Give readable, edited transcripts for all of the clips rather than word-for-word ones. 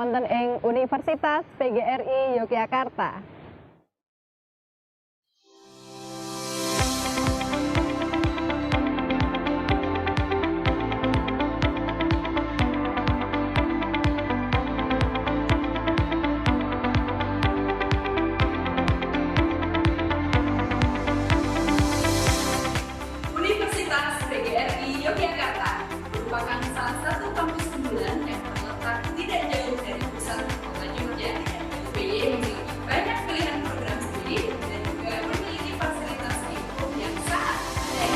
wonten ing Universitas PGRI Yogyakarta. Universitas PGRI Yogyakarta merupakan salah satu kampus unggulan yang terletak tidak jauh dari pusat kota Jogja. UPY memiliki banyak pilihan program studi dan juga memiliki fasilitas lingkup yang sangat memadai.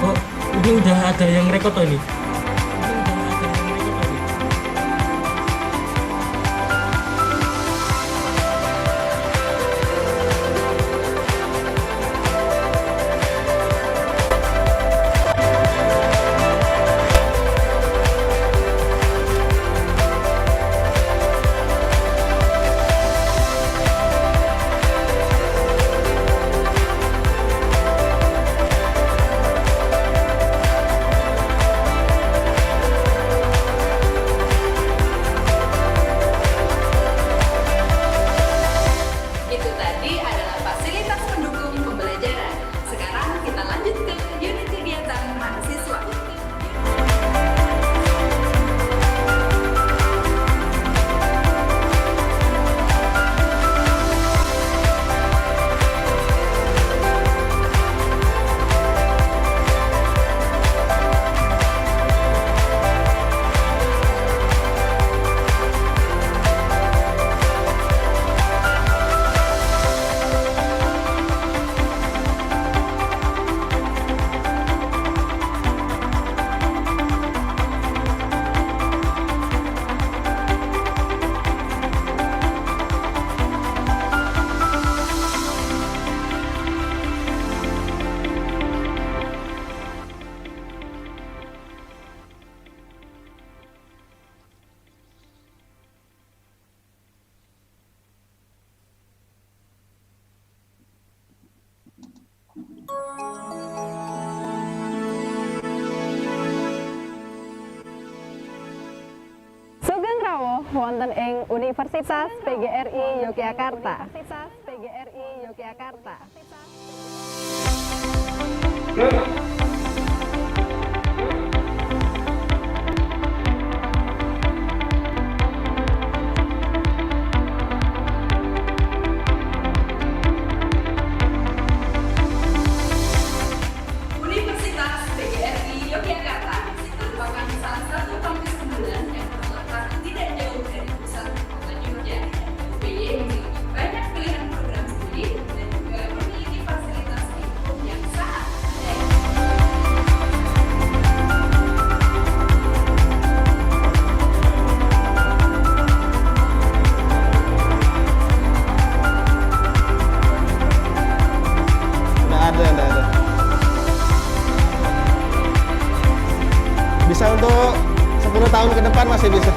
Oh, ini udah ada yang rekod ini. Itu tadi adalah fasilitas pendukung pembelajaran. Sekarang kita lanjut ke unit kegiatan mahasiswa. Sugeng rawuh wonten ing Universitas PGRI Yogyakarta. 10 tahun ke depan masih bisa.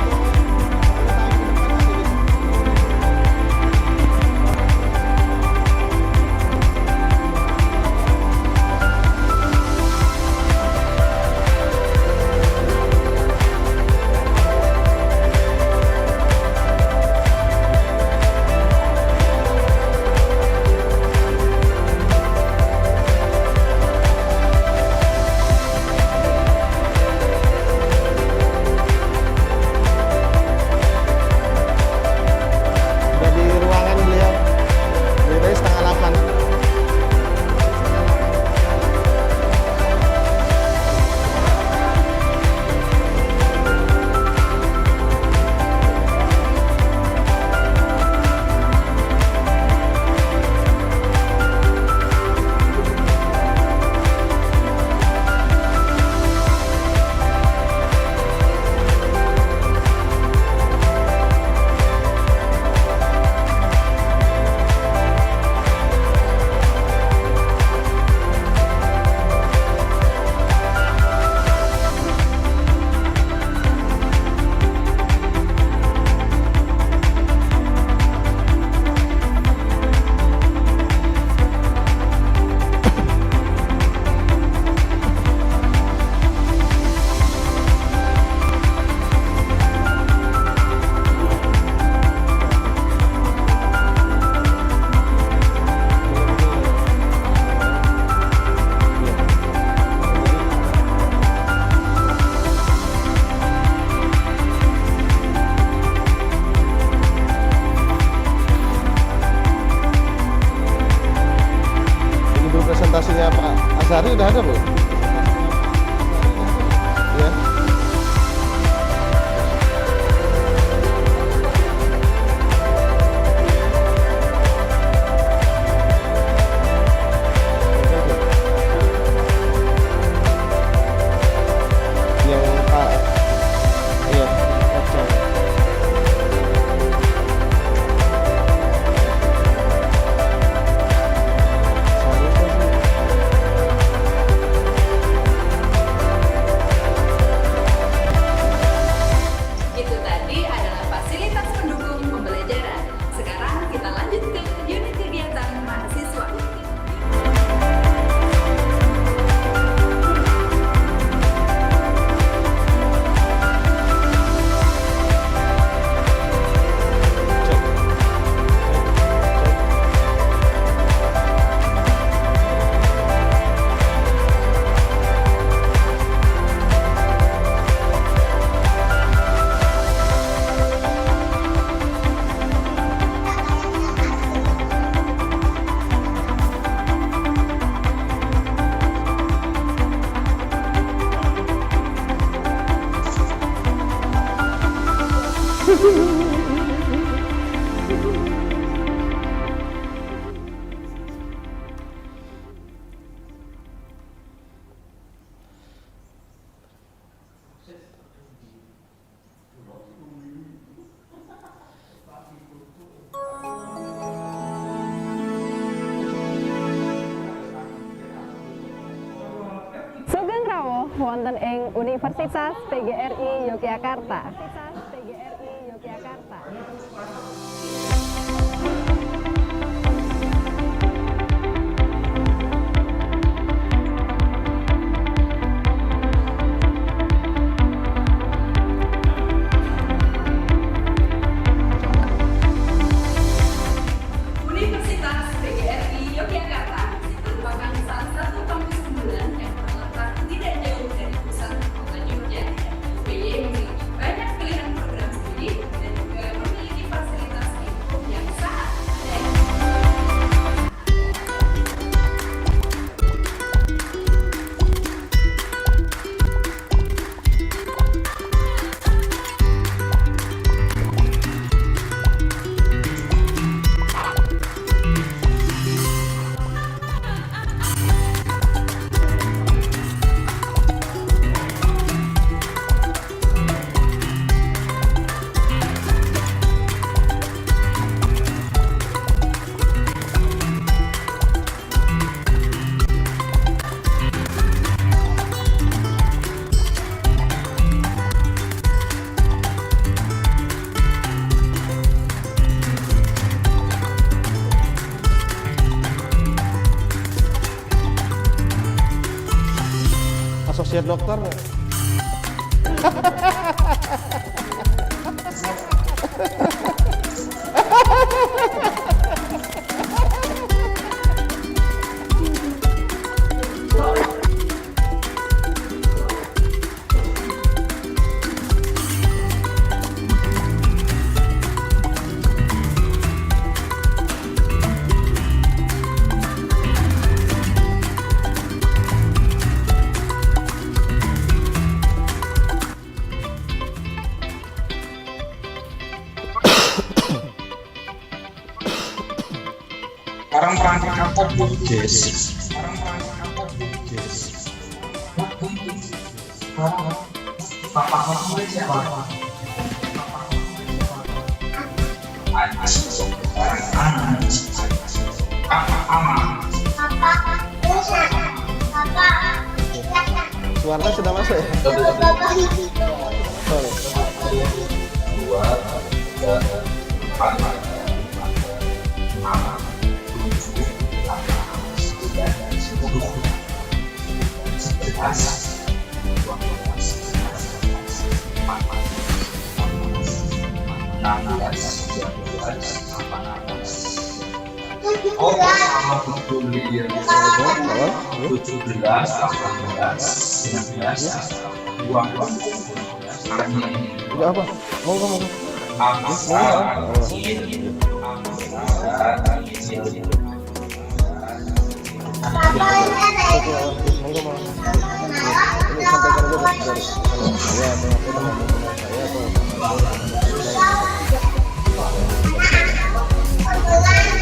Presentasinya Pak Azhari udah ada belum? Ya. Yang Pak, iya, oke. Itu tadi adalah fasilitas pendukung pembelajaran. Sekarang kita lanjut ke unit kegiatan mahasiswa. Sugeng rawuh wonten ing Universitas PGRI Yogyakarta. Universitas PGRI Yogyakarta merupakan salah satu kampus unggulan yang terletak tidak jauh dari pusat kota Jogja. UPY memiliki banyak pilihan dokter. Sekarang perangkat apa bu? Yes. Suaranya sudah masuk ya? Sorry. 2, 3, 4, 5, 17, Udah apa? Mau. Ini sampaikan aja dari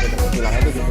saya bilang aja gitu.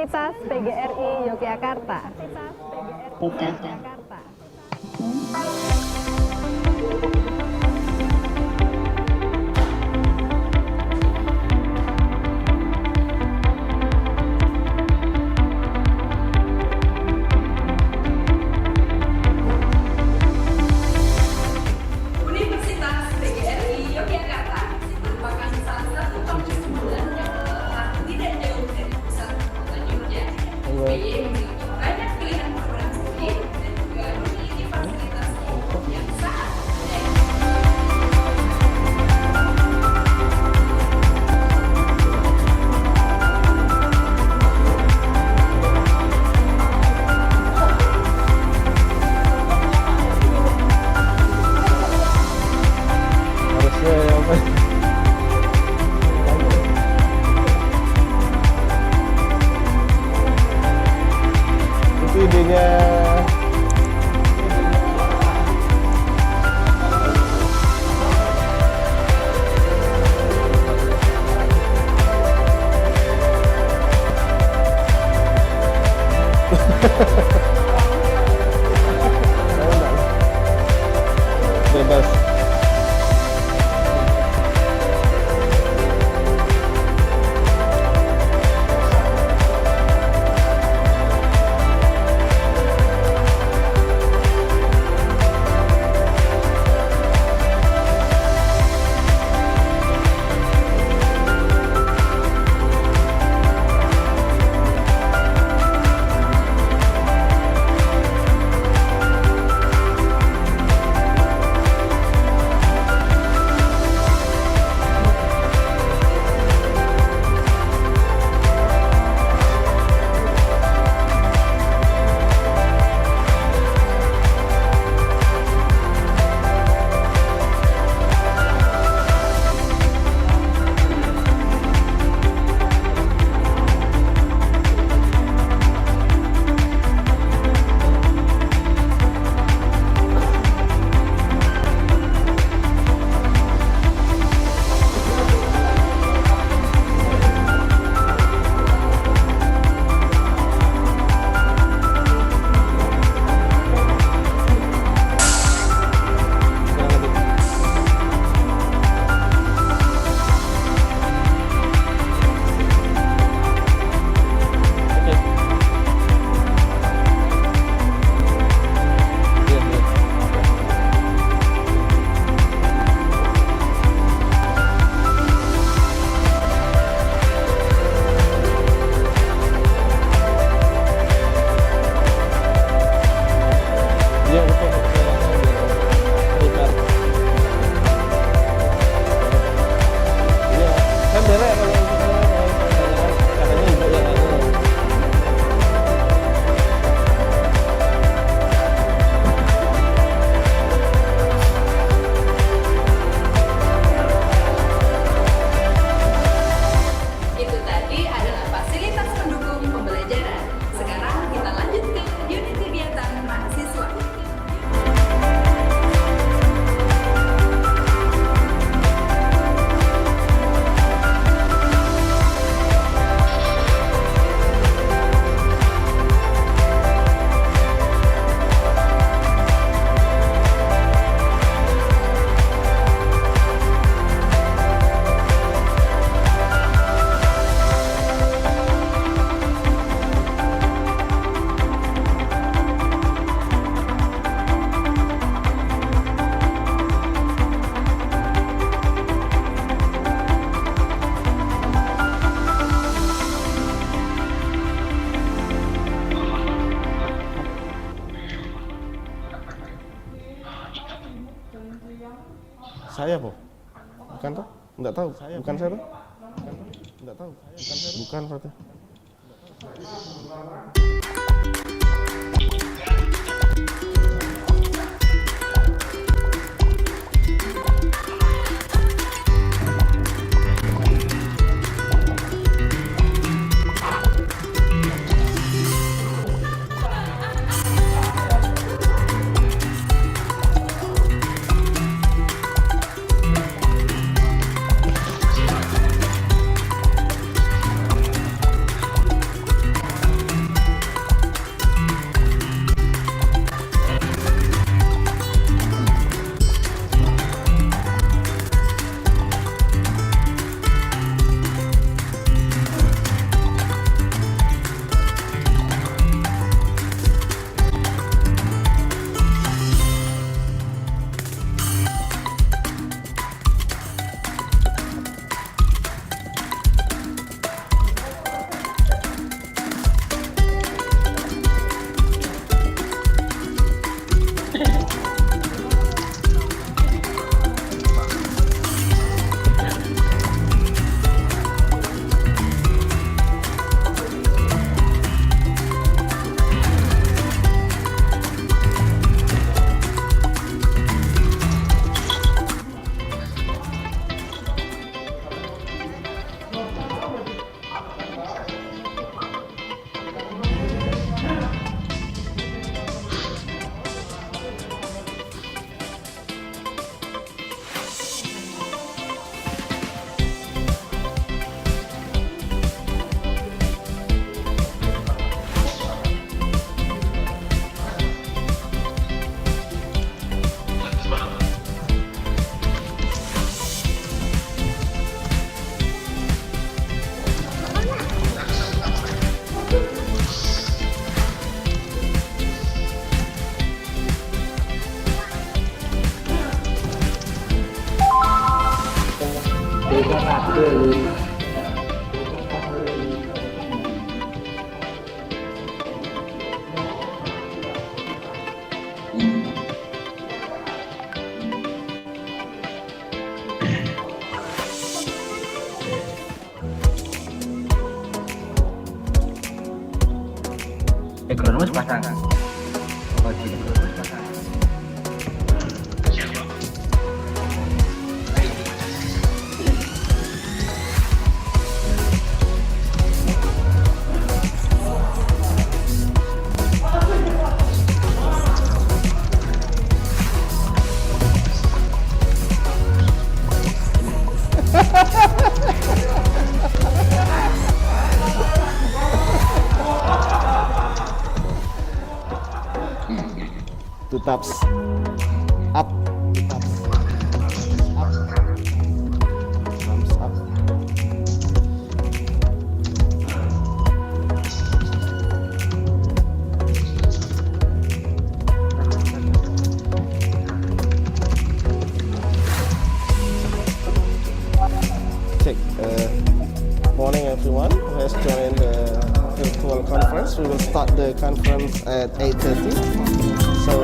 Universitas PGRI Yogyakarta. Universitas PGRI Yogyakarta merupakan salah satu kampus unggulan yang terletak tidak jauh dari pusat kota Jogja. UPY memiliki banyak pilihan program studi dan juga memiliki fasilitas yang sangat memadai. Harusnya apa? Itu idenya. Bebas. Itu tadi adalah fasilitas pendukung pembelajaran. Sekarang kita lanjut ke unit kegiatan mahasiswa. Saya po? Bukan toh? Enggak tahu. Bukan saya toh? Enggak tahu. Bukan berarti. Ekonomis pasangan. Oh, ekonomis pasangan. Two taps up, thumbs up. Check. Morning everyone who has joined the virtual conference. We will start the conference at 8:30. So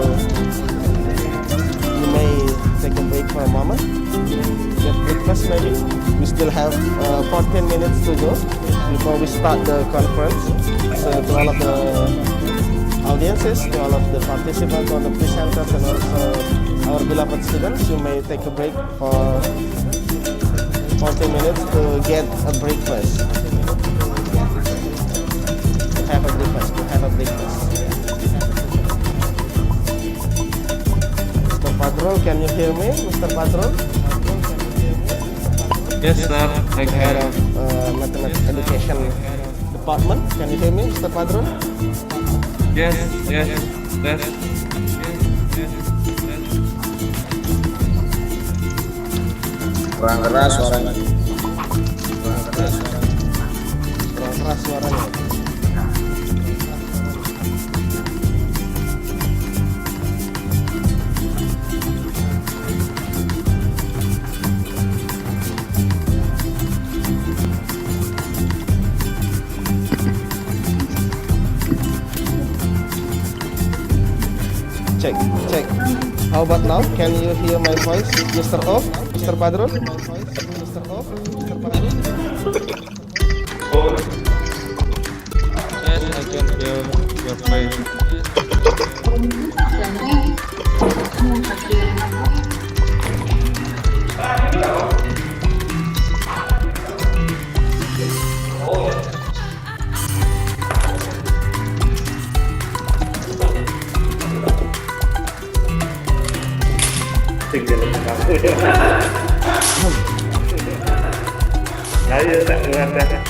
you may take a break for a moment, get breakfast maybe. We still have 14 minutes to go before we start the conference. So to all of the audiences, to all of the participants, all the presenters, and also our beloved students, you may take a break for 40 minutes to get a breakfast. To have a breakfast. Mr. Padrol, can you hear me, Mr. Padrol? Yes, sir. Head of Mathematics Education Department. Can you hear me, Mr. Padrol? Yes. Kurang keras suaranya. Kurang keras suaranya. Check. How about now? Can you hear my voice, Mr. O? Mr. Padrol? Yes, I can hear your voice. Ayo tak keluarkan.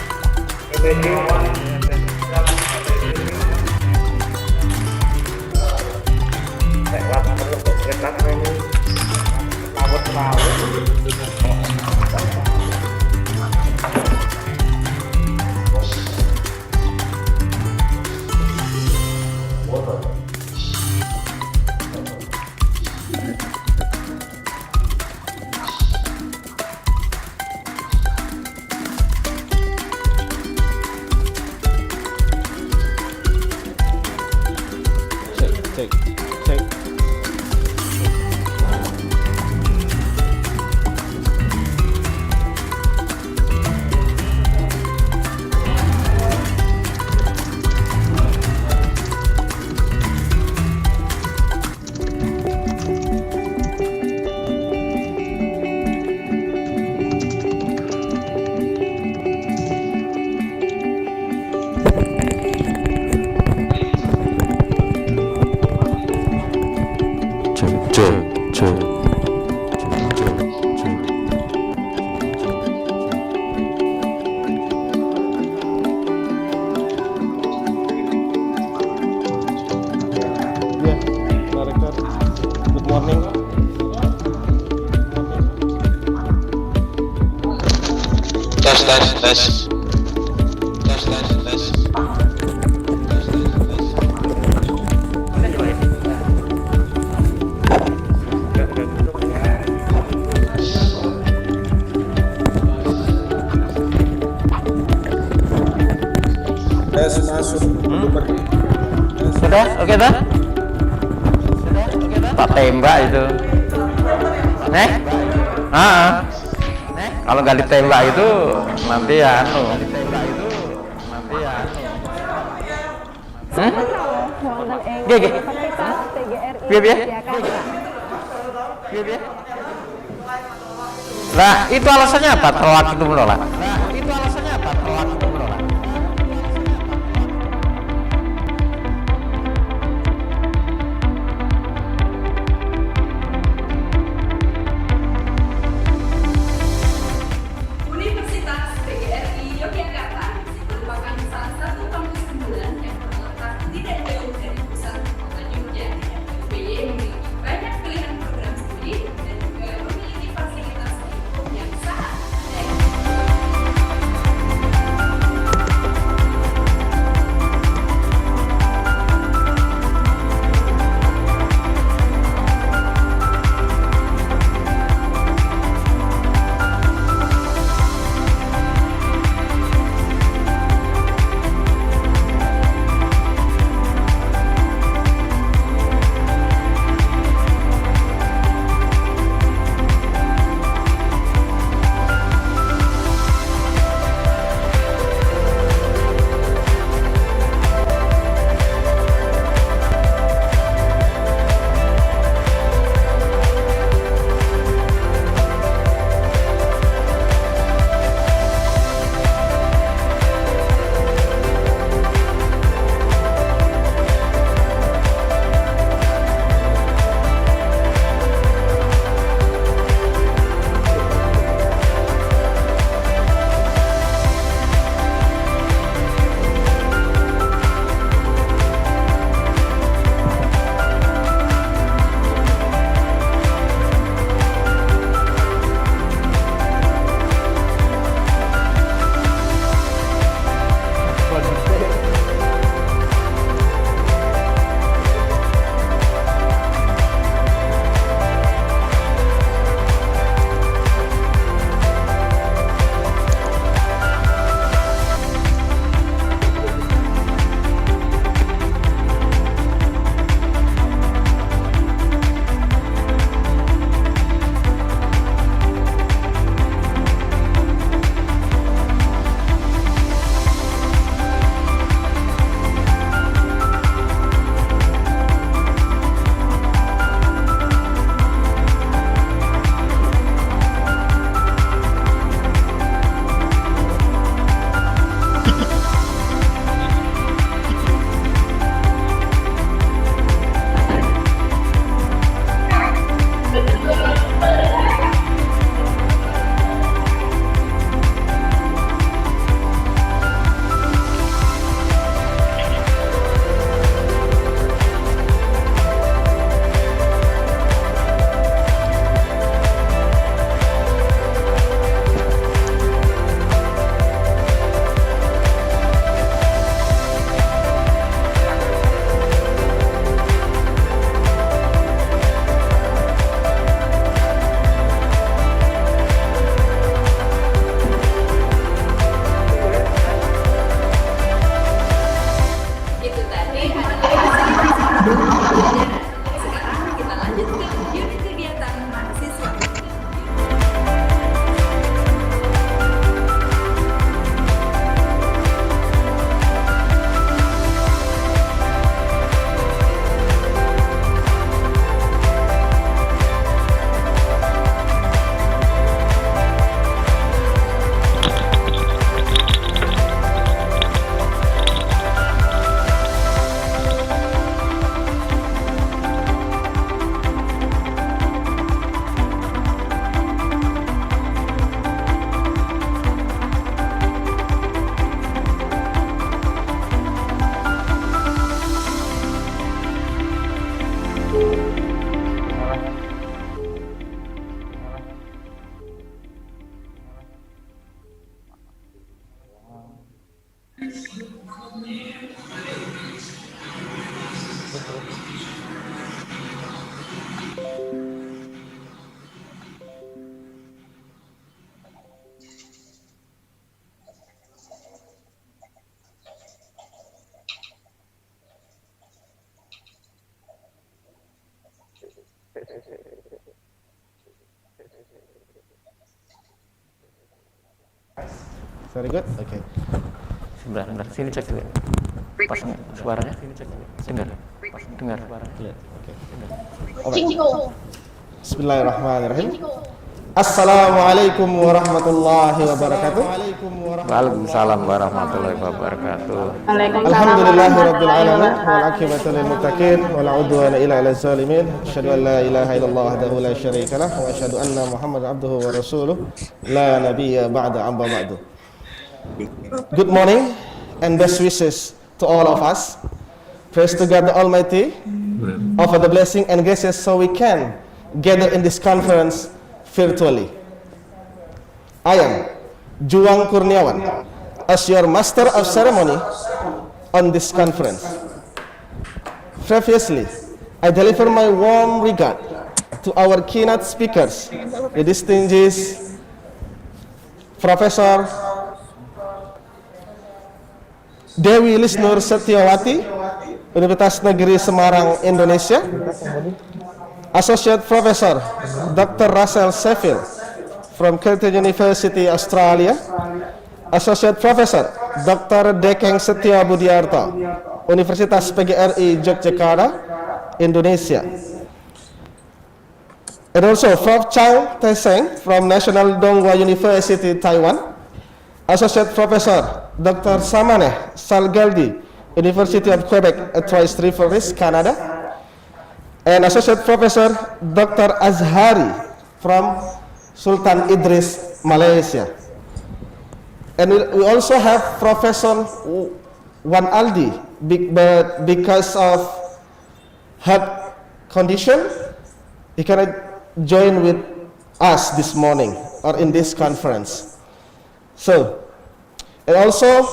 Check. Good morning. Tes. Sudah? Oke dah? Tak tembak itu. Kalau nggak ditembak itu nanti anu. Wonten ing Nggih. Universitas PGRI Piye, piye? Yogyakarta. Nah, itu alasannya apa? Telat itu menolak. Universitas PGRI Yogyakarta merupakan salah satu kampus unggulan yang terletak tidak jauh dari pusat kota Jogja. UPY memiliki banyak pilihan program studi dan juga memiliki fasilitas pendukung yang sangat memadai. Very good. Okay. Sebentar, sini cek dulu. Pas nggak suaranya? Sini cek dulu. Dengar suaranya. Clear. Okay. Alright. Bismillahirrahmanirrahim. Assalamualaikum warahmatullahi wabarakatuh. Waalaikumsalam warahmatullahi wabarakatuh. Alhamdulillahirabbil alamin wal aqibatu lil muttaqin wala udwana illa 'alal zalimin. Asyhadu an la ilaha illallah wahdahu la syarika lah wa asyhadu anna Muhammadan abduhu wa rasuluh la nabiyya ba'da amma ba'du. Good morning and best wishes to all of us. Praise to God the Almighty, offer the blessing and graces so we can gather in this conference virtually. I am Juang Kurniawan as your Master of Ceremony on this conference. Previously, I deliver my warm regard to our keynote speakers, the distinguished Professor Dewi Lisnur Setiawati, Universitas Negeri Semarang, Indonesia. Associate Professor Dr. Russell Sheffield from Curtin University, Australia. Associate Professor Dr. Dekeng Setia Budiarto, Universitas PGRI Yogyakarta, Indonesia. And also Prof. Chang Taeseng from National Donghua University, Taiwan. Associate Professor Dr. Samaneh Salgaldi, University of Quebec at Trois Rivières, Canada. And Associate Professor Dr. Azhari from Sultan Idris, Malaysia. And we also have Professor Wan Aldi, but because of health condition, he cannot join with us this morning or in this conference. So, and also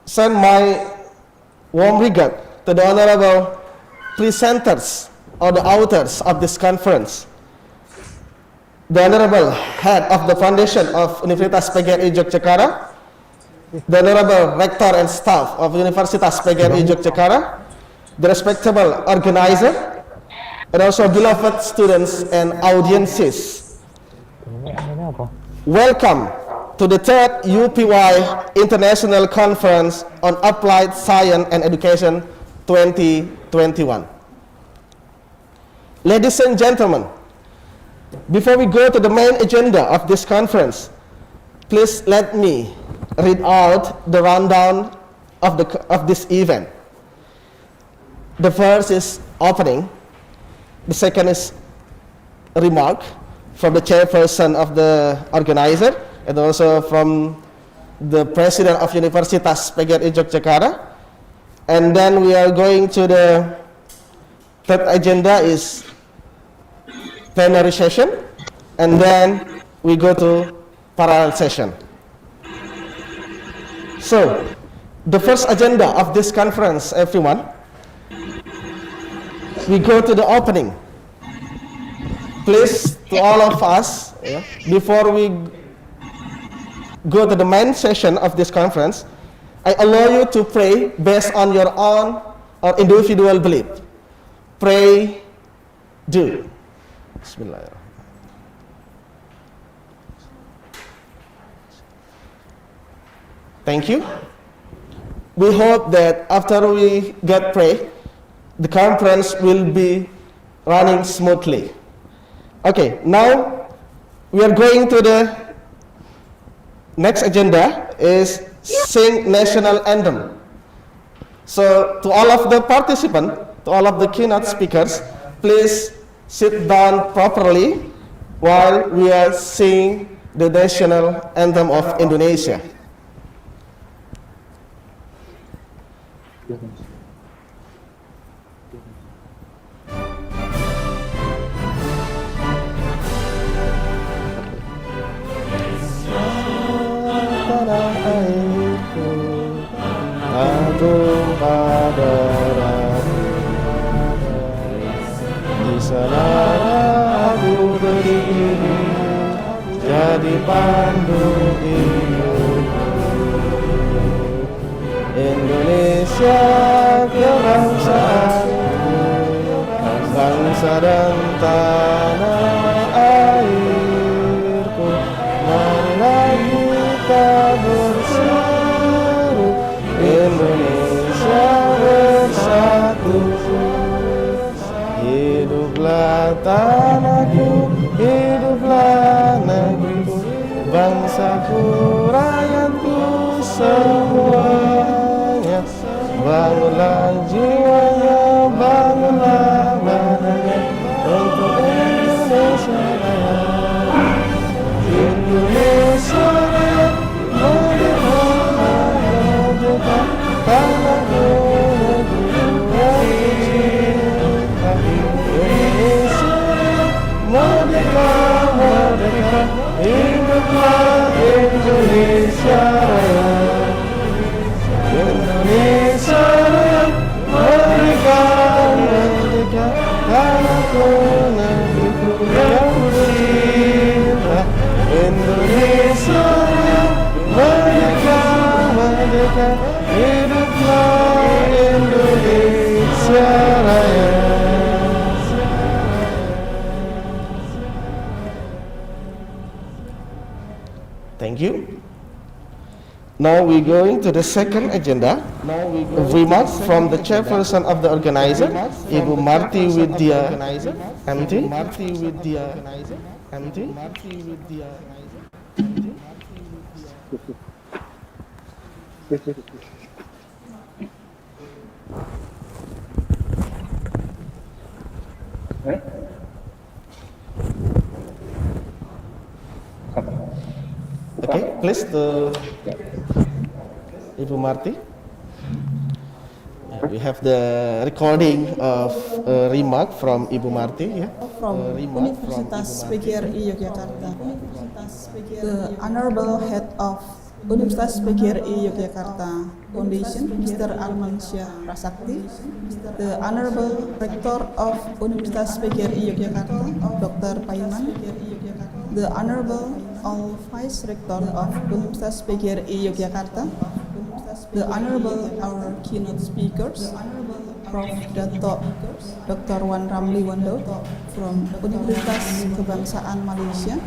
send my warm regard to the Honorable presenters or the authors of this conference, the Honorable Head of the Foundation of Universitas PGRI Yogyakarta, the Honorable Rector and Staff of Universitas PGRI Yogyakarta, the respectable organizer, and also beloved students and audiences. Welcome to the third UPY International Conference on Applied Science and Education 2021. Ladies and gentlemen, before we go to the main agenda of this conference, please let me read out the rundown of this event. The first is opening, the second is a remark from the chairperson of the organizer and also from the president of Universitas PGRI Yogyakarta. And then we are going to the third agenda is plenary session, and then we go to parallel session. So, the first agenda of this conference, everyone, we go to the opening. Please, to all of us, before we go to the main session of this conference, I allow you to pray based on your own or individual belief. Pray, do. Bismillahirrahmanirrahim. Thank you. We hope that after we get pray, the conference will be running smoothly. Okay, now we are going to the next agenda is sing national anthem. So to all of the participants, to all of the keynote speakers, please sit down properly while we are singing the national anthem of Indonesia. Tanah airku agung pada di sana aku berdiri jadi pandu hidupku. Indonesia kebangsaanku, bangsa dan tanah airku, marilah kita tanahku, hiduplah negeriku, bangsaku, rakyatku semuanya. Bangunlah jiwanya, bangunlah badannya untuk Indonesia Raya. Indonesia Raya, merdeka, merdeka, tanahku, negeriku yang kucinta. Indonesia Raya, merdeka, merdeka, hiduplah Indonesia Raya. Indonesia Raya, merdeka, merdeka, tanahku, negeriku yang kucinta. Indonesia Raya, merdeka, merdeka, hiduplah Indonesia Raya. Thank you. Now we're going to the second agenda. Remarks from the chairperson of the organizer, Ibu Marti Widya MT. Okay, please to Ibu Marti. We have the recording of a remark from Ibu Marti. From Universitas PGRI Yogyakarta. The Honorable Head of Universitas PGRI Yogyakarta Foundation, Mr. Arman Syah Prasakti. The Honorable Rector of Universitas PGRI Yogyakarta, Dr. Paiman. The Honorable All Vice Rector of Universitas PGRI Yogyakarta. The Honorable our Keynote Speakers, Prof. Dato Dr. Wan Ramli Wando from Universitas Kebangsaan Malaysia,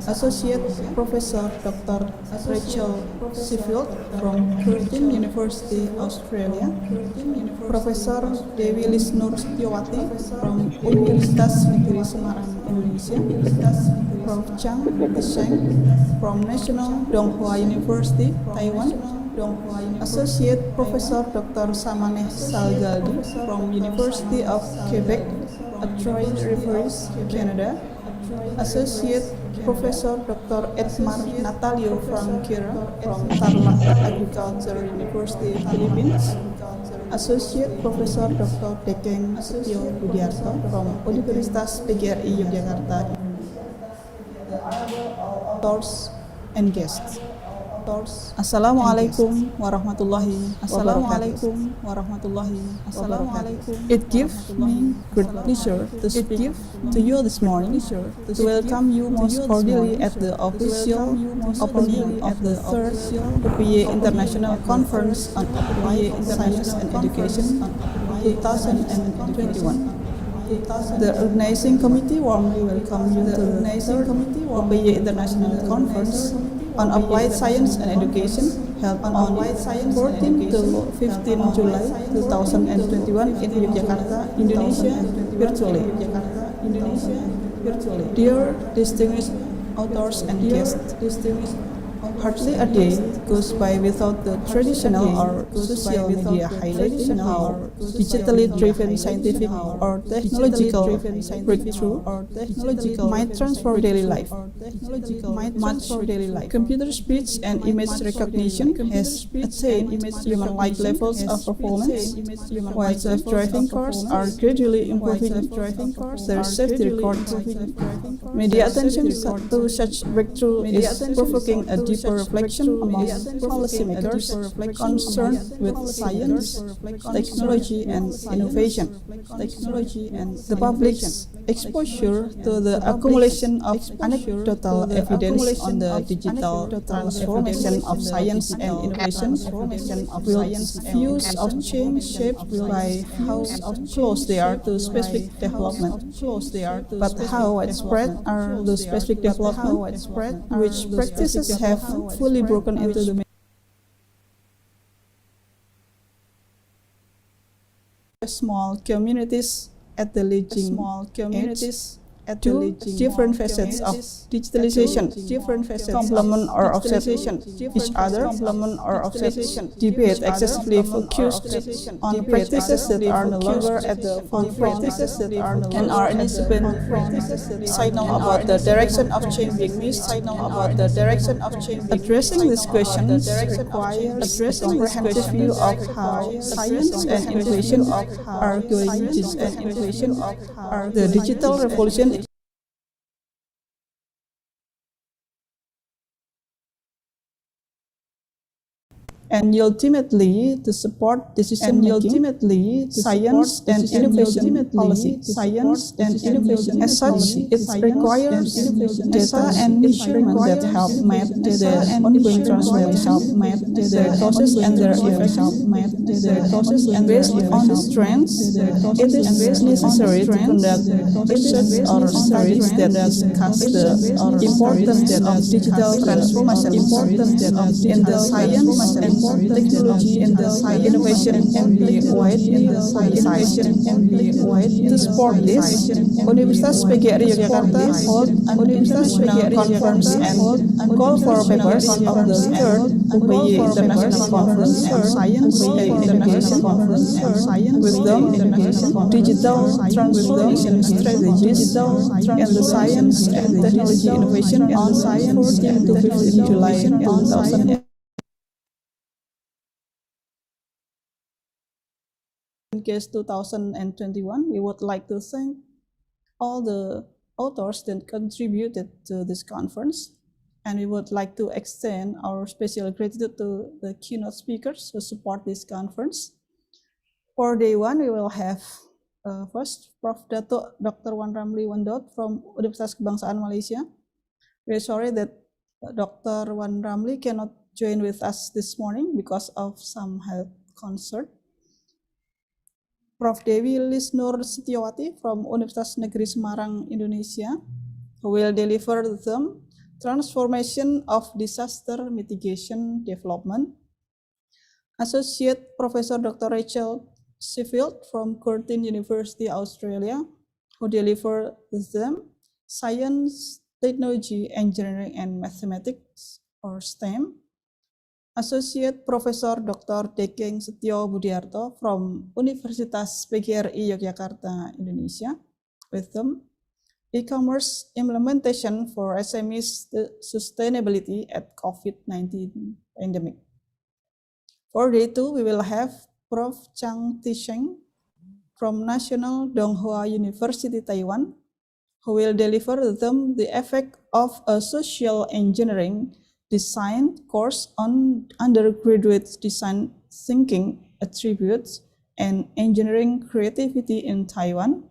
Associate Professor Dr. Rachel Sheffield from Curtin University, Australia, Professor Dewi Lisnur Setiawati from Universitas Negeri Semarang, Indonesia, Prof. Chang Sheng from National Donghua University, Taiwan, Associate Professor Dr. Samaneh Salgaldi from University of Quebec, Trois-Rivières, Canada, Associate Professor Dr. Edmar Natalio Franquera from Tarlac Agriculture University, Philippines, Associate Professor Dr. Dekeng Setio Budiarto from Universitas PGRI Yogyakarta. Authors and guests. Assalamualaikum warahmatullahi wabarakatuh. It gives me great pleasure to speak to you this morning to welcome you most cordially at the official opening of the third UPY International Conference on Applied Science and Education 2021. The organizing committee warmly welcomes you to the third UPY International Conference on Applied Science and Education held on 14 to 15 July 2021 in Yogyakarta, Indonesia, virtually. Dear distinguished authors and guests, hardly a day goes by without the traditional or social media highlighting how digitally driven scientific or technological breakthrough might transform daily life. Computer speech and image recognition has attained human-like levels of performance, while self-driving cars are gradually improving their safety records. Media attention to such breakthrough is provoking a deeper reflection among policymakers concerned with science, technology, and innovation. The public's exposure to the accumulation of anecdotal evidence on the digital transformation of science and innovation will views of change shaped by how close they are to specific development, but how widespread are the specific development, which practices have fully broken into the small communities at the leading small communities at two different facets of digitalization, complement or offset each other, debate excessively focused on practices that are no longer at the forefront and are incipient, signal about the direction of change being missed, addressing these questions requires a comprehensive view of how science and innovation are going to the digital revolution. And ultimately to support decision making, science and innovation policy. As such, it requires data and measurement that help map the ongoing transformation, their causes and their effects. Based on these trends, it is necessary to conduct research or studies that discuss the importance of digital transformation in the science and technology in the innovation and be widely publicized. To support this, Universitas PGRI Yogyakarta hold an international conference and call for papers of the third UPY International Conference on Science and Education, Wisdom, Digital Transformation Strategies, and the Science and Technology Innovation on 14 to 15 July 2000. In case 2021, we would like to thank all the authors that contributed to this conference, and we would like to extend our special gratitude to the keynote speakers who support this conference. For day one, we will have first Prof. Dato Dr. Wan Ramli Wandot from Universitas Kebangsaan Malaysia. We are sorry that Dr. Wan Ramli cannot join with us this morning because of some health concern. Prof. Dewi Lisnur Setiawati from Universitas Negeri Semarang, Indonesia, who will deliver the theme Transformation of Disaster Mitigation Development. Associate Professor Dr. Rachel Sheffield from Curtin University, Australia, who deliver the theme Science, Technology, Engineering, and Mathematics, or STEM. Associate Professor Dr. Dekeng Setio Budiarto from Universitas PGRI Yogyakarta, Indonesia, with them E-commerce implementation for SMEs sustainability at COVID-19 pandemic. For day two, we will have Prof. Chang Tisheng from National Donghua University, Taiwan, who will deliver them the effect of a social engineering design course on undergraduate design thinking attributes and engineering creativity in Taiwan.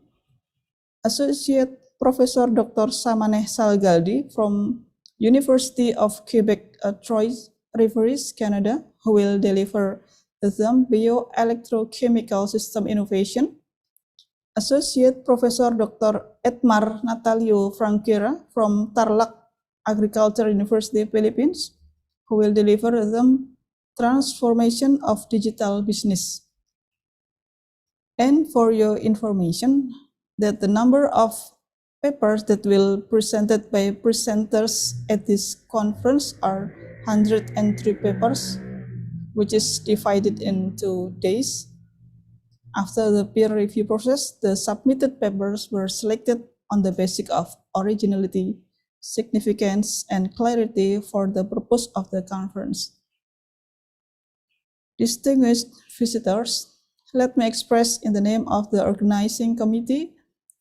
Associate Professor Dr. Samaneh Salgaldi from University of Quebec, Trois Rivières, Canada, who will deliver the theme Bioelectrochemical System Innovation. Associate Professor Dr. Edmar Natalio Franquera from Tarlac Agriculture University, Philippines, who will deliver them Transformation of Digital Business. And for your information, that the number of papers that will presented by presenters at this conference are 103 papers, which is divided into days. After the peer review process, the submitted papers were selected on the basis of originality, significance, and clarity for the purpose of the conference. Distinguished visitors, let me express in the name of the organizing committee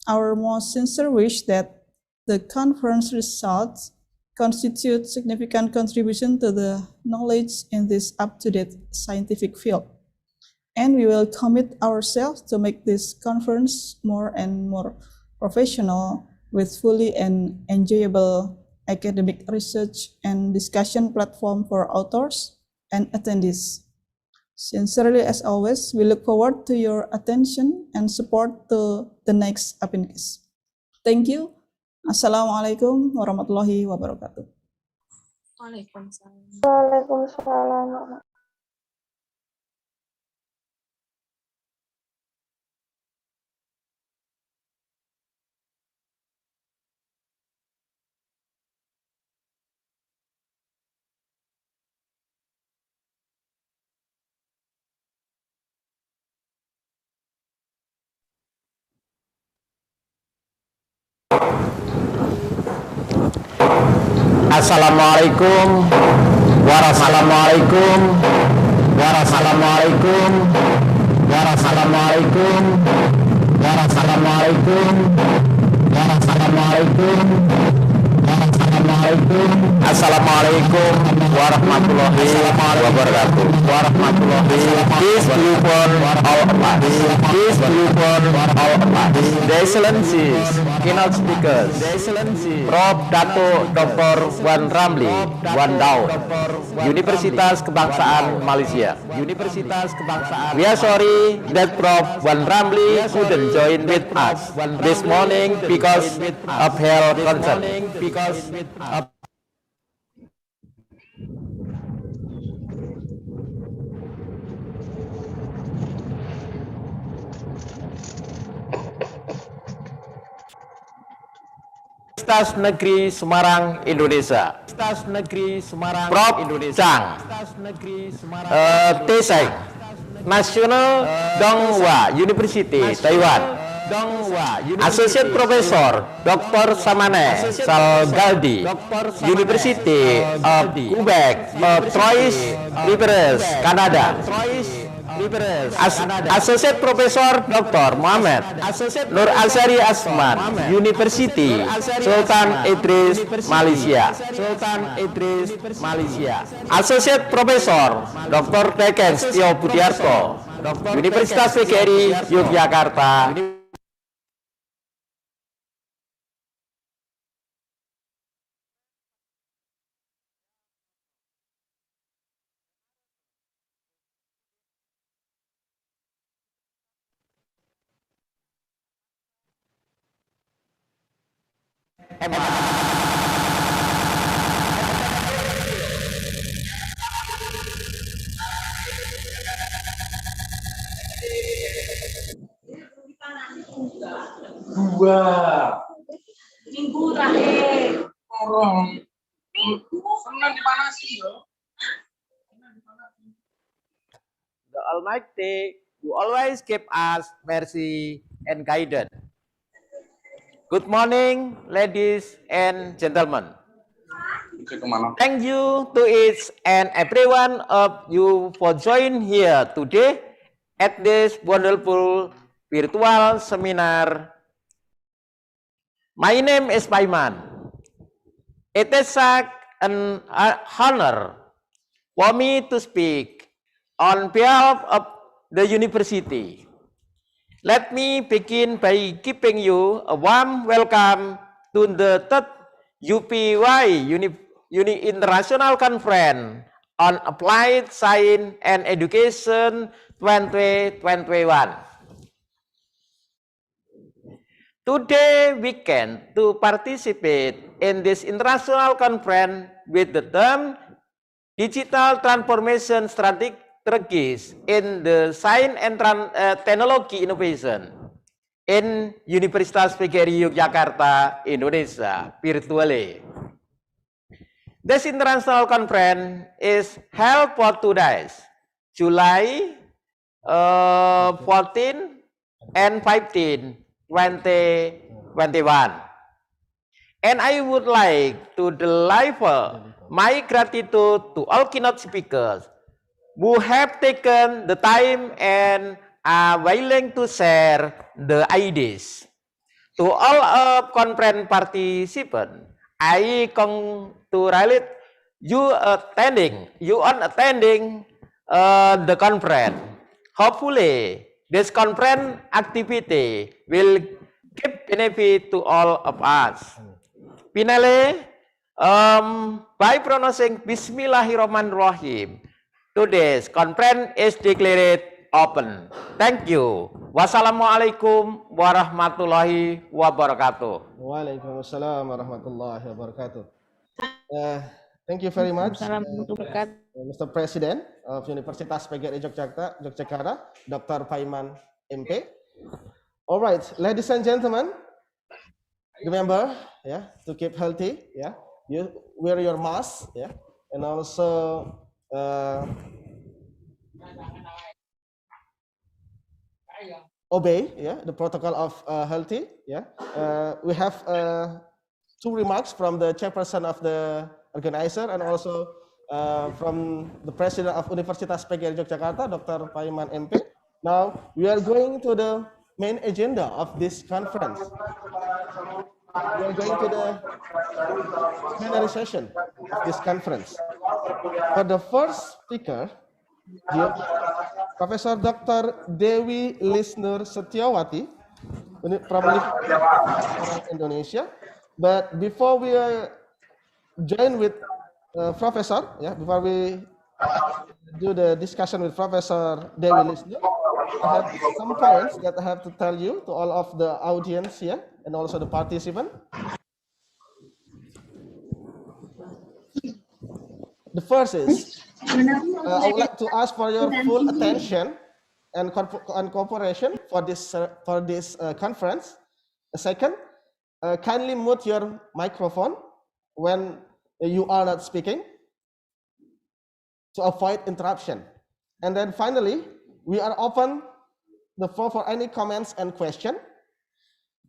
our most sincere wish that the conference results constitute significant contribution to the knowledge in this up-to-date scientific field. And we will commit ourselves to make this conference more and more professional with fully and enjoyable academic research and discussion platform for authors and attendees. Sincerely, as always, we look forward to your attention and support to the next UPINCASE. Thank you. Assalamualaikum warahmatullahi wabarakatuh. Waalaikumsalam. Waalaikumsalam. Assalamualaikum warahmatullahi wabarakatuh. Peace be upon all of us. The Excellencies, Keynote Speakers, Prof. Dato Dr. Wan Ramli, Wan Daud, Universitas Kebangsaan Malaysia. We are sorry that Prof. Wan Ramli couldn't join with us this morning because of health concern. Universitas Negeri Semarang, Indonesia. Prof. Chang Teseng, National Donghua University, Taiwan. Associate Professor Dr. Samane Salgaldi, University of Quebec, Trois Rivers, Canada. Associate Professor Dr. Muhammad Nur Azhari Asman, University Sultan Idris, Malaysia. Associate Professor Dr. Deken Setio Budiarto, Universitas PGRI Yogyakarta. Minggu terakhir. Senang dipanasi loh. The Almighty who always give us mercy and guidance. Good morning, ladies and gentlemen. Thank you to each and every one of you for joining here today at this wonderful virtual seminar. My name is Paiman. It is an honor for me to speak on behalf of the university. Let me begin by giving you a warm welcome to the third UPY International Conference on Applied Science and Education 2021. Today we can to participate in this international conference with the term Digital Transformation Strategies in the Science and Technology Innovation in Universitas PGRI Yogyakarta, Indonesia, virtually. This international conference is held for 2 days, July 14 and 15, 2021. And I would like to deliver my gratitude to all keynote speakers who have taken the time and are willing to share the ideas. To all of conference participants, I congratulate you attending the conference. Hopefully, this conference activity will give benefit to all of us. Finally, by pronouncing Bismillahirrahmanirrahim, today's conference is declared open. Thank you. Wassalamualaikum warahmatullahi wabarakatuh. Waalaikumsalam warahmatullahi wabarakatuh. Thank you very much, Mr. President of Universitas PGRI Yogyakarta, Dr. Paiman MP. All right, ladies and gentlemen, remember, to keep healthy, you wear your mask, and also obey, the protocol of healthy, We have 2 remarks from the chairperson of the organizer, and also from the president of Universitas PGRI Yogyakarta, Dr. Paiman MP. Now we are going to the main agenda of this conference. We are going to the plenary session of this conference. For the first speaker, Professor Dr. Dewi Lisnur Setiawati from Universitas Indonesia. But before we join with Professor, before we do the discussion with Professor Dewi Lisnur, I have some points that I have to tell you to all of the audience here and also the participant. The first is, I would like to ask for your full attention and cooperation for this conference. Second, kindly mute your microphone when you are not speaking to avoid interruption. And then finally, we are open the floor for any comments and question.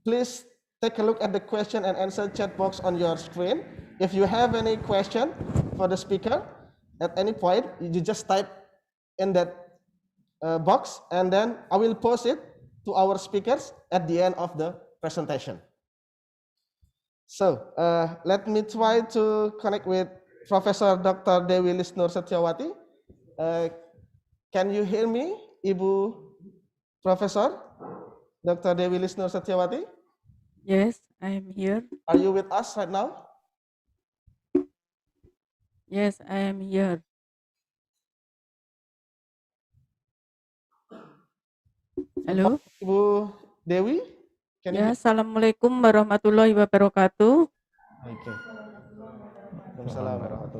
Please take a look at the question and answer chat box on your screen. If you have any question for the speaker at any point, you just type in that box, and then I will post it to our speakers at the end of the presentation. So let me try to connect with Professor Dr. Dewi Lisnur Setiawati. Can you hear me, Ibu Professor Dr. Dewi Lisnur Setiawati? Yes, I am here. Are you with us right now? Yes, I am here. Halo. Ibu Dewi? Ya, Assalamualaikum warahmatullahi wabarakatuh. Oke.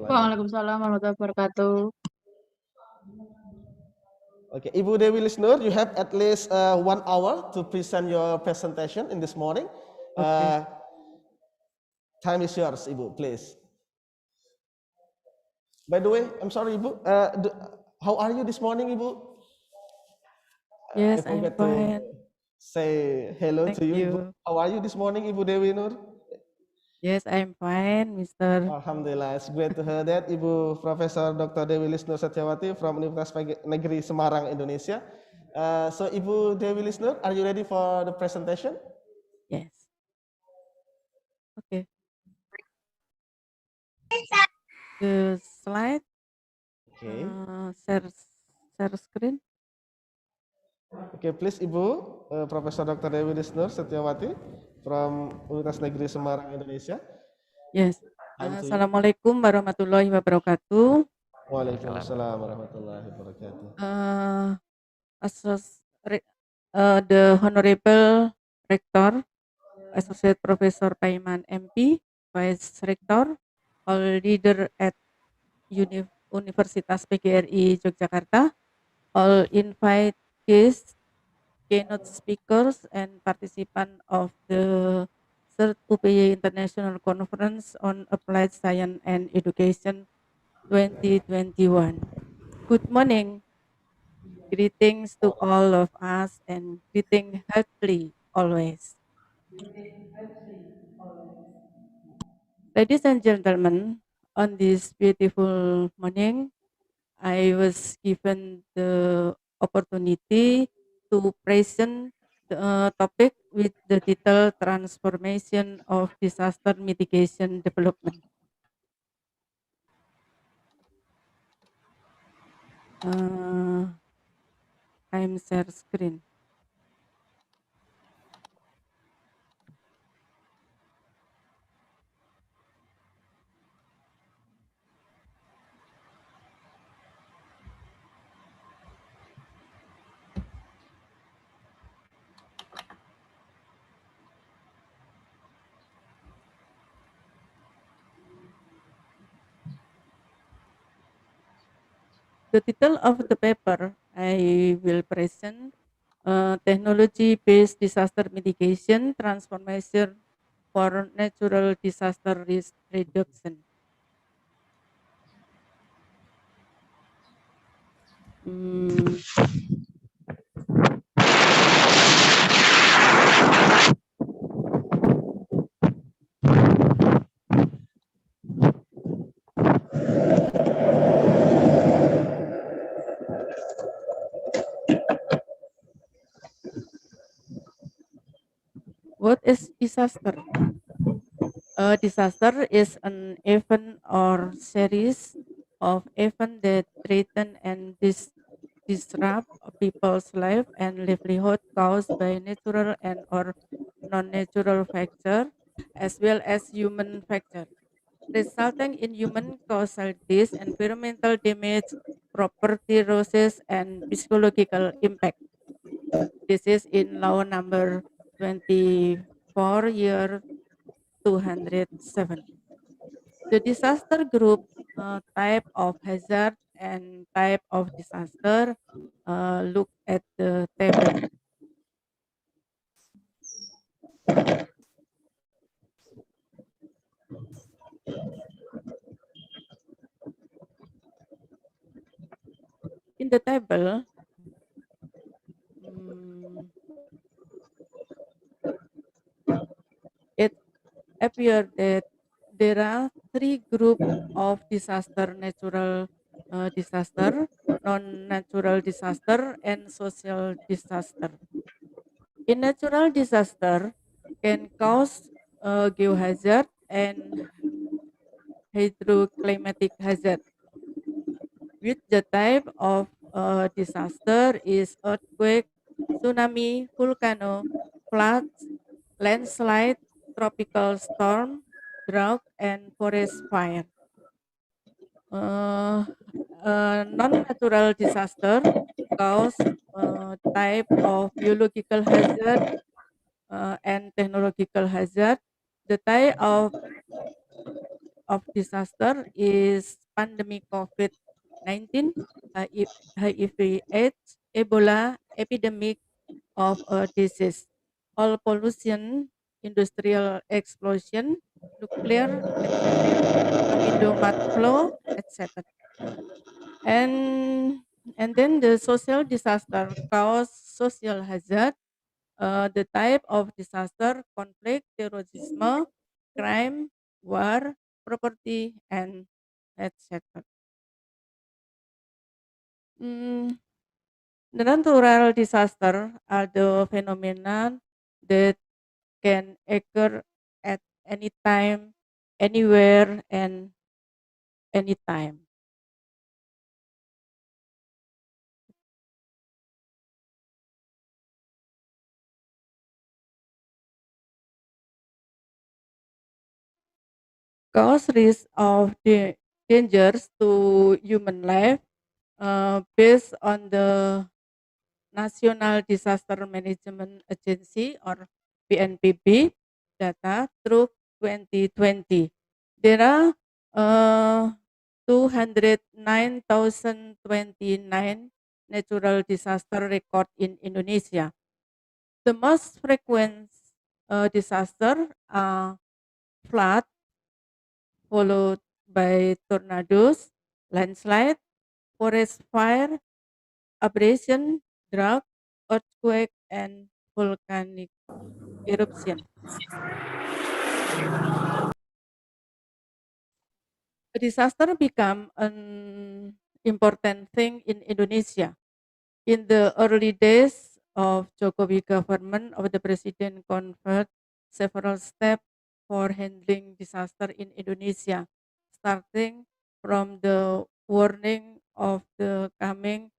Waalaikumsalam warahmatullahi wabarakatuh. Okay, Ibu Dewi Lisnur, you have at least 1 hour to present your presentation in this morning. Okay. Time is yours, Ibu, please. By the way, I'm sorry, Ibu. How are you this morning, Ibu? Yes, I'm fine. Say hello Thank to you, you. Ibu. How are you this morning, Ibu Dewi Nur? Yes, I'm fine, Mr. Alhamdulillah, it's great to hear that, Ibu Profesor Dr. Dewi Lisnur Setiawati from Universitas Negeri Semarang, Indonesia. So, Ibu Dewi Lisnur, are you ready for the presentation? Yes. Okay. The slide. Okay. Share screen. Okay, please, Ibu Profesor Dr. Dewi Lisnur Setiawati from Universitas Negeri Semarang, Indonesia. Yes. Assalamualaikum warahmatullahi wabarakatuh. Waalaikumsalam warahmatullahi wabarakatuh. The Honorable Rector, Associate Professor Paiman MP, Vice Rector, all leader at Universitas PGRI Yogyakarta, all invite guests, keynote speakers, and participants of the third UPY International Conference on Applied Science and Education 2021. Good morning. Greetings to all of us and greeting heartily always. Ladies and gentlemen, on this beautiful morning, I was given the opportunity to present the topic with the title Transformation of Disaster Mitigation Development. I'm share screen. The title of the paper I will present, Technology-Based Disaster Mitigation Transformation for Natural Disaster Risk Reduction. is disaster? A disaster is an event or series of events that threaten and disrupt people's life and livelihood caused by natural and or non-natural factor as well as human factor, resulting in human casualties, environmental damage, property losses, and psychological impact. This is in law number 24 year 207. The disaster group, type of hazard and type of disaster, look at the table. In the table, mm, it appears that there are three groups of disaster: natural disaster, non-natural disaster, and social disaster. In natural disaster, can cause geohazard and hydroclimatic hazard, which the type of disaster is earthquake, tsunami, volcano, floods, landslide, tropical storm, drought, and forest fire. Uh, Non-natural disaster cause type of biological hazard and technological hazard. The type of disaster is pandemic COVID-19, HIV/AIDS, Ebola, epidemic of a disease, all pollution, industrial explosion, nuclear accident, amido mud flow, etc. And and then the social disaster cause social hazard. The type of disaster, conflict, terrorism, crime, war, property, and etc. Mm, the natural disaster are the phenomena that can occur at any time, anywhere, and anytime. Cause risk of the dangers to human life based on the National Disaster Management Agency or BNPB data through 2020. There are 209,029 natural disaster record in Indonesia. The most frequent disaster are flood, followed by tornadoes, landslide, forest fire, abrasion, drought, earthquake, and volcanic eruption. A disaster become an important thing in Indonesia. In the early days of Jokowi government of the president conferred several steps for handling disaster in Indonesia, starting from the warning of the coming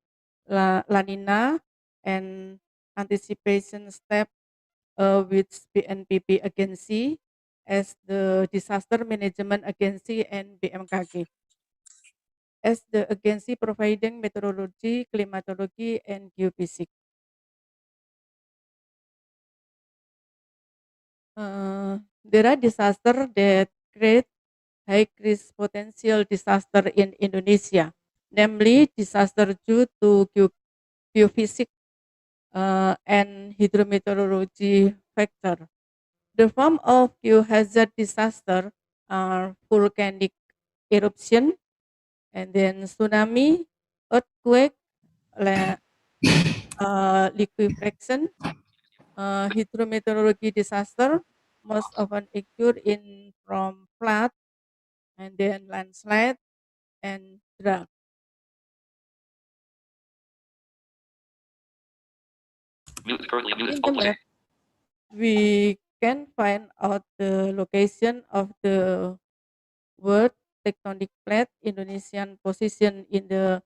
La Nina and anticipation step with BNPB agency as the disaster management agency and BMKG as the agency providing meteorology, climatology, and geophysics. There are disasters that create high risk potential disaster in Indonesia, namely disaster due to geophysics and hydrometeorology factor. The form of geohazard disaster are volcanic eruption, and then tsunami, earthquake, liquefaction, hydrometeorology disaster most often occur in from flood and then landslide and drought. In the map, we can find out the location of the world tectonic plate Indonesian position in the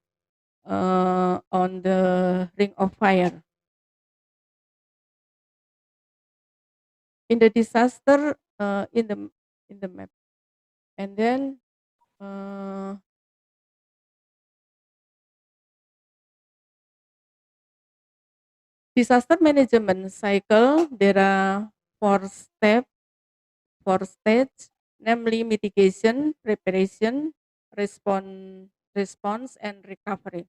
on the ring of fire. In the disaster in the map, and then disaster management cycle, there are four stages, namely mitigation, preparation, response, and recovery.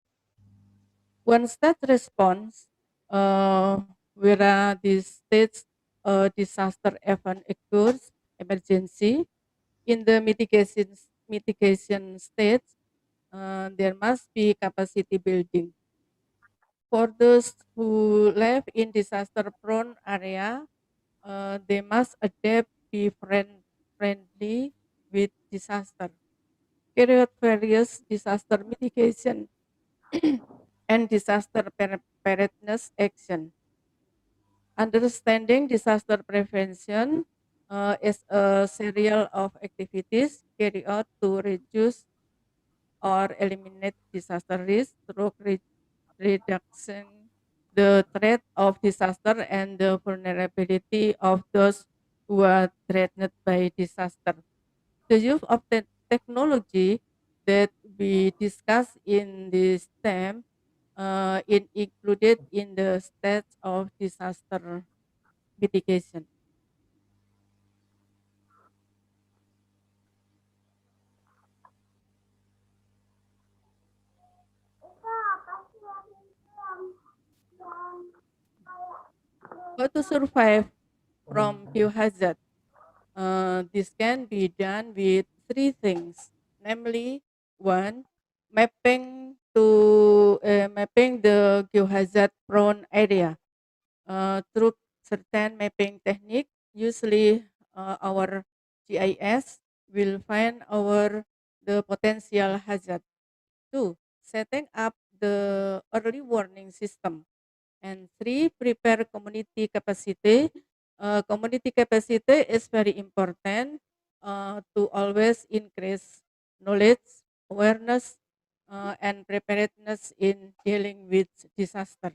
One stage response, where this stage disaster event occurs, emergency. In the mitigation stage, there must be capacity building. For those who live in disaster-prone area, they must adapt, be friendly with disaster. Carry out various disaster mitigation and disaster preparedness action. Understanding disaster prevention is a serial of activities carried out to reduce or eliminate disaster risk through reducing the threat of disaster and the vulnerability of those who are threatened by disaster. The use of technology that we discuss in this term included in the stage of disaster mitigation. How to survive from biohazard? This can be done with three things, namely, one, mapping the geohazard prone area through certain mapping technique. Usually, our GIS will find the potential hazard. Two, setting up the early warning system. And three, prepare community capacity. Community capacity is very important to always increase knowledge, awareness, and preparedness in dealing with disaster.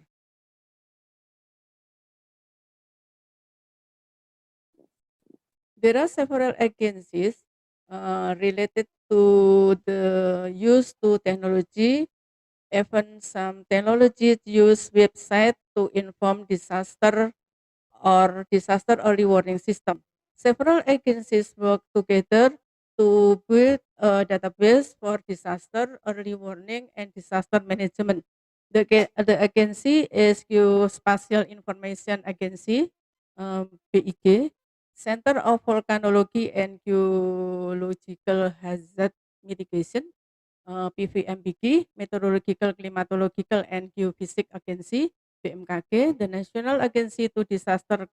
There are several agencies related to the use to technology. Even some technologies use website to inform disaster or disaster early warning system. Several agencies work together to build a database for disaster early warning and disaster management. The agency is Geospatial Information Agency, BIG, Center of Volcanology and Geological Hazard Mitigation, PVMBG, Meteorological, Climatological, and Geophysics Agency, BMKG, the National Agency to Disaster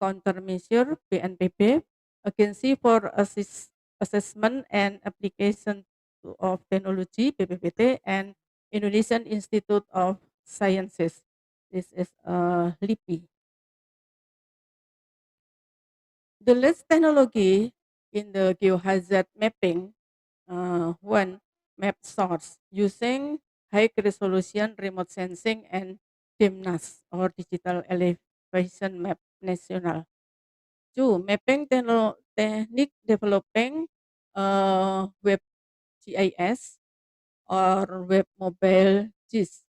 Countermeasure, BNPB, Agency for Assessment and Application of Technology, BPPT, and Indonesian Institute of Sciences. This is LIPI. The latest technology in the geohazard mapping, one, map source using high resolution remote sensing and DEMNAS or digital elevation map national. Two, mapping technique developing web GIS or web mobile GIS.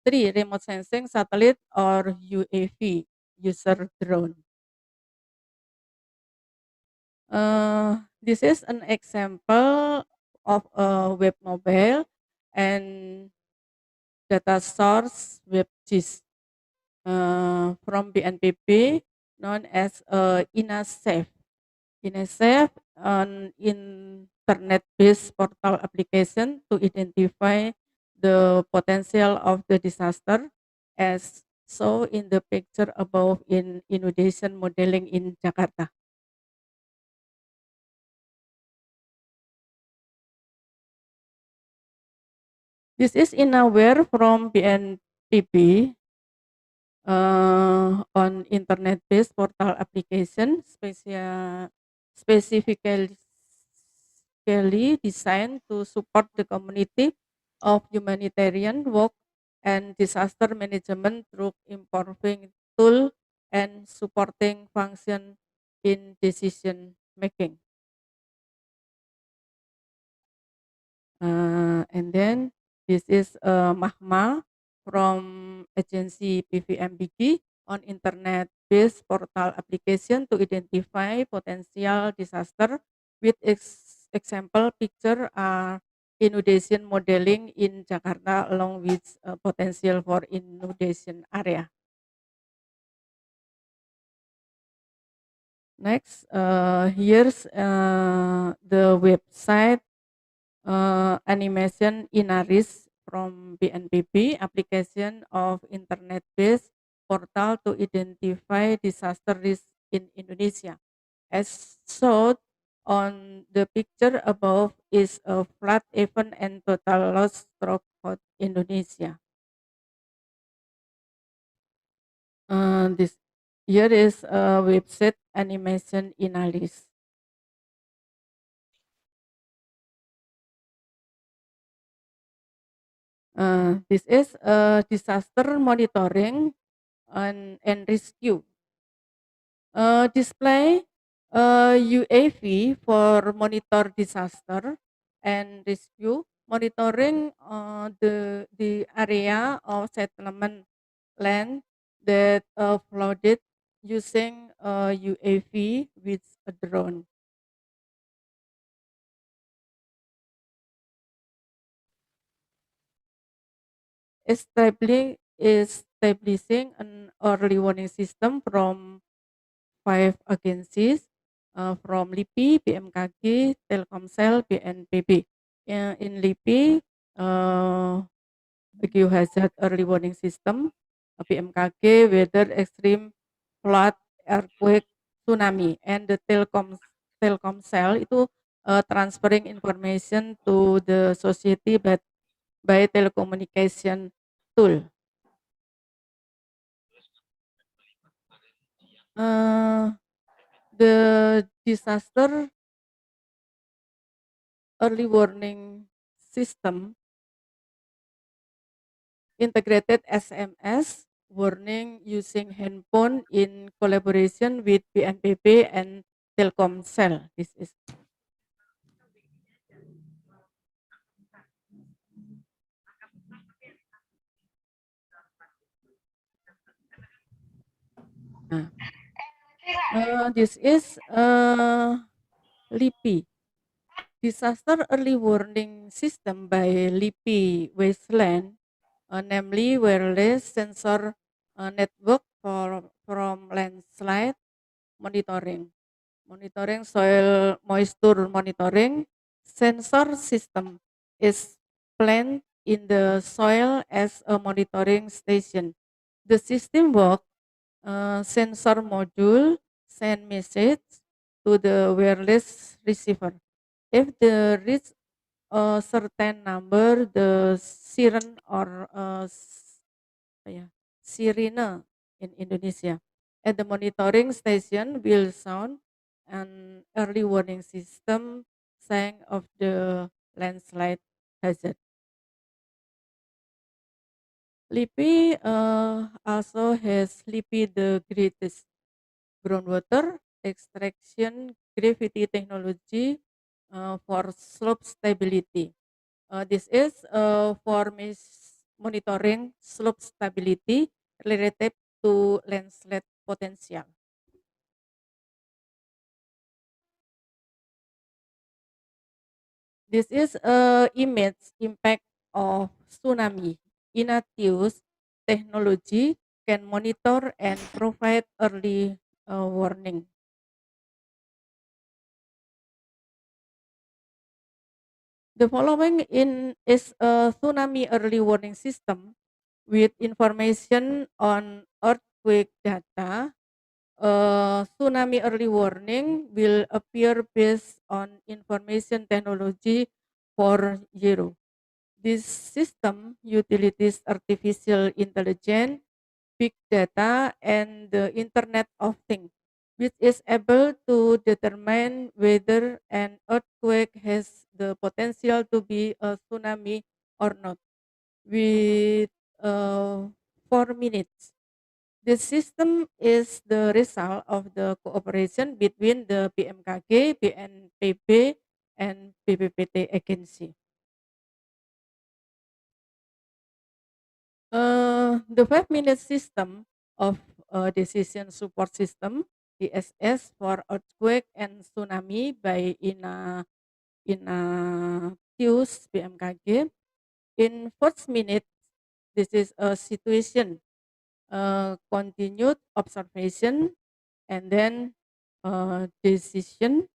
Three, remote sensing satellite or UAV user drone. This is an example of a web mobile and data source web GIS from BNPB known as INASAFE. INASAFE, an internet-based portal application to identify the potential of the disaster as shown in the picture above in inundation modeling in Jakarta. This is INAWARE from BNPB. on internet-based portal application specifically designed to support the community of humanitarian work and disaster management through improving tool and supporting function in decision making. And then this is Mahma from agency PVMBG on internet-based portal application to identify potential disaster with example picture inundation modeling in Jakarta along with potential for inundation area. Next, here's the website animation Inaris from BNPB, application of internet-based portal to identify disaster risk in Indonesia. As shown on the picture above is a flood event and total loss throughout Indonesia. This here is a website animation Inaris. This is disaster monitoring and rescue. Display UAV for monitor disaster and rescue, monitoring the area of settlement land that flooded using UAV with a drone. Establishing an early warning system from 5 agencies from LIPI, BMKG, Telkomsel, BNPB. In LIPI, geohazard early warning system, BMKG, weather extreme, flood, earthquake, tsunami, and the Telkomsel itu transferring information to the society by telecommunication tool. The disaster early warning system integrated SMS warning using handphone in collaboration with BNPB and Telkomsel. This is this is LIPI, disaster early warning system by LIPI Wasteland, namely wireless sensor network from landslide monitoring, soil moisture monitoring. Sensor system is planned in the soil as a monitoring station. The system work sensor module send message to the wireless receiver. If the reach a certain number, the siren or sirene in Indonesia at the monitoring station will sound an early warning system saying of the landslide hazard. LIPI also has LIPI the greatest groundwater extraction gravity technology for slope stability. This is for monitoring slope stability related to landslide potential. This is a image impact of tsunami. Inatius technology can monitor and provide early warning. The following is a tsunami early warning system with information on earthquake data. Tsunami early warning will appear based on information technology 4.0. This system utilities artificial intelligence big data and the Internet of Things, which is able to determine whether an earthquake has the potential to be a tsunami or not with 4 minutes. The system is the result of the cooperation between the BMKG, BNPB, and BPPT agency. The 5 minute system of decision support system DSS for earthquake and tsunami by Tius BMKG. In first minute, this is a situation, continued observation, and then decision,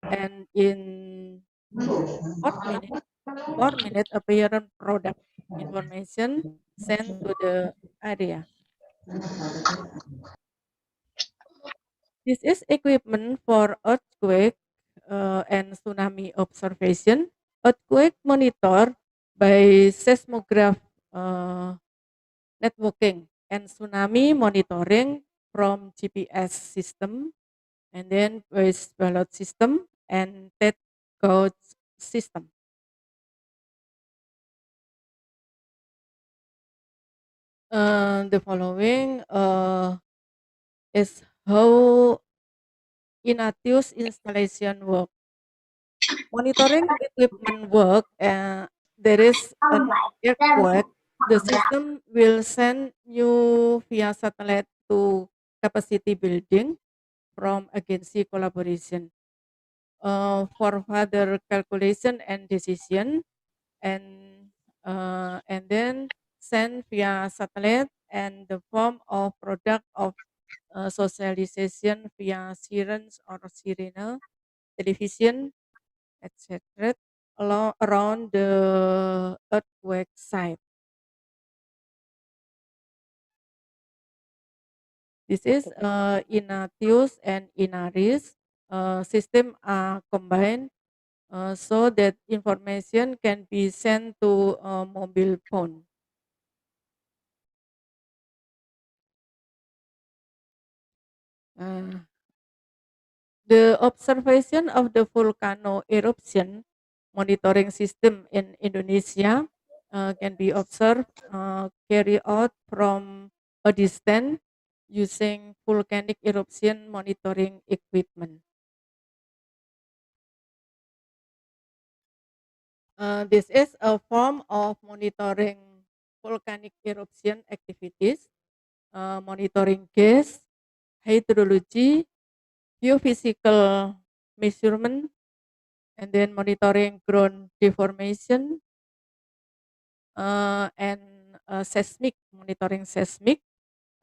and in 4 minute 4 minute apparent product information sent to the area. This is equipment for earthquake and tsunami observation. Earthquake monitor by seismograph networking, and tsunami monitoring from GPS system, and then waste ballot system and TED gauge system. The following is how Inatius installation work. Monitoring equipment work. There is an earthquake. The system will send you via satellite to capacity building from agency collaboration for further calculation and decision, and then send via satellite and the form of product of socialization via sirens or sirena, television, etc. Around the earthquake site. This is Inatius and Inaris system are combined so that information can be sent to a mobile phone. The observation of the volcano eruption monitoring system in Indonesia can be observed, carried out from a distance using volcanic eruption monitoring equipment. This is a form of monitoring volcanic eruption activities, monitoring gas, hydrology, geophysical measurement, and then monitoring ground deformation, and seismic, monitoring seismic.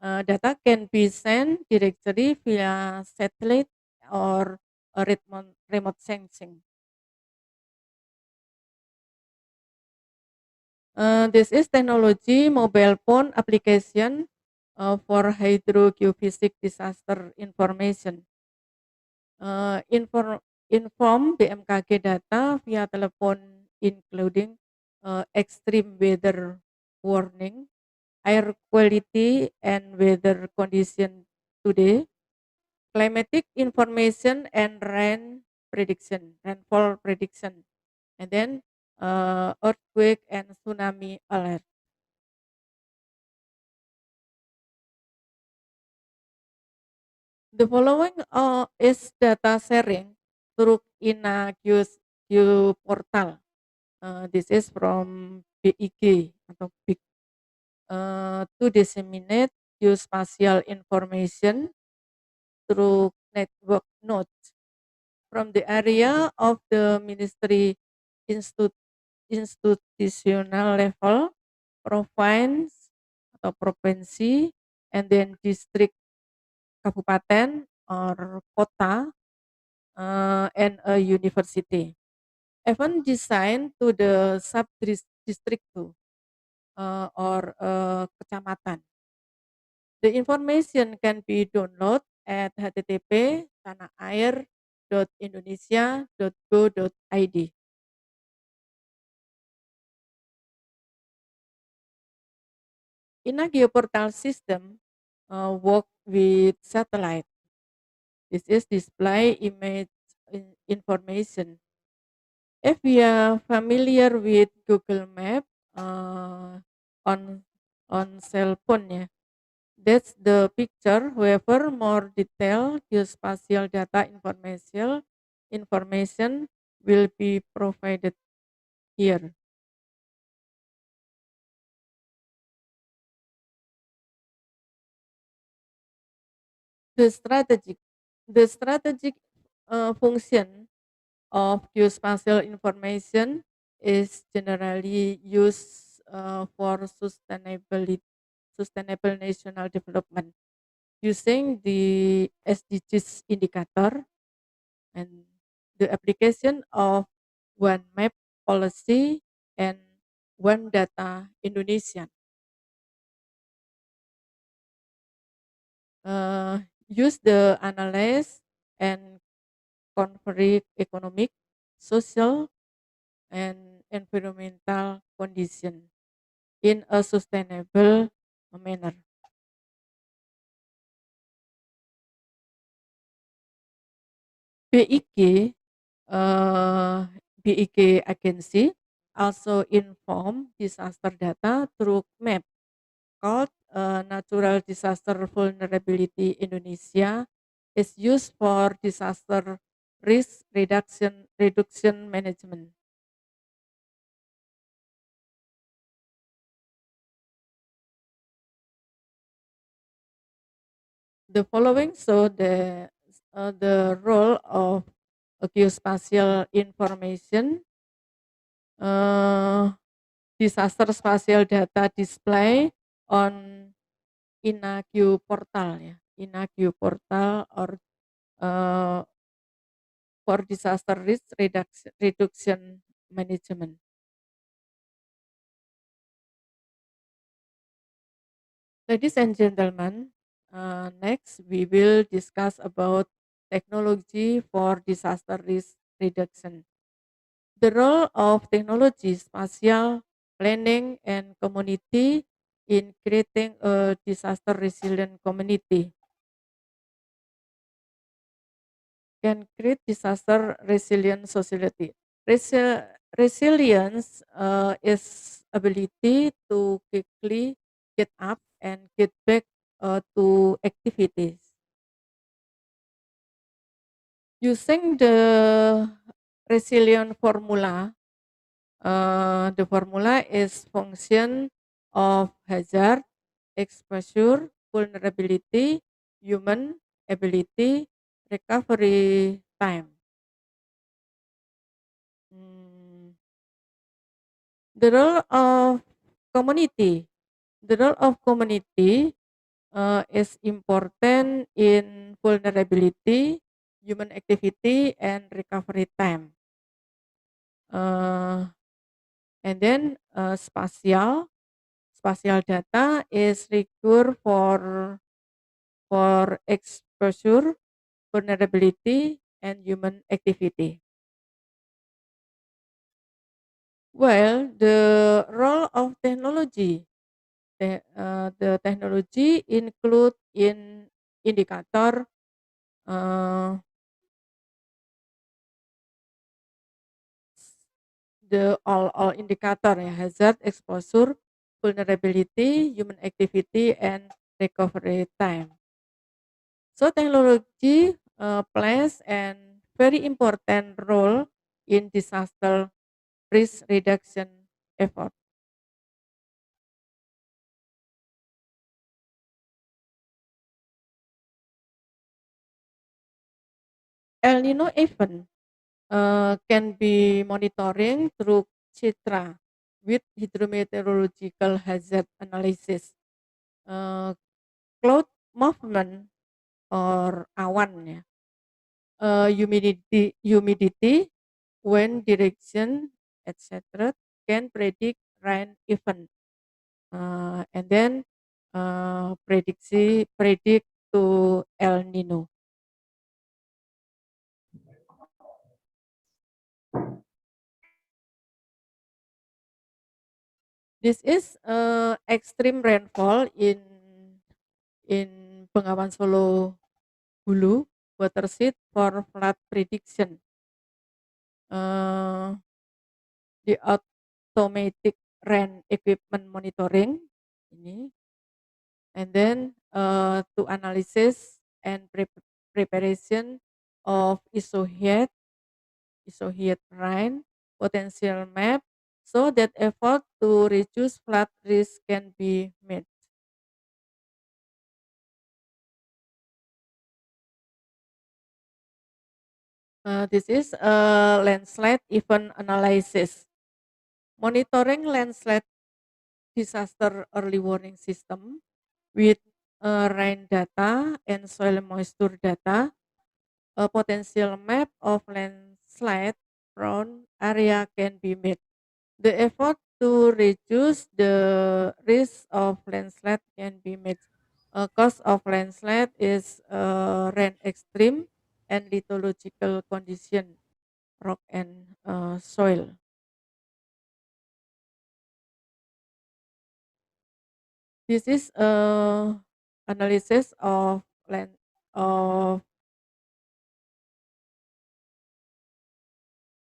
Data can be sent directly via satellite or remote sensing. This is technology mobile phone application for hydrogeophysic disaster information. Inform BMKG data via telepon including extreme weather warning, air quality and weather condition today, climatic information and rainfall prediction, and then earthquake and tsunami alert. The following is data sharing through INAGIOS portal. This is from BIG atau BIG to disseminate geospatial information through network nodes from the area of the ministry institutional level, province atau provinsi, and then district, kabupaten or kota, and a university. Even designed to the sub district too, or kecamatan. The information can be downloaded at http://tanaair.indonesia.go.id. In a geoportal system, work with satellite. This is display image information. If we are familiar with Google Map on cell phone, ya, that's the picture. However, more detailed geospatial data information will be provided here. The strategic function of geospatial information is generally used for sustainable national development using the SDGs indicator and the application of one map policy and one data Indonesia. Use the analyze and confer economic, social, and environmental condition in a sustainable manner. BIG, BIG agency also inform disaster data through map called Natural Disaster Vulnerability Indonesia is used for disaster risk reduction management. The following show the role of geospatial information, disaster spatial data display on INAQ portal, ya, INAQ portal or for disaster risk reduction management. Ladies and gentlemen, next we will discuss about technology for disaster risk reduction. The role of technology, spatial planning, and community in creating a disaster resilient community. Can create disaster resilient society. Resilience is ability to quickly get up and get back to activities. Using the resilient formula, the formula is function of hazard, exposure, vulnerability, human ability, recovery time. The role of community. The role of community is important in vulnerability, human activity, and recovery time. And then spatial data is required for exposure, vulnerability, and human activity. Well, the role of technology. The technology include in indicator the all indicator, ya, hazard, exposure, vulnerability, human activity, and recovery time. So technology plays an very important role in disaster risk reduction effort. El Nino event can be monitoring through Citra with hydrometeorological hazard analysis. Cloud movement or awan, ya, humidity, wind direction, etc. can predict rain event, and then predict to El Nino. This is extreme rainfall in Bengawan Solo Hulu watershed for flood prediction. The automatic rain equipment monitoring ini, and then to analysis and preparation of isoheat rain potential map so that effort to reduce flood risk can be made. This is a landslide event analysis. Monitoring landslide disaster early warning system with rain data and soil moisture data, a potential map of landslide prone area can be made. The effort to reduce the risk of landslide can be made. A cause of landslide is rain extreme and lithological condition, rock and soil. This is analysis of land of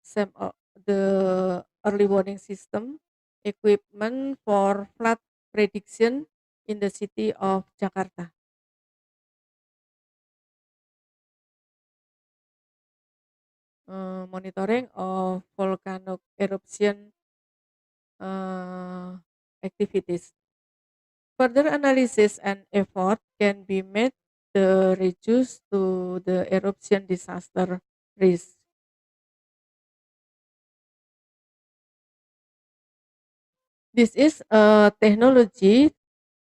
some of the early warning system equipment for flood prediction in the city of Jakarta. Monitoring of volcanic eruption activities. Further analysis and effort can be made to reduce to the eruption disaster risk. This is a technology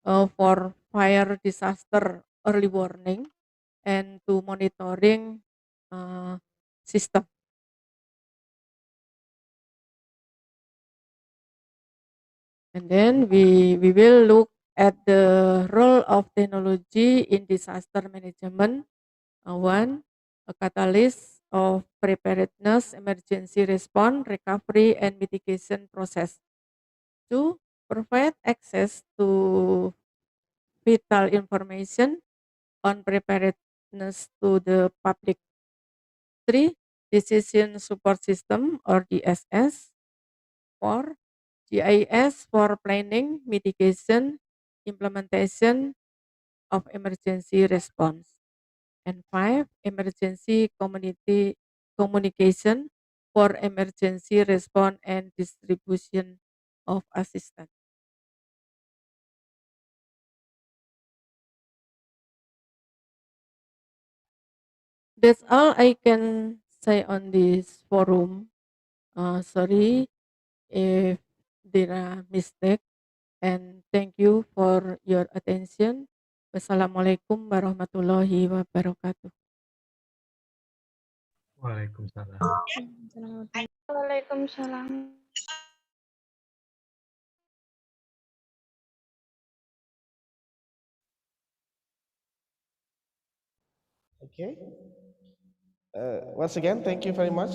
for fire disaster early warning and to monitoring system. And then we will look at the role of technology in disaster management. One, a catalyst of preparedness, emergency response, recovery, and mitigation process. Two, provide access to vital information on preparedness to the public. Three, decision support system or DSS. Four, GIS for planning, mitigation, implementation of emergency response. And five, emergency community communication for emergency response and distribution of assistance. That's all I can say on this forum. Sorry if there are mistakes, and thank you for your attention. Wassalamualaikum warahmatullahi wabarakatuh. Waalaikumsalam. Waalaikumsalam. Okay. Once again, thank you very much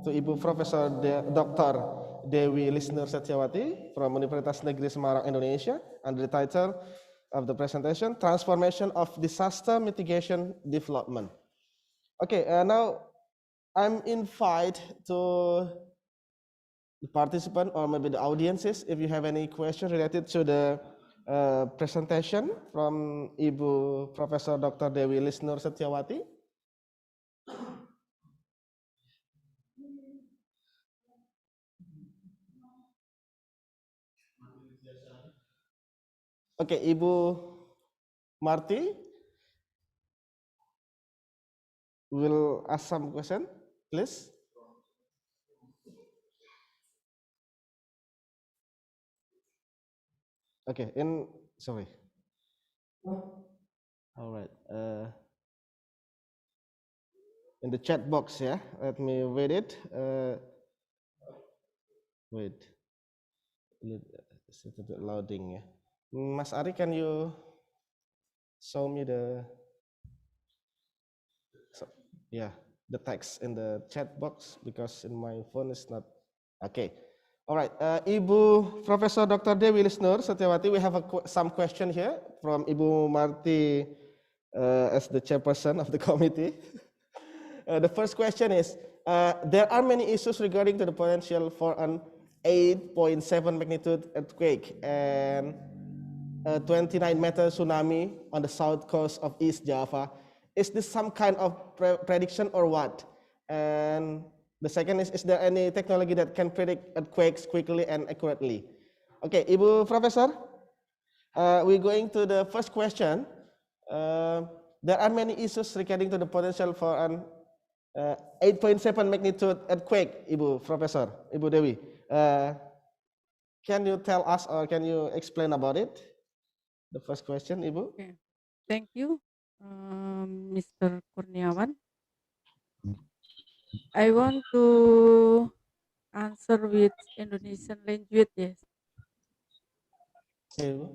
to Ibu Profesor Dr. Dewi Lisner Setyawati from Universitas Negeri Semarang, Indonesia, under the title of the presentation, Transformation of Disaster Mitigation Development. Okay, now I'm invite to the participant or maybe the audiences, if you have any question related to the presentation from Ibu Profesor Dr. Dewi Lisner Setyawati. Okay, Ibu Marty will ask some question, please. Okay, sorry. All right. In the chat box, yeah. Let me read it. Wait. It's a bit loading, yeah. Mas Ari, can you show me the the text in the chat box, because in my phone it's not okay. All right, Ibu Profesor Dr. Dewi Lisnur Setiawati, we have some question here from Ibu Marti as the chairperson of the committee. The first question is, there are many issues regarding to the potential for an 8.7 magnitude earthquake and a 29-meter tsunami on the south coast of East Java. Is this some kind of prediction or what? And the second is there any technology that can predict earthquakes quickly and accurately? Okay, Ibu Professor, we're going to the first question. There are many issues regarding to the potential for an 8.7 magnitude earthquake, Ibu Professor, Ibu Dewi. Can you tell us or can you explain about it? The first question, Ibu. Okay. Thank you, Mr. Kurniawan. I want to answer with Indonesian language, yes. Okay, Ibu.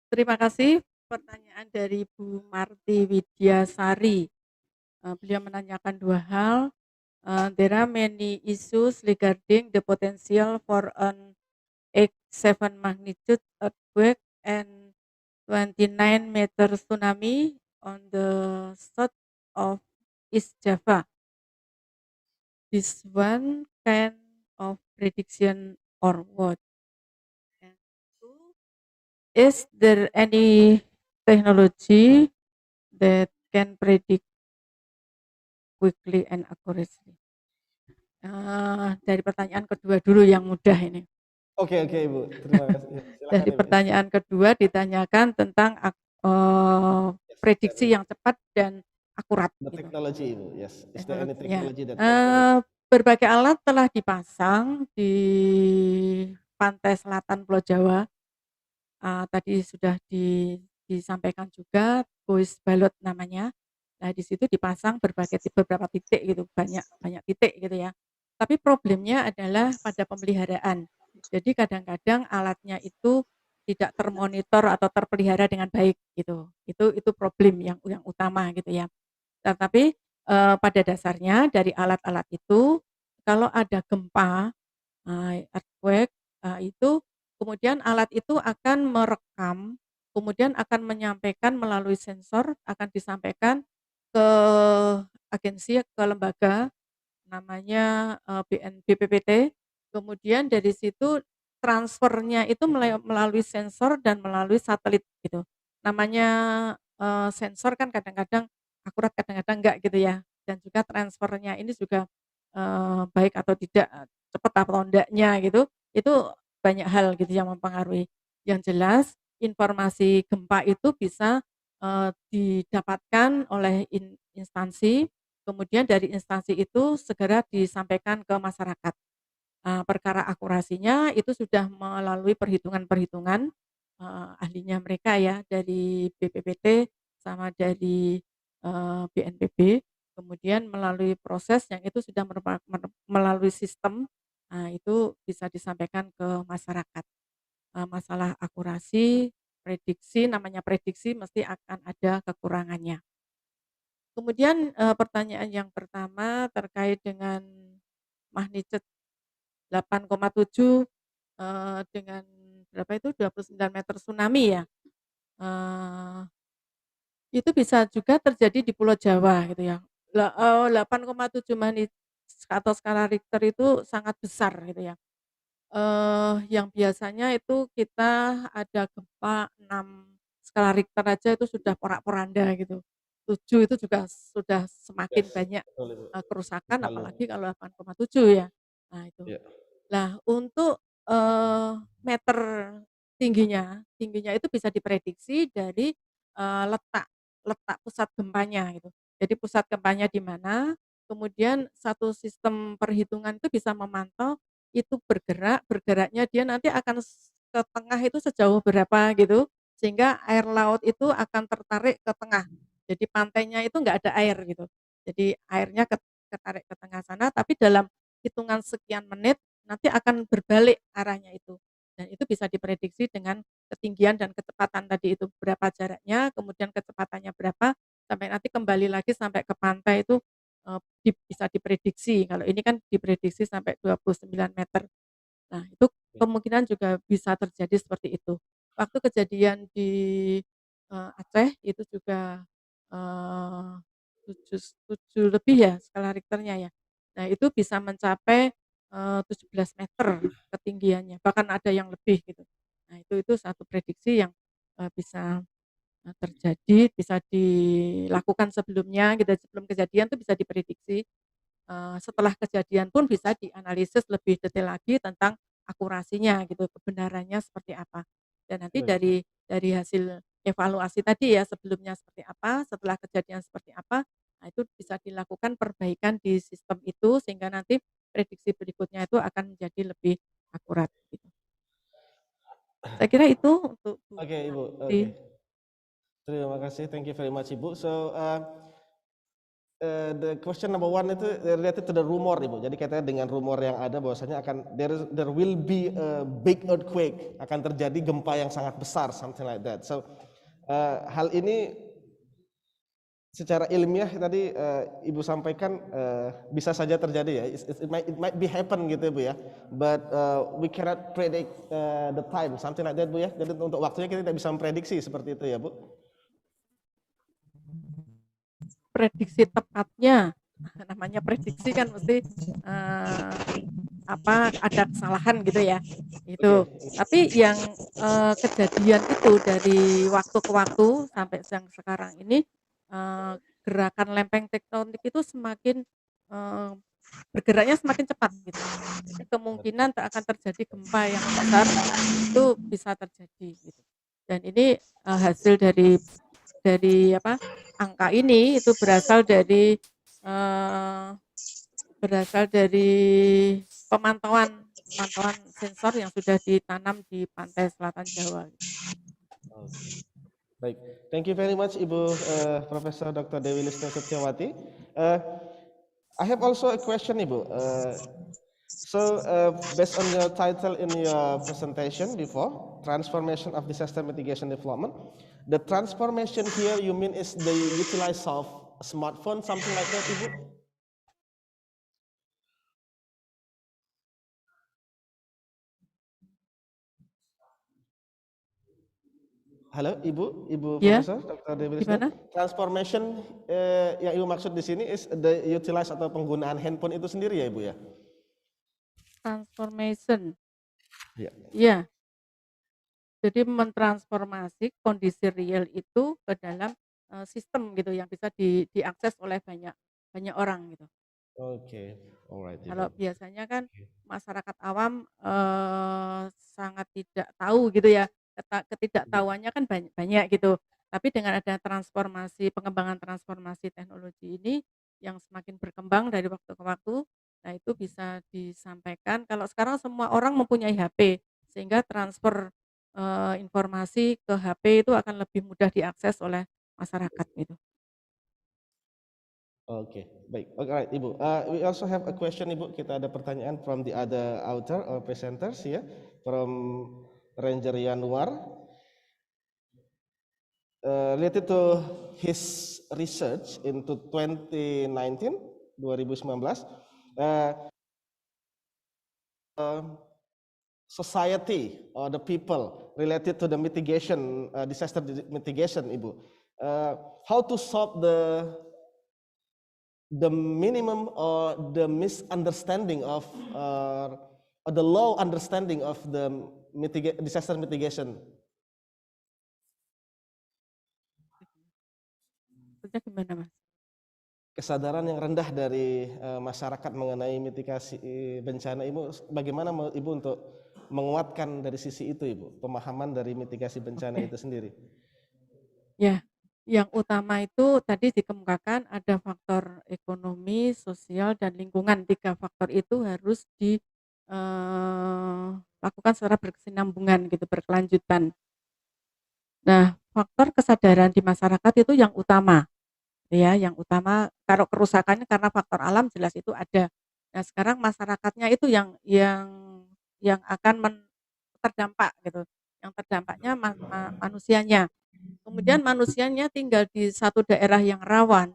Terima kasih pertanyaan dari Bu Marti Widyasari. Beliau menanyakan dua hal. There are many issues regarding the potential for an 8.7 magnitude earthquake and 29-meter tsunami on the south of East Java. This one kind of prediction or what? And two, is there any technology that can predict quickly and accurately? Dari pertanyaan kedua dulu yang mudah ini. Oke, Ibu. Terima kasih. Silakan, Dari Ibu. pertanyaan kedua ditanyakan tentang prediksi yang cepat dan akurat. The gitu. technology, Ibu. Yes. Is there any Teknologinya. technology that can predict? Berbagai alat telah dipasang di pantai selatan Pulau Jawa. Tadi sudah disampaikan juga, Pbl namanya. Nah, di situ dipasang beberapa titik gitu, banyak titik gitu ya. Tapi problemnya adalah pada pemeliharaan. Jadi kadang-kadang alatnya itu tidak termonitor atau terpelihara dengan baik gitu. Itu problem yang utama gitu ya. Tetapi pada dasarnya dari alat-alat itu kalau ada gempa, earthquake, itu kemudian alat itu akan merekam, kemudian akan menyampaikan melalui sensor, akan disampaikan ke agensi, ke lembaga namanya BPPT. Kemudian dari situ transfernya itu melalui sensor dan melalui satelit gitu. Namanya sensor kan kadang-kadang akurat, kadang-kadang enggak gitu ya. Dan juga transfernya ini juga baik atau tidak, cepat atau enggaknya gitu. Itu banyak hal gitu yang mempengaruhi. Yang jelas informasi gempa itu bisa didapatkan oleh instansi, kemudian dari instansi itu segera disampaikan ke masyarakat. Perkara akurasinya itu sudah melalui perhitungan-perhitungan ahlinya mereka ya, dari BPPT sama dari BNPB, kemudian melalui proses yang itu sudah melalui sistem, itu bisa disampaikan ke masyarakat. Masalah akurasi, prediksi, namanya prediksi mesti akan ada kekurangannya. Kemudian pertanyaan yang pertama terkait dengan magnitude 8,7 dengan berapa itu 29 meter tsunami ya. Itu bisa juga terjadi di Pulau Jawa gitu ya. 8,7 magnitude atau skala Richter itu sangat besar gitu ya. Yang biasanya itu kita ada gempa 6 skala Richter aja itu sudah porak-poranda gitu. 7 itu juga sudah semakin banyak kerusakan, apalagi kalau 8,7 ya. Nah itu. Nah untuk meter tingginya itu bisa diprediksi dari letak pusat gempanya gitu. Jadi pusat gempanya di mana, kemudian satu sistem perhitungan itu bisa memantau itu bergeraknya dia nanti akan ke tengah itu sejauh berapa gitu, sehingga air laut itu akan tertarik ke tengah. Jadi pantainya itu enggak ada air gitu. Jadi airnya ketarik ke tengah sana, tapi dalam hitungan sekian menit nanti akan berbalik arahnya itu. Dan itu bisa diprediksi dengan ketinggian dan kecepatan tadi itu berapa jaraknya, kemudian kecepatannya berapa, sampai nanti kembali lagi sampai ke pantai itu bisa diprediksi. Kalau ini kan diprediksi sampai 29 meter. Nah, itu kemungkinan juga bisa terjadi seperti itu. Waktu kejadian di Aceh itu juga 7 lebih ya skala Richternya ya. Nah, itu bisa mencapai 17 meter ketinggiannya, bahkan ada yang lebih gitu. Nah, itu satu prediksi yang bisa terjadi, bisa dilakukan sebelumnya gitu, sebelum kejadian itu bisa diprediksi. Setelah kejadian pun bisa dianalisis lebih detail lagi tentang akurasinya gitu, kebenarannya seperti apa. Dan nanti dari hasil evaluasi tadi ya, sebelumnya seperti apa, setelah kejadian seperti apa, nah itu bisa dilakukan perbaikan di sistem itu sehingga nanti prediksi berikutnya itu akan menjadi lebih akurat gitu. Saya kira itu untuk Oke, Ibu. di Oke. Terima kasih. Thank you very much, Ibu. So, the question number one itu related to the rumor, Ibu. Jadi katanya dengan rumor yang ada bahwasanya there will be a big earthquake, akan terjadi gempa yang sangat besar, something like that. So hal ini secara ilmiah tadi Ibu sampaikan bisa saja terjadi ya. It might be happen gitu Bu ya. But we cannot predict the time, something like that Bu ya. Jadi untuk waktunya kita tidak bisa memprediksi seperti itu ya Bu. prediksi tepatnya, namanya prediksi kan mesti ada kesalahan gitu ya, itu. Tapi yang kejadian itu dari waktu ke waktu sampai yang sekarang ini gerakan lempeng tektonik itu semakin bergeraknya semakin cepat gitu. Jadi kemungkinan akan terjadi gempa yang besar itu bisa terjadi gitu. Dan ini hasil dari angka ini itu berasal dari pemantauan sensor yang sudah ditanam di pantai selatan Jawa. Baik, thank you very much Ibu Profesor Dr. Dewi Lisna Sutyawati. I have also a question Ibu. Based on your title in your presentation before, Transformation of Disaster Mitigation Development, the transformation here you mean is the utilize of a smartphone, something like that, Ibu? Halo, Ibu Ya, Profesor Dr. Dewi Lisna. gimana? Transformation yang Ibu maksud di sini is the utilize atau penggunaan handphone itu sendiri ya, Ibu ya? Transformation. Ya. Ya. Jadi mentransformasi kondisi real itu ke dalam sistem gitu yang bisa diakses oleh banyak orang gitu. Oke, alright. Kalau biasanya kan masyarakat awam sangat tidak tahu gitu ya, ketidaktahuannya kan banyak gitu. Tapi dengan ada pengembangan transformasi teknologi ini yang semakin berkembang dari waktu ke waktu, nah itu bisa disampaikan. Kalau sekarang semua orang mempunyai HP, sehingga transfer informasi ke HP itu akan lebih mudah diakses oleh masyarakat gitu. Oke, baik. Alright, Ibu. We also have a question, Ibu. Kita ada pertanyaan from the other author or presenters ya, from Ranger Yanuar. Related to his research into 2019, society or the people related to the mitigation, disaster mitigation, Ibu. How to solve the minimum or the misunderstanding of or the low understanding of the disaster mitigation. Gimana, Mas? Kesadaran yang rendah dari masyarakat mengenai mitigasi bencana, Ibu, bagaimana Ibu untuk menguatkan dari sisi itu, Ibu, pemahaman dari mitigasi bencana itu sendiri? Ya, yang utama itu tadi dikemukakan ada faktor ekonomi, sosial, dan lingkungan. 3 faktor itu harus dilakukan secara berkesinambungan gitu, berkelanjutan. Nah, faktor kesadaran di masyarakat itu yang utama. Ya, yang utama kalau kerusakannya karena faktor alam jelas itu ada. Nah, sekarang masyarakatnya itu yang akan terdampak gitu. Yang terdampaknya manusianya. Kemudian manusianya tinggal di satu daerah yang rawan.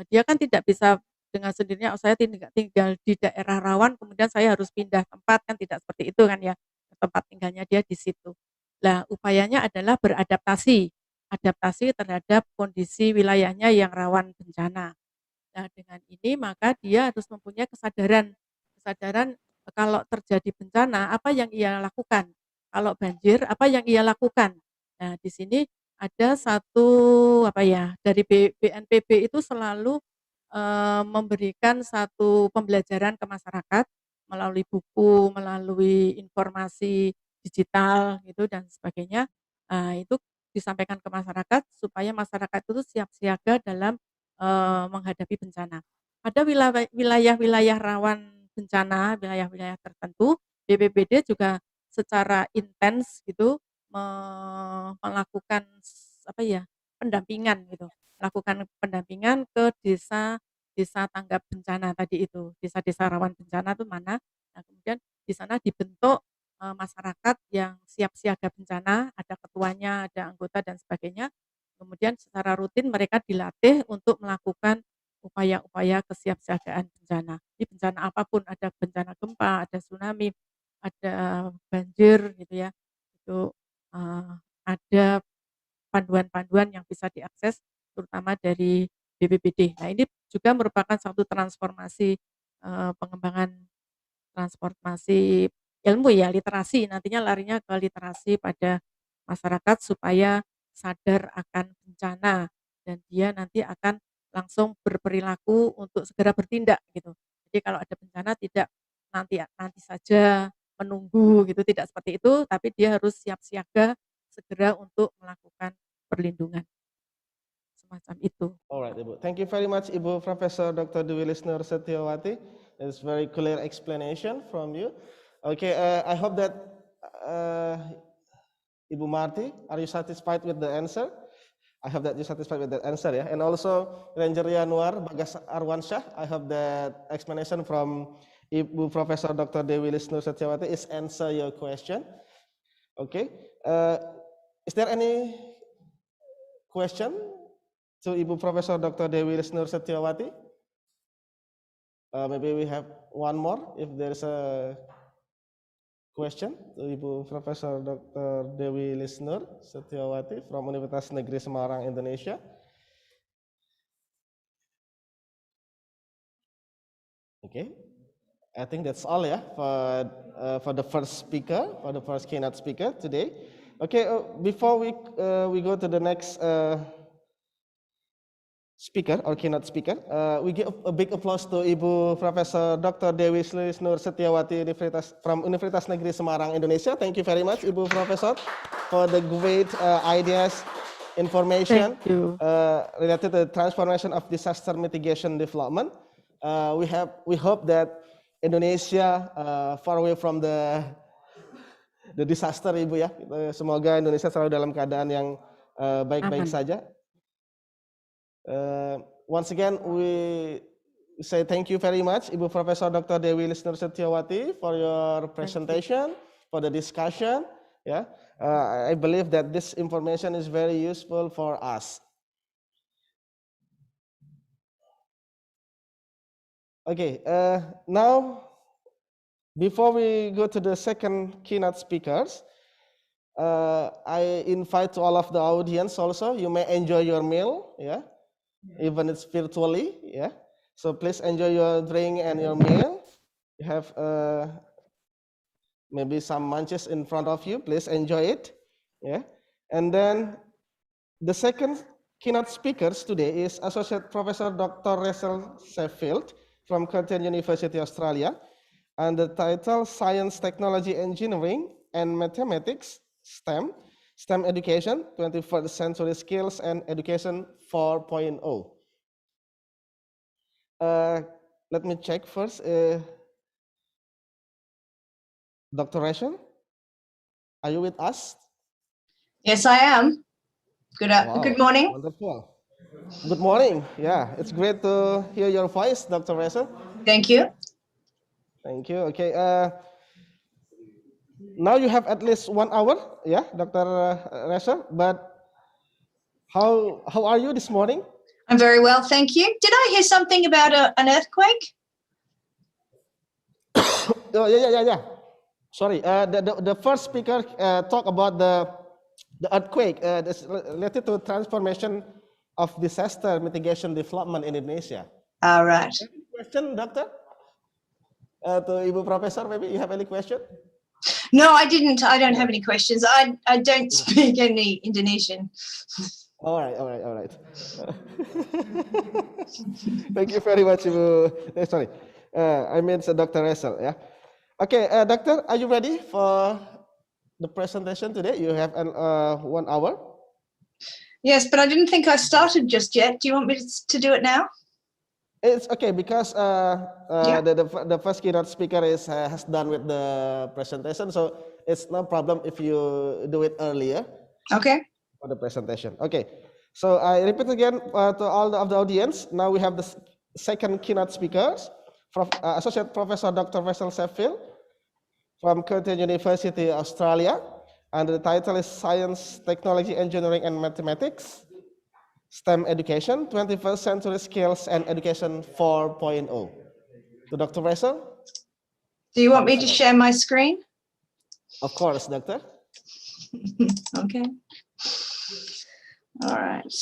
Dia kan tidak bisa dengan sendirinya, oh, saya tinggal di daerah rawan, kemudian saya harus pindah tempat, kan tidak seperti itu kan ya, tempat tinggalnya dia di situ. Nah, upayanya adalah beradaptasi, adaptasi terhadap kondisi wilayahnya yang rawan bencana. Nah, dengan ini maka dia harus mempunyai kesadaran kalau terjadi bencana apa yang ia lakukan. Kalau banjir apa yang ia lakukan. Nah, di sini ada satu dari BNPB itu selalu memberikan satu pembelajaran ke masyarakat melalui buku, melalui informasi digital gitu dan sebagainya. Itu disampaikan ke masyarakat supaya masyarakat itu siap siaga dalam menghadapi bencana. Ada wilayah-wilayah rawan bencana, wilayah-wilayah tertentu, BPBD juga secara intens gitu melakukan pendampingan gitu, melakukan pendampingan ke desa tanggap bencana tadi itu, desa-desa rawan bencana itu mana. Nah, kemudian di sana dibentuk masyarakat yang siap siaga bencana, ada ketuanya, ada anggota dan sebagainya. Kemudian secara rutin mereka dilatih untuk melakukan upaya-upaya kesiapsiagaan bencana. Di bencana apapun, ada bencana gempa, ada tsunami, ada banjir gitu ya. Itu ada panduan-panduan yang bisa diakses terutama dari BPBD. Nah, ini juga merupakan satu transformasi pengembangan transformasi ilmu ya, literasi. Nantinya larinya ke literasi pada masyarakat supaya sadar akan bencana dan dia nanti akan langsung berperilaku untuk segera bertindak gitu. Jadi kalau ada bencana tidak nanti saja menunggu gitu, tidak seperti itu, tapi dia harus siap siaga segera untuk melakukan perlindungan. Semacam itu. Alright, Ibu. Thank you very much, Ibu Professor Dr. Dewi Lisnur Setiawati. It's very clear explanation from you. Okay, I hope that Ibu Marti, are you satisfied with the answer? I hope that you're satisfied with that answer, yeah. And also Ranger Yanuar Bagas Arwansyah, I hope that explanation from Ibu Professor Dr. Dewi Lisnur Setiawati is answer your question. Okay. Is there any question to Ibu Professor Dr. Dewi Lisnur Setiawati? Maybe we have one more if there's a question to Ibu Profesor Dr. Dewi Lisnur Setiawati from Universitas Negeri Semarang, Indonesia. Okay, I think that's all ya for the first speaker, for the first keynote speaker today. Okay, before we go to the next speaker or keynote speaker, we give a big applause to Ibu Profesor Dr. Dewi Lisnur Setiawati from Universitas Negeri Semarang, Indonesia. Thank you very much, Ibu Profesor, for the great ideas, information related to the transformation of disaster mitigation development. We hope that Indonesia far away from the disaster, Ibu ya. Semoga Indonesia selalu dalam keadaan yang baik-baik saja. Once again, we say thank you very much, Ibu Profesor Dr. Dewi Lisnur Setiawati, for your presentation, for the discussion. Yeah, I believe that this information is very useful for us. Okay, now before we go to the second keynote speakers, I invite to all of the audience also. You may enjoy your meal. Yeah. Even it's virtually, yeah. So please enjoy your drink and your meal. You have maybe some munches in front of you. Please enjoy it, yeah. And then the second keynote speakers today is Associate Professor Dr. Rachel Sheffield from Curtin University, Australia, and the title Science, Technology, Engineering, and Mathematics, STEM. STEM Education, 21st Century Skills and Education 4.0. Let me check first. Dr. Rachel, are you with us? Yes, I am. Good morning. Wonderful. Good morning. Yeah, it's great to hear your voice, Dr. Rachel. Thank you. Thank you. Okay. Now you have at least 1 hour, yeah, Dr. Rachel. But how are you this morning? I'm very well, thank you. Did I hear something about an earthquake? Oh, yeah. Sorry, the first speaker talked about the earthquake related to transformation of disaster mitigation development in Indonesia. All right. Any question, Doctor? To Ibu Professor, maybe you have any question? No, I didn't. I don't have any questions. I don't speak any Indonesian. All right. Thank you very much, Ibu. Sorry, I meant Dr. Russell. Yeah. Okay, Doctor, are you ready for the presentation today? You have 1 hour. Yes, but I didn't think I started just yet. Do you want me to do it now? It's okay because the first keynote speaker has done with the presentation, so it's no problem if you do it earlier. Okay. For the presentation. Okay, so I repeat again to all of the audience. Now we have the second keynote speakers, Associate Professor Dr. Faisal Sheffield from Curtin University, Australia, and the title is Science, Technology, Engineering, and Mathematics. STEM Education, 21st Century Skills and Education 4.0. To Dr. Faisal. Do you want me to share my screen? Of course, Doctor. Okay. All right.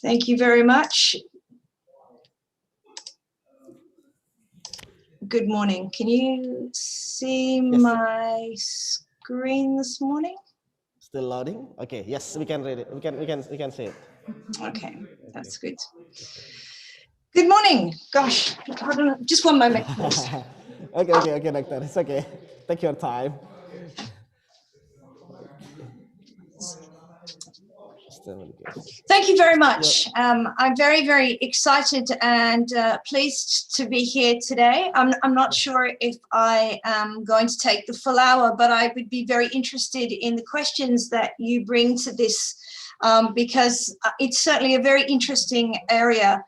Thank you very much. Good morning. Can you see my screen this morning? Still loading? Okay, yes, we can read it. We can see it. Okay, that's good. Good morning. Gosh, hold on, just one moment. Okay, Doctor. It's okay. Take your time. Thank you very much. I'm very, very excited and pleased to be here today. I'm not sure if I am going to take the full hour, but I would be very interested in the questions that you bring to this because it's certainly a very interesting area.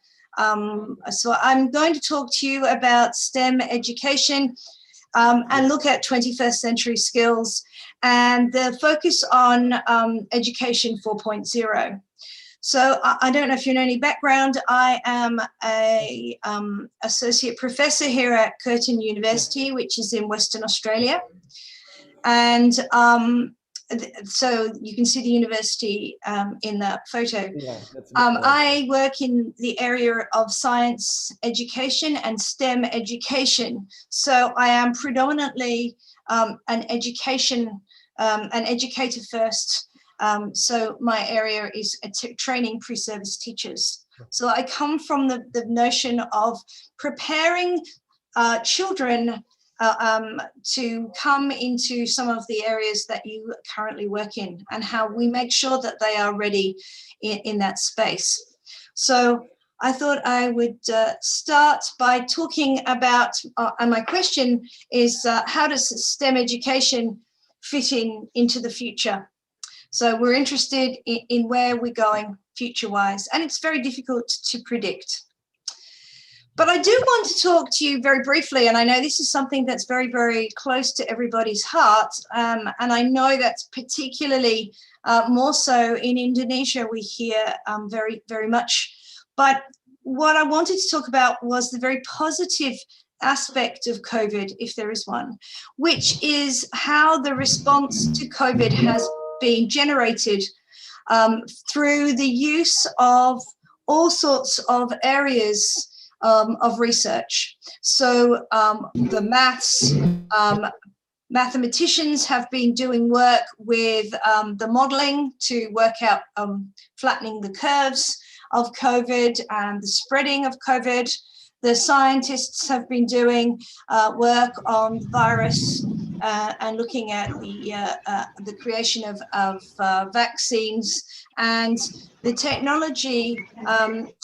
So I'm going to talk to you about STEM education and look at 21st century skills and the focus on education 4.0. So I don't know if you know any background. I am a associate professor here at Curtin University, which is in Western Australia. And so you can see the university in that photo. I work in the area of science education and STEM education. So I am predominantly an educator first. So my area is training pre-service teachers. So I come from the notion of preparing children to come into some of the areas that you currently work in and how we make sure that they are ready in that space. So I thought I would start by talking about, and my question is, how does STEM education fit into the future? So we're interested in where we're going future-wise, and it's very difficult to predict. But I do want to talk to you very briefly, and I know this is something that's very, very close to everybody's heart, and I know that's particularly more so in Indonesia we hear very, very much. But what I wanted to talk about was the very positive aspect of COVID, if there is one, which is how the response to COVID has been generated through the use of all sorts of areas of research. So the mathematicians have been doing work with the modeling to work out flattening the curves of COVID and the spreading of COVID. The scientists have been doing work on the virus and looking at the creation of vaccines, and the technology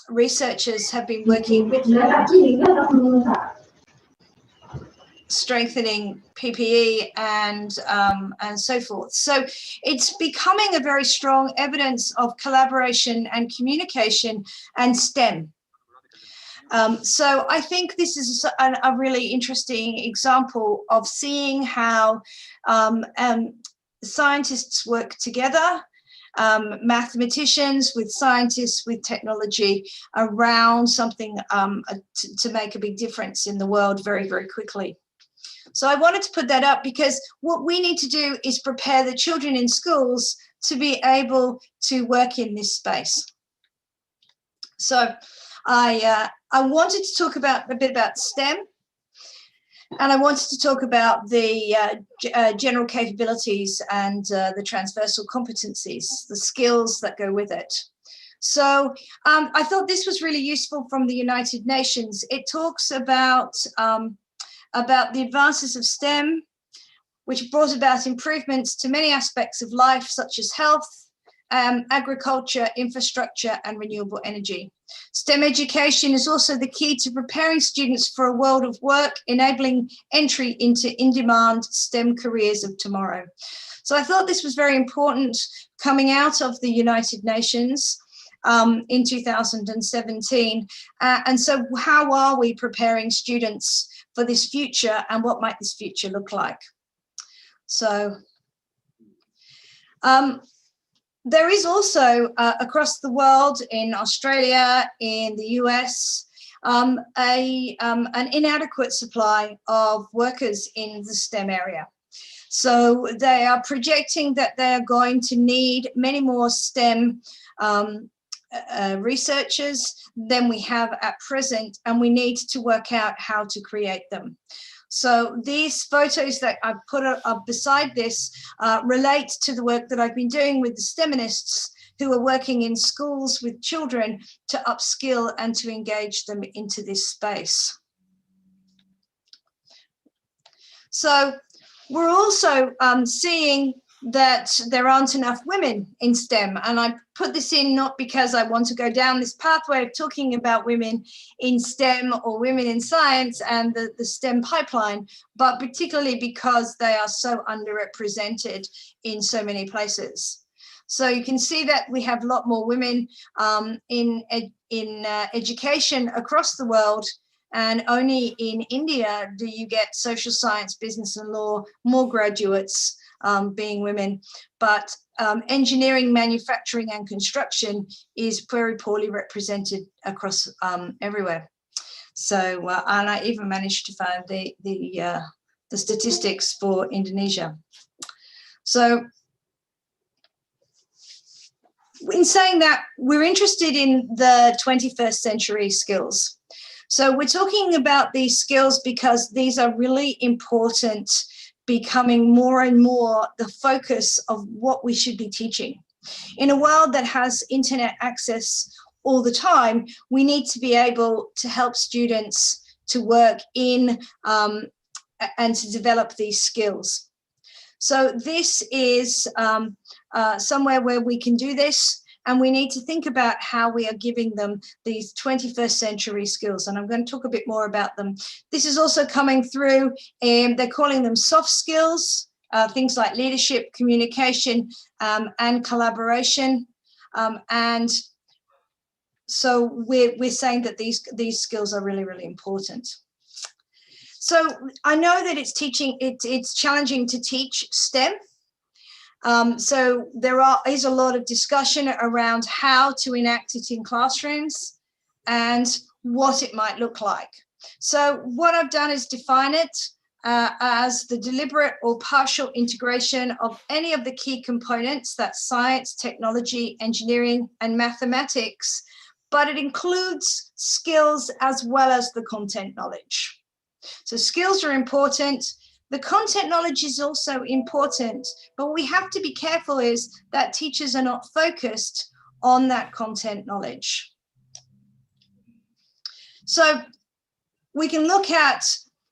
researchers have been working with strengthening PPE and so forth. So it's becoming a very strong evidence of collaboration and communication and STEM. So I think this is a really interesting example of seeing how scientists work together mathematicians, with scientists, with technology around something to make a big difference in the world very, very quickly. So I wanted to put that up because what we need to do is prepare the children in schools to be able to work in this space. So I wanted to talk a bit about STEM, and I wanted to talk about the general capabilities and the transversal competencies, the skills that go with it. So I thought this was really useful from the United Nations. It talks about the advances of STEM, which brought about improvements to many aspects of life, such as health, agriculture, infrastructure, and renewable energy. STEM education is also the key to preparing students for a world of work, enabling entry into in-demand STEM careers of tomorrow. So I thought this was very important coming out of the United Nations in 2017. And so how are we preparing students for this future, and what might this future look like? So there is also across the world, in Australia, in the US, an inadequate supply of workers in the STEM area. So they are projecting that they are going to need many more STEM researchers than we have at present, and we need to work out how to create them. So these photos that I've put up beside this relate to the work that I've been doing with the STEMinists who are working in schools with children to upskill and to engage them into this space. So we're also seeing that there aren't enough women in STEM. And I put this in not because I want to go down this pathway of talking about women in STEM or women in science and the STEM pipeline, but particularly because they are so underrepresented in so many places. So you can see that we have a lot more women in education across the world. And only in India do you get social science, business and law, more graduates being women, but engineering, manufacturing and construction is very poorly represented across everywhere. So, and I even managed to find the statistics for Indonesia. So in saying that, we're interested in the 21st century skills. So we're talking about these skills because these are really important, becoming more and more the focus of what we should be teaching. In a world that has internet access all the time, we need to be able to help students to work in and to develop these skills. So this is somewhere where we can do this, and we need to think about how we are giving them these 21st century skills. And I'm going to talk a bit more about them. This is also coming through, and they're calling them soft skills, things like leadership, communication, and collaboration. And so we're saying that these skills are really, really important. So I know that it's challenging to teach STEM. So there is a lot of discussion around how to enact it in classrooms and what it might look like. So what I've done is define it as the deliberate or partial integration of any of the key components, that's science, technology, engineering, and mathematics, but it includes skills as well as the content knowledge. So skills are important. The content knowledge is also important, but what we have to be careful is that teachers are not focused on that content knowledge. So we can look at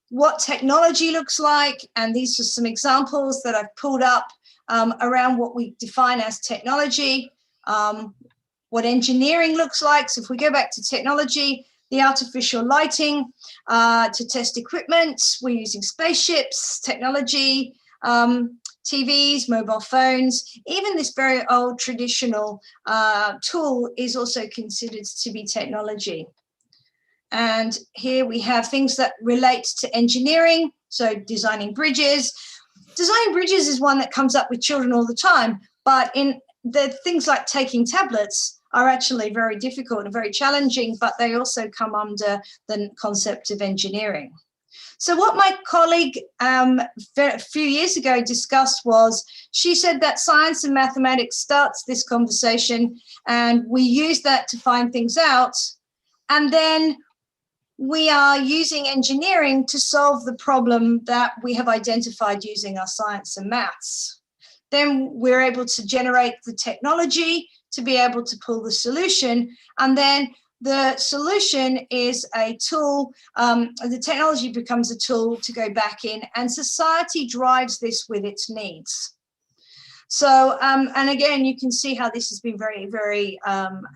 what technology looks like, and these are some examples that I've pulled up around what we define as technology, what engineering looks like. So if we go back to technology, the artificial lighting to test equipment, we're using spaceships, technology, TVs, mobile phones. Even this very old traditional tool is also considered to be technology. And here we have things that relate to engineering, so designing bridges. Designing bridges is one that comes up with children all the time, but in things like taking tablets are actually very difficult and very challenging, but they also come under the concept of engineering. So what my colleague a few years ago discussed was, she said that science and mathematics starts this conversation, and we use that to find things out, and then we are using engineering to solve the problem that we have identified using our science and maths. Then we're able to generate the technology to be able to pull the solution, and then the solution is a tool, the technology becomes a tool to go back in, and society drives this with its needs. So, and again, you can see how this has been very, very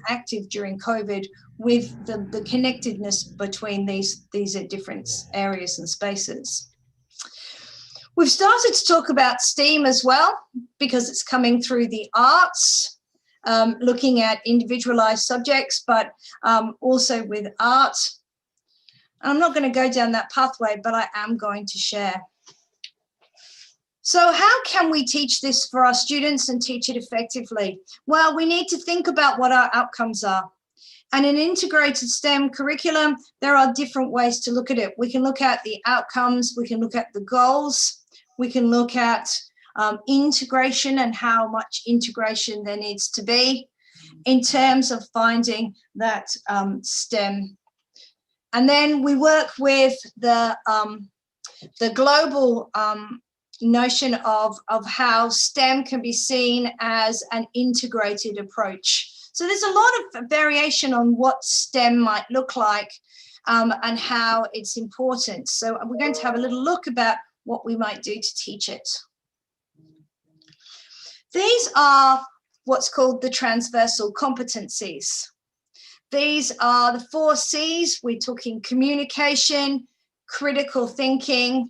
active during COVID, with the connectedness between these different areas and spaces. We've started to talk about STEAM as well, because it's coming through the arts, looking at individualized subjects, but also with art. I'm not going to go down that pathway, but I am going to share. So how can we teach this for our students and teach it effectively? Well, we need to think about what our outcomes are. And in integrated STEM curriculum, there are different ways to look at it. We can look at the outcomes, we can look at the goals, we can look at integration and how much integration there needs to be in terms of finding that STEM. And then we work with the global notion of how STEM can be seen as an integrated approach. So there's a lot of variation on what STEM might look like and how it's important. So we're going to have a little look about what we might do to teach it. These are what's called the transversal competencies. These are the 4 C's. We're talking communication, critical thinking,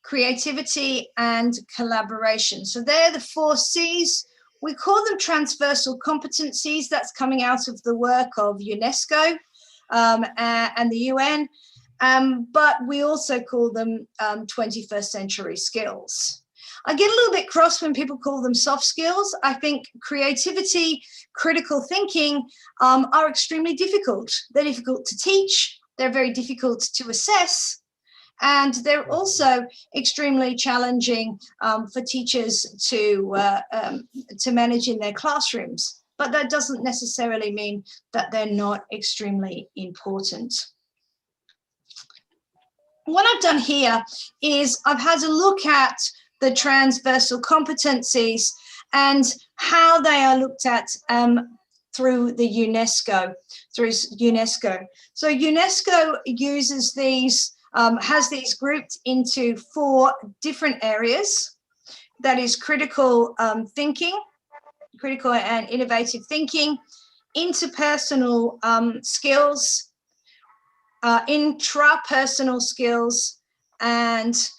creativity, and collaboration. So they're the 4 C's. We call them transversal competencies. That's coming out of the work of UNESCO and the UN, but we also call them 21st century skills. I get a little bit cross when people call them soft skills. I think creativity, critical thinking are extremely difficult. They're difficult to teach. They're very difficult to assess. And they're also extremely challenging for teachers to manage in their classrooms. But that doesn't necessarily mean that they're not extremely important. What I've done here is I've had a look at the transversal competencies and how they are looked at through the UNESCO. So UNESCO uses these, has these grouped into 4 different areas. That is critical thinking, critical and innovative thinking, interpersonal skills, intrapersonal skills, and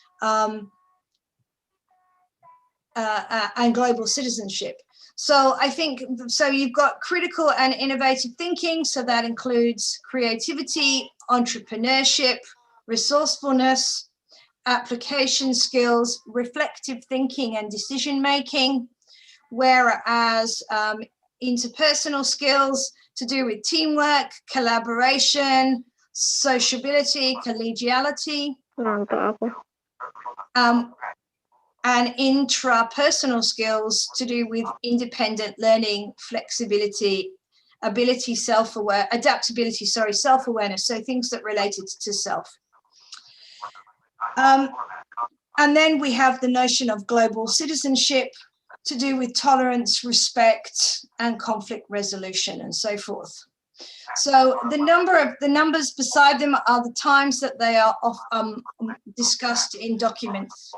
global citizenship. So I think, so you've got critical and innovative thinking, so that includes creativity, entrepreneurship, resourcefulness, application skills, reflective thinking and decision making, whereas interpersonal skills to do with teamwork, collaboration, sociability, collegiality, and intrapersonal skills to do with independent learning, flexibility, ability, adaptability, self-awareness, so things that related to self. And then we have the notion of global citizenship to do with tolerance, respect, and conflict resolution, and so forth. So the numbers beside them are the times that they are discussed in documents.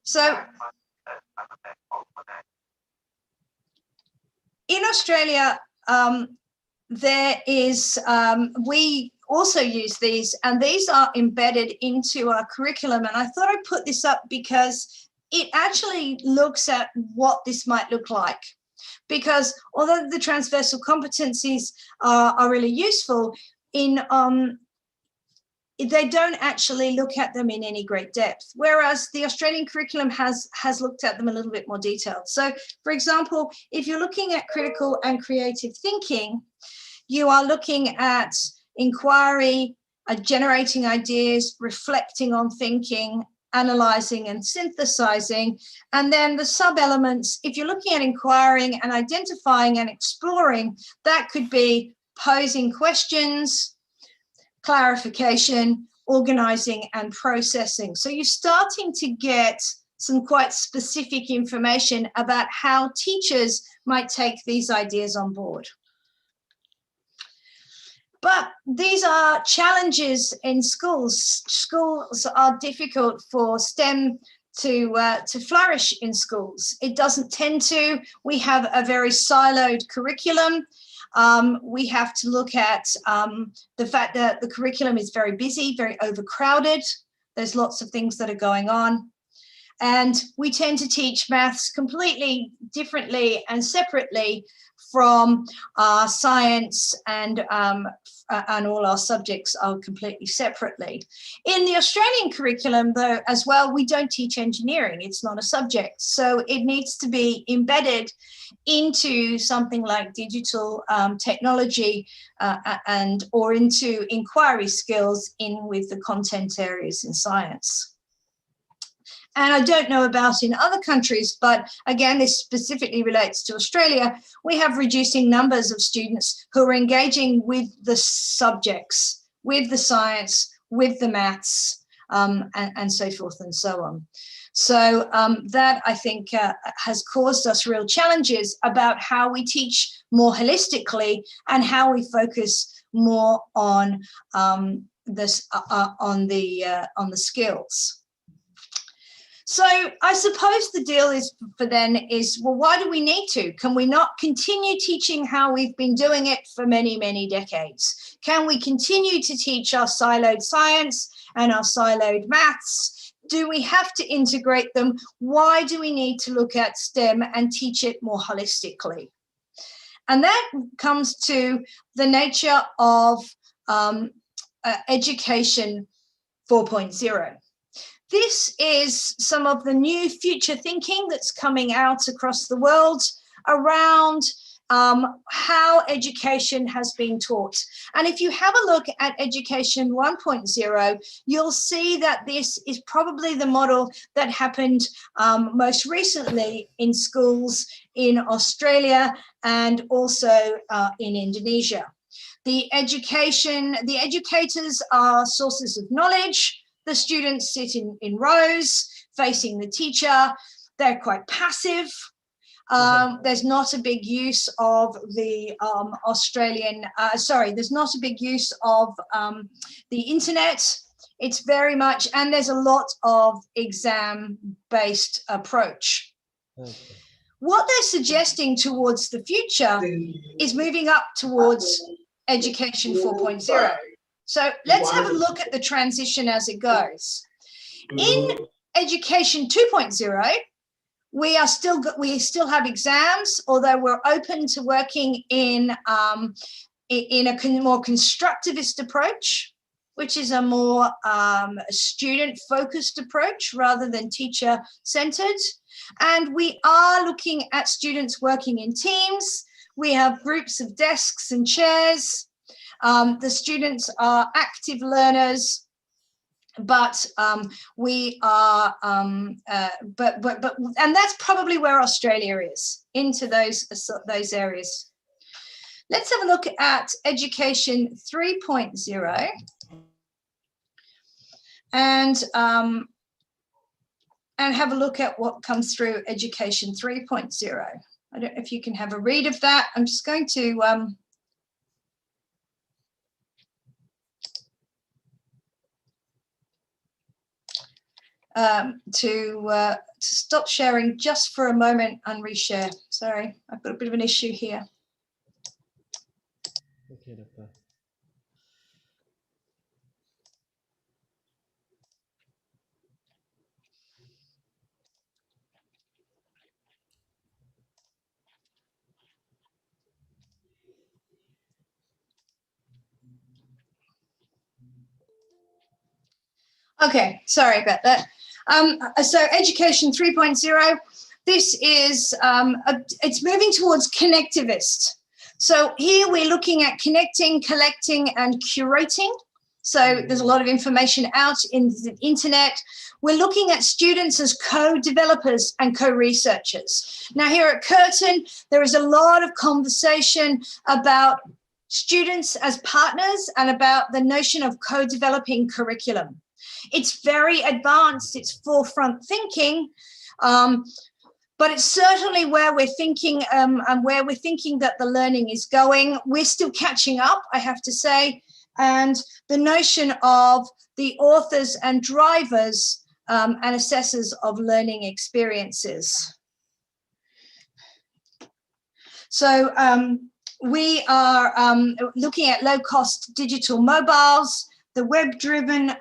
So in Australia, there is, we also use these, and these are embedded into our curriculum. And I thought I'd put this up because it actually looks at what this might look like. Because although the transversal competencies are really useful, in they don't actually look at them in any great depth, whereas the Australian curriculum has looked at them a little bit more detailed. So, for example, if you're looking at critical and creative thinking, you are looking at inquiry, generating ideas, reflecting on thinking, analyzing and synthesizing, and then the sub-elements, if you're looking at inquiring and identifying and exploring, that could be posing questions, clarification, organizing and processing. So you're starting to get some quite specific information about how teachers might take these ideas on board. But these are challenges in schools. Schools are difficult for STEM to flourish in schools. It doesn't tend to. We have a very siloed curriculum. We have to look at the fact that the curriculum is very busy, very overcrowded. There's lots of things that are going on. And we tend to teach maths completely differently and separately from science, and all our subjects are completely separately. In the Australian curriculum, though, as well, we don't teach engineering. It's not a subject. So it needs to be embedded into something like digital technology or into inquiry skills with the content areas in science. And I don't know about in other countries, but again, this specifically relates to Australia. We have reducing numbers of students who are engaging with the subjects, with the science, with the maths, and so forth and so on. So that, I think, has caused us real challenges about how we teach more holistically and how we focus more on the skills. So I suppose the deal is well, why do we need to? Can we not continue teaching how we've been doing it for many, many decades? Can we continue to teach our siloed science and our siloed maths? Do we have to integrate them? Why do we need to look at STEM and teach it more holistically? And that comes to the nature of education 4.0. This is some of the new future thinking that's coming out across the world around how education has been taught. And if you have a look at education 1.0, you'll see that this is probably the model that happened most recently in schools in Australia and also in Indonesia. The educators are sources of knowledge. The students sit in rows facing the teacher. They're quite passive. There's not a big use of the there's not a big use of the internet. It's very much, and there's a lot of exam-based approach. Okay. What they're suggesting towards the future is moving up towards education 4.0. So let's have a look at the transition as it goes. In education 2.0, we still have exams, although we're open to working in a more constructivist approach, which is a more student-focused approach rather than teacher-centered. And we are looking at students working in teams. We have groups of desks and chairs. The students are active learners, but we are, and that's probably where Australia is, into those areas. Let's have a look at education 3.0 and have a look at what comes through education 3.0. I don't know if you can have a read of that. I'm just going to stop sharing just for a moment and reshare. Sorry, I've got a bit of an issue here. Okay, Doctor. Okay, sorry about that. So education 3.0, this is, it's moving towards connectivist. So here we're looking at connecting, collecting, and curating. So there's a lot of information out in the internet. We're looking at students as co-developers and co-researchers. Now here at Curtin, there is a lot of conversation about students as partners and about the notion of co-developing curriculum. It's very advanced, it's forefront thinking, but it's certainly where we're thinking and where we're thinking that the learning is going. We're still catching up, I have to say, and the notion of the authors and drivers and assessors of learning experiences. So we are looking at low-cost digital mobiles, the web-driven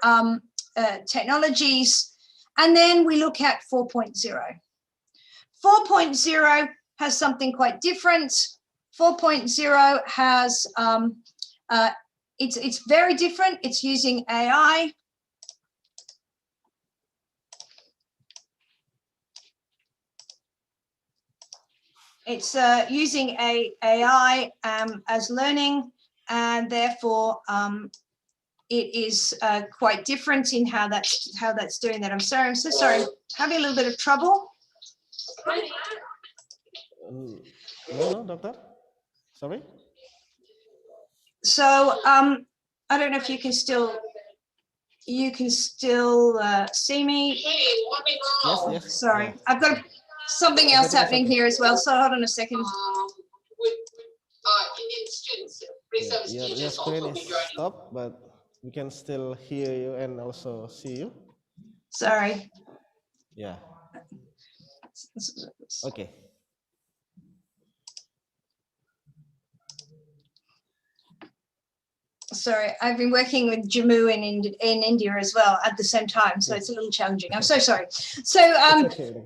technologies, and then we look at 4.0. 4.0 has something quite different. 4.0 has, it's very different. It's using AI. It's using AI as learning, and therefore it is quite different in how that's doing that. I'm so sorry. Having a little bit of trouble. No, doctor. Sorry. So I don't know if you can still see me. Yes. Sorry, Yeah. I've got something else happening here as well. So hold on a second. Your screen is stopped, but we can still hear you and also see you. Sorry. Yeah. Okay. Sorry, I've been working with Jammu in India as well at the same time, so it's a little challenging. I'm so sorry. So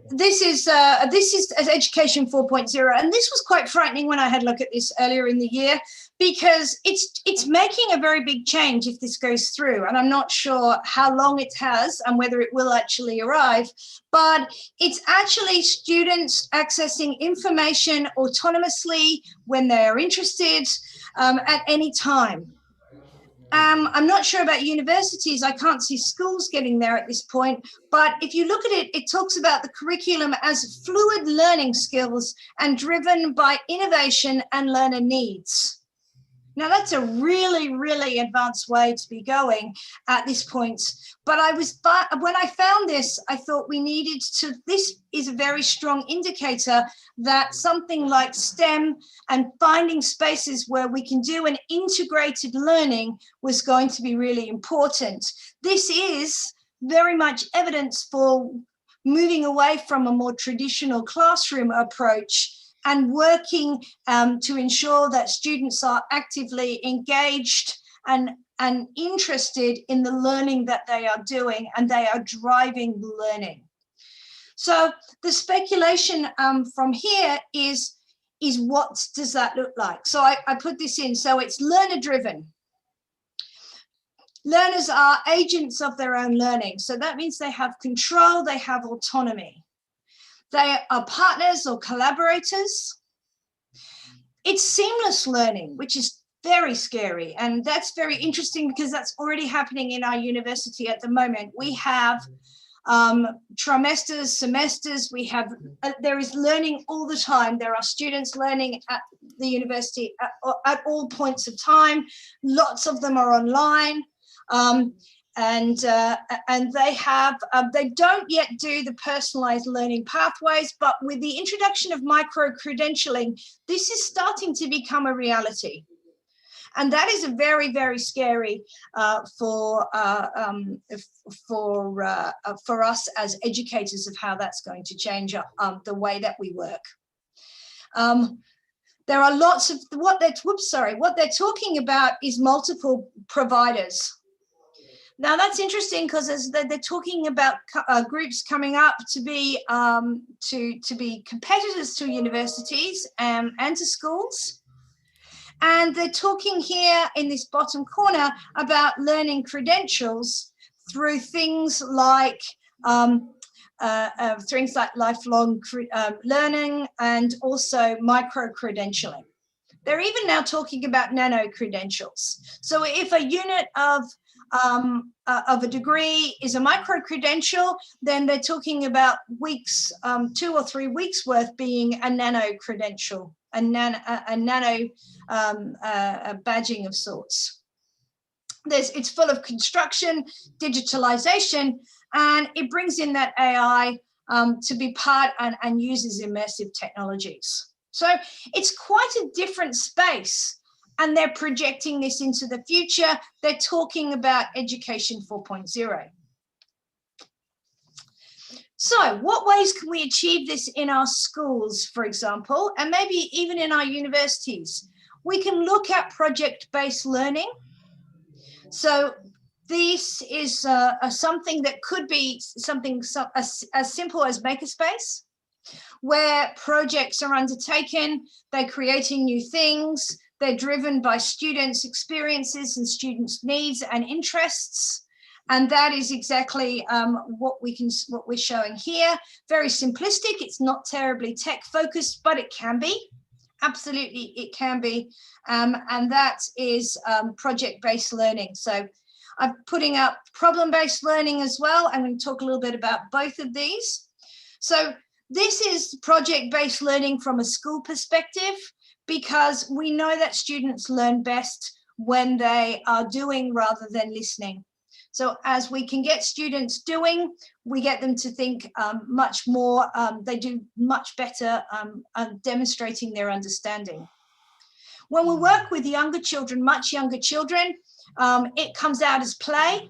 this is as Education 4.0, and this was quite frightening when I had a look at this earlier in the year, because it's making a very big change if this goes through, and I'm not sure how long it has and whether it will actually arrive, but it's actually students accessing information autonomously when they are interested at any time. I'm not sure about universities. I can't see schools getting there at this point. But if you look at it, it talks about the curriculum as fluid learning skills and driven by innovation and learner needs. Now, that's a really, really advanced way to be going at this point. But when I found this, I thought we needed to, this is a very strong indicator that something like STEM and finding spaces where we can do an integrated learning was going to be really important. This is very much evidence for moving away from a more traditional classroom approach and working to ensure that students are actively engaged and interested in the learning that they are doing, and they are driving the learning. So the speculation from here is what does that look like? So I put this in. So it's learner driven. Learners are agents of their own learning. So that means they have control, they have autonomy. They are partners or collaborators. It's seamless learning, which is very scary. And that's very interesting because that's already happening in our university at the moment. We have trimesters, semesters, we have, there is learning all the time. There are students learning at the university at all points of time. Lots of them are online. And they don't yet do the personalized learning pathways, but with the introduction of micro-credentialing, this is starting to become a reality. And that is a very, very scary for us as educators of how that's going to change the way that we work. There are lots of, what they're talking about is multiple providers. Now that's interesting because they're talking about groups coming up to be competitors to universities and to schools. And they're talking here in this bottom corner about learning credentials through things like lifelong learning and also micro-credentialing. They're even now talking about nano-credentials. So if a unit of a degree is a micro-credential, then they're talking about weeks, 2 or 3 weeks worth being a nano-credential, a nano badging of sorts. It's full of construction, digitalization, and it brings in that AI to be part and uses immersive technologies. So it's quite a different space, and they're projecting this into the future. They're talking about Education 4.0. So what ways can we achieve this in our schools, for example, and maybe even in our universities? We can look at project-based learning. So this is something that could be something as simple as Makerspace, where projects are undertaken, they're creating new things, they're driven by students' experiences and students' needs and interests. And that is exactly what we're showing here. Very simplistic, it's not terribly tech focused, but it can be. Absolutely, it can be. And that is project-based learning. So I'm putting up problem-based learning as well. I'm going to talk a little bit about both of these. So this is project-based learning from a school perspective, because we know that students learn best when they are doing rather than listening. So as we can get students doing, we get them to think much more, they do much better demonstrating their understanding. When we work with younger children, much younger children, it comes out as play.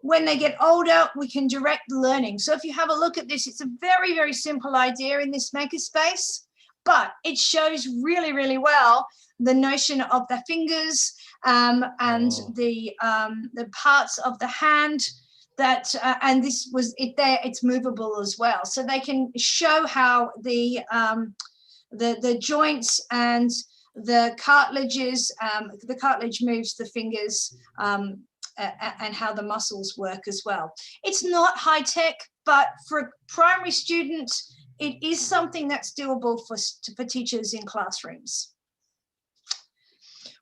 When they get older, we can direct learning. So if you have a look at this, it's a very, very simple idea in this makerspace, but it shows really, really well the notion of the fingers and the parts of the hand that, and this was it there, it's movable as well. So they can show how the joints and the cartilages, the cartilage moves the fingers, and how the muscles work as well. It's not high tech, but for primary students, it is something that's doable for teachers in classrooms.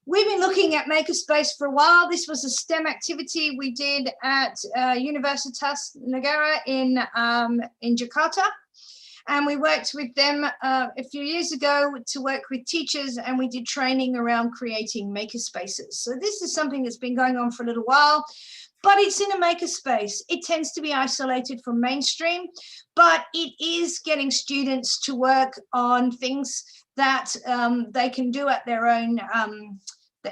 We've been looking at Makerspace for a while. This was a STEM activity we did at Universitas Negara in Jakarta. And we worked with them a few years ago to work with teachers, and we did training around creating makerspaces. So this is something that's been going on for a little while, but it's in a makerspace. It tends to be isolated from mainstream, but it is getting students to work on things that they can do at their own,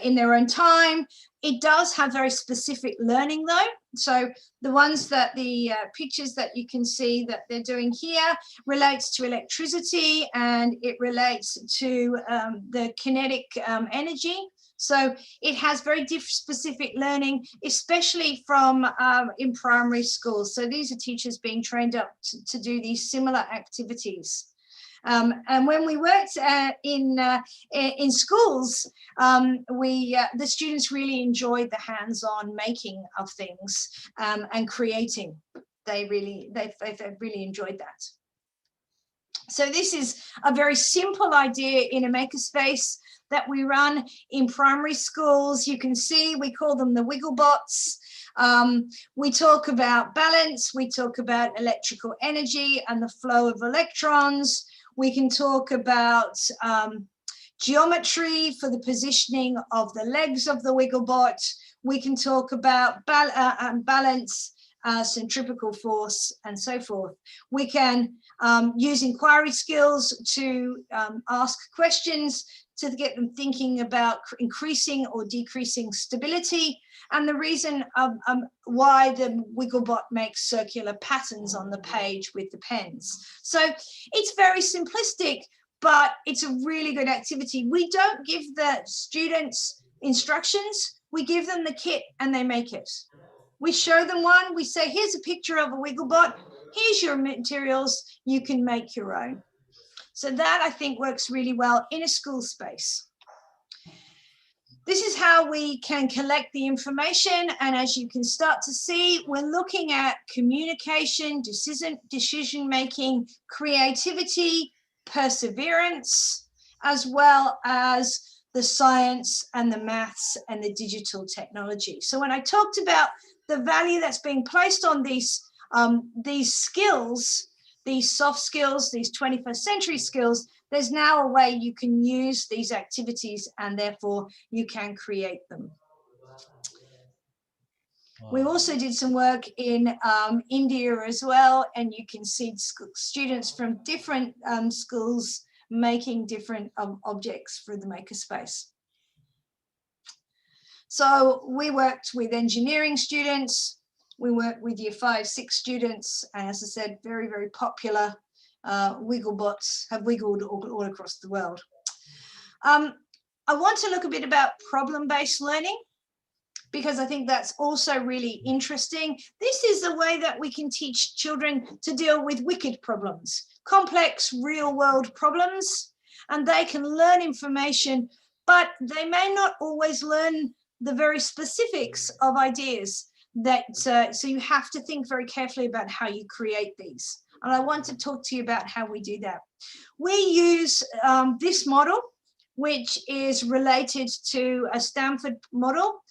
in their own time. It does have very specific learning though. So the ones that the pictures that you can see that they're doing here relates to electricity, and it relates to the kinetic energy. So it has very specific learning, especially from in primary schools. So these are teachers being trained up to do these similar activities. And when we worked in schools, the students really enjoyed the hands-on making of things and creating. They really enjoyed that. So this is a very simple idea in a makerspace that we run in primary schools. You can see we call them the wiggle bots. We talk about balance, we talk about electrical energy and the flow of electrons. We can talk about geometry for the positioning of the legs of the Wigglebot. We can talk about balance, centripetal force, and so forth. We can use inquiry skills to ask questions to get them thinking about increasing or decreasing stability, and the reason why the Wigglebot makes circular patterns on the page with the pens. So it's very simplistic, but it's a really good activity. We don't give the students instructions, we give them the kit and they make it. We show them one, we say, here's a picture of a Wigglebot, here's your materials, you can make your own. So that I think works really well in a school space. This is how we can collect the information, and as you can start to see, we're looking at communication, decision making, creativity, perseverance, as well as the science and the maths and the digital technology. So when I talked about the value that's being placed on these skills, these soft skills, these 21st century skills, there's now a way you can use these activities and therefore you can create them. We also did some work in India as well, and you can see students from different schools making different objects for the makerspace. So we worked with engineering students, we worked with year 5, 6 students, and as I said, very, very popular. Wigglebots have wiggled all across the world. I want to look a bit about problem-based learning, because I think that's also really interesting. This is the way that we can teach children to deal with wicked problems, complex real-world problems, and they can learn information, but they may not always learn the very specifics of ideas. So you have to think very carefully about how you create these. And I want to talk to you about how we do that. We use this model, which is related to a Stanford model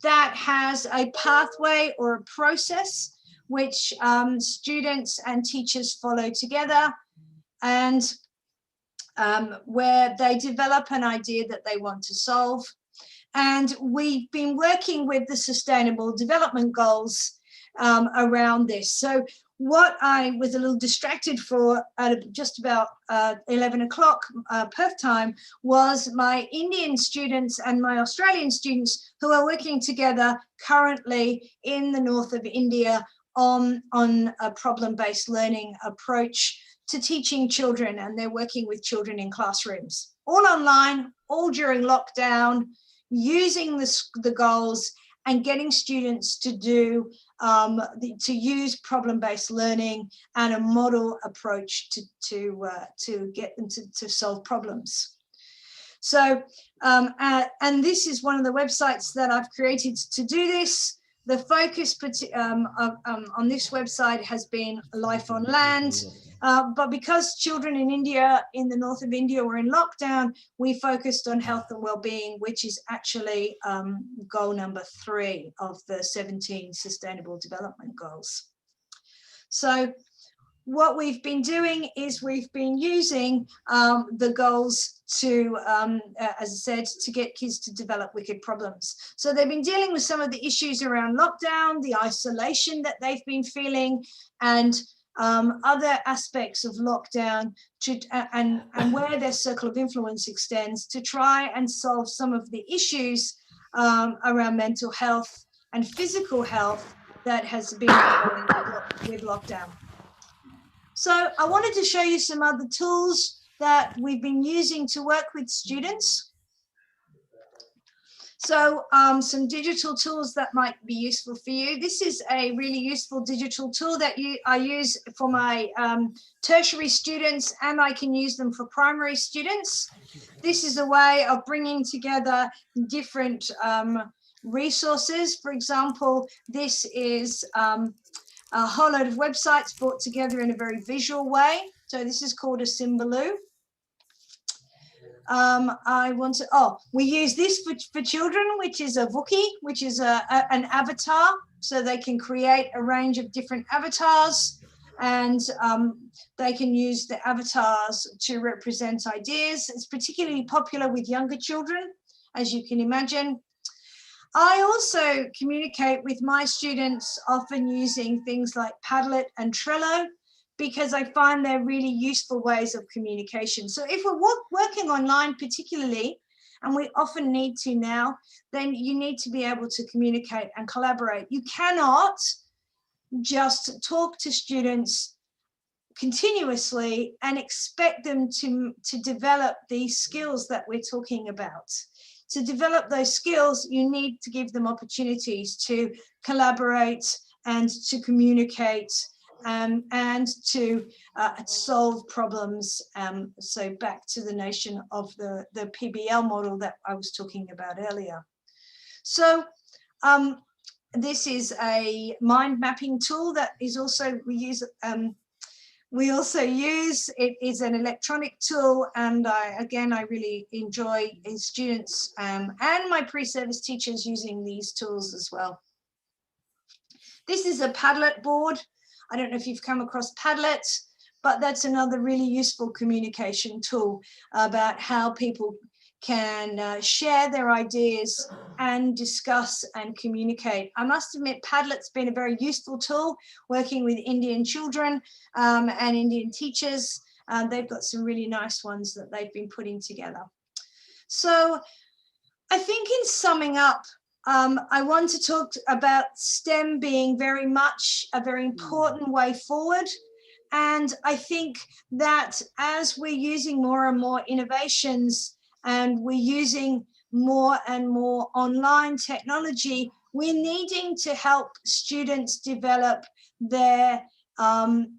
that has a pathway or a process which students and teachers follow together, and where they develop an idea that they want to solve. And we've been working with the Sustainable Development Goals around this. So what I was a little distracted for at just about 11 o'clock Perth time was my Indian students and my Australian students who are working together currently in the north of India on a problem-based learning approach to teaching children, and they're working with children in classrooms, all online, all during lockdown, using the goals and getting students to do to use problem-based learning and a model approach to get them to solve problems. So, and this is one of the websites that I've created to do this. The focus on this website has been life on land, but because children in India, in the north of India, were in lockdown, we focused on health and well-being, which is actually goal number 3 of the 17 Sustainable Development Goals. So what we've been doing is we've been using the goals to, as I said, to get kids to develop wicked problems. So they've been dealing with some of the issues around lockdown, the isolation that they've been feeling, and other aspects of lockdown, and where their circle of influence extends, to try and solve some of the issues around mental health and physical health that has been with lockdown. So I wanted to show you some other tools that we've been using to work with students. So some digital tools that might be useful for you. This is a really useful digital tool that I use for my tertiary students, and I can use them for primary students. This is a way of bringing together different resources. For example, this is a whole load of websites brought together in a very visual way. So this is called a Symbaloo. We use this for children, which is a Wookie, which is an avatar. So they can create a range of different avatars, and they can use the avatars to represent ideas. It's particularly popular with younger children, as you can imagine. I also communicate with my students often using things like Padlet and Trello, because I find they're really useful ways of communication. So if we're working online particularly, and we often need to now, then you need to be able to communicate and collaborate. You cannot just talk to students continuously and expect them to develop these skills that we're talking about. To develop those skills, you need to give them opportunities to collaborate and to communicate and to solve problems. So back to the notion of the Pbl model that I was talking about earlier. So this is a mind mapping tool that is also we also use. It is an electronic tool, and I really enjoy students and my pre-service teachers using these tools as well. This is a Padlet board. I don't know if you've come across Padlet, but that's another really useful communication tool about how people can share their ideas and discuss and communicate. I must admit, Padlet's been a very useful tool working with Indian children and Indian teachers. They've got some really nice ones that they've been putting together. So I think in summing up, I want to talk about STEM being very much a very important way forward. And I think that as we're using more and more innovations and we're using more and more online technology, we're needing to help students develop their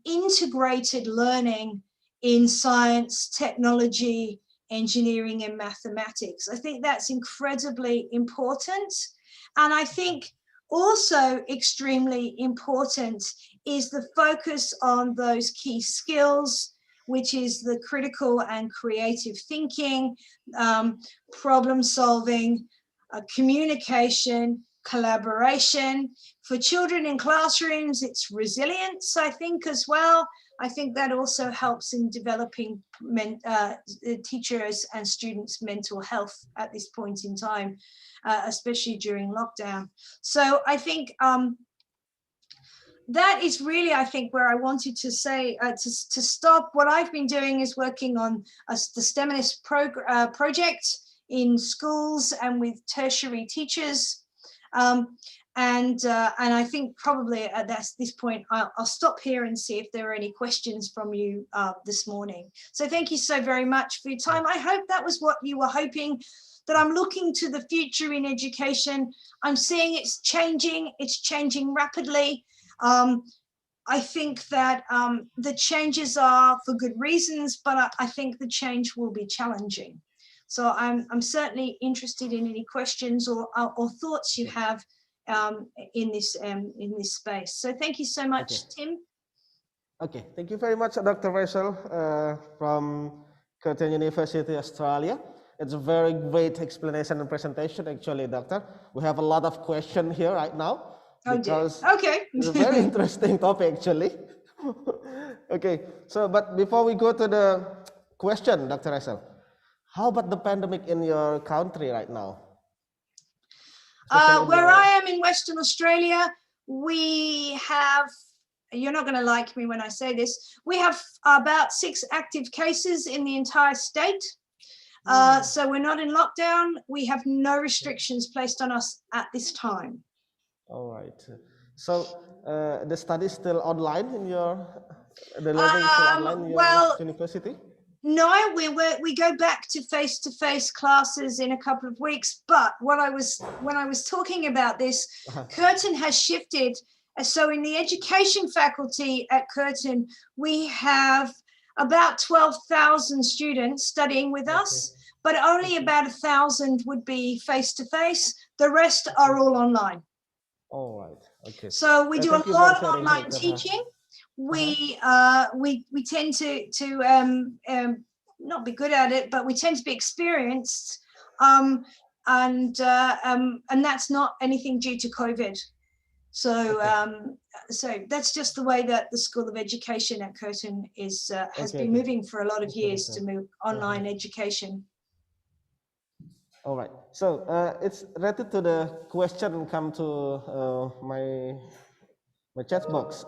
integrated learning in science, technology, engineering, and mathematics. I think that's incredibly important. And I think also extremely important is the focus on those key skills, which is the critical and creative thinking, problem solving, communication, collaboration. For children in classrooms, it's resilience, I think, as well. I think that also helps in developing teachers and students' mental health at this point in time, especially during lockdown. So I think that is really, I think, where I wanted to say, to stop. What I've been doing is working on the STEMinist project in schools and with tertiary teachers. And I think probably at this point, I'll stop here and see if there are any questions from you this morning. So thank you so very much for your time. I hope that was what you were hoping, that I'm looking to the future in education. I'm seeing it's changing rapidly. I think that the changes are for good reasons, but I think the change will be challenging. So I'm certainly interested in any questions or thoughts you have in this space. So thank you so much, Tim. Okay, thank you very much, Dr. Rachel from Curtin University, Australia. It's a very great explanation and presentation, actually, Doctor. We have a lot of questions here right now. Because it's a very interesting topic, actually. Okay, so but before we go to the question, Dr. Rachel, how about the pandemic in your country right now? Where I am in Western Australia, we have, you're not going to like me when I say this, we have about 6 active cases in the entire state. So we're not in lockdown. We have no restrictions placed on us at this time. All right. So the study is still online in your, the learning is still online in your university? No, we go back to face-to-face classes in a couple of weeks. But when I was talking about this, Curtin has shifted. So in the education faculty at Curtin, we have about 12,000 students studying with us, but only about 1,000 would be face-to-face. The rest are all online. All right. Okay. So we do a lot of online teaching. We tend to not be good at it, but we tend to be experienced, and that's not anything due to COVID. So so that's just the way that the School of Education at Curtin is has been moving for a lot of years to move online education. All right. So it's related to the question come to my chat box,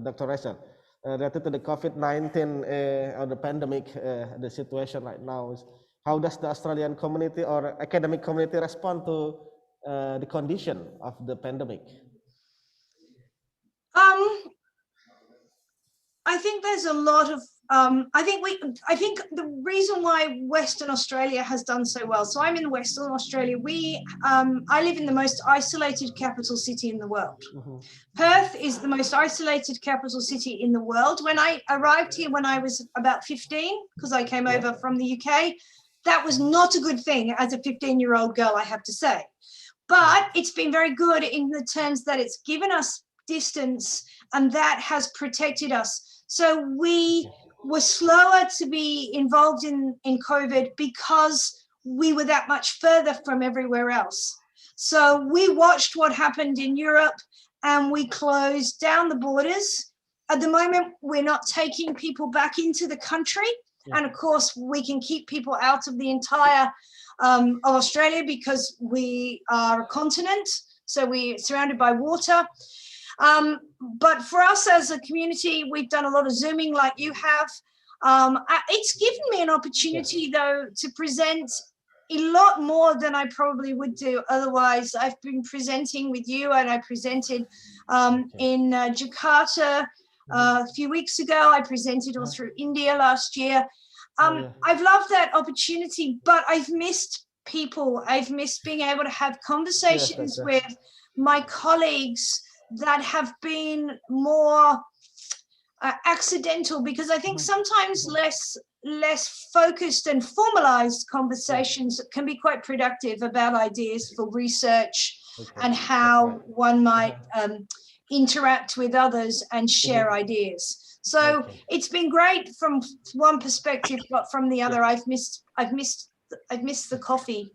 Dr. Rachel, related to the COVID-19 or the pandemic, the situation right now is how does the Australian community or academic community respond to the condition of the pandemic? I think there's a lot of I think the reason why Western Australia has done so well. So I'm in Western Australia. I live in the most isolated capital city in the world. Perth is the most isolated capital city in the world. When I arrived here when I was about 15, because I came over from the UK, that was not a good thing as a 15-year-old girl, I have to say. But it's been very good in the terms that it's given us distance, and that has protected us. So we were slower to be involved in COVID because we were that much further from everywhere else. So we watched what happened in Europe and we closed down the borders. At the moment, we're not taking people back into the country. And of course, we can keep people out of the entire of Australia because we are a continent. So we're surrounded by water. But for us as a community, we've done a lot of Zooming like you have. It's given me an opportunity, though, to present a lot more than I probably would do otherwise. I've been presenting with you, and I presented in Jakarta a few weeks ago. I presented all through India last year. I've loved that opportunity, but I've missed people. I've missed being able to have conversations with my colleagues that have been more accidental, because I think sometimes less focused and formalized conversations can be quite productive about ideas for research and how one might interact with others and share ideas. So it's been great from one perspective, but from the other, I've missed the coffee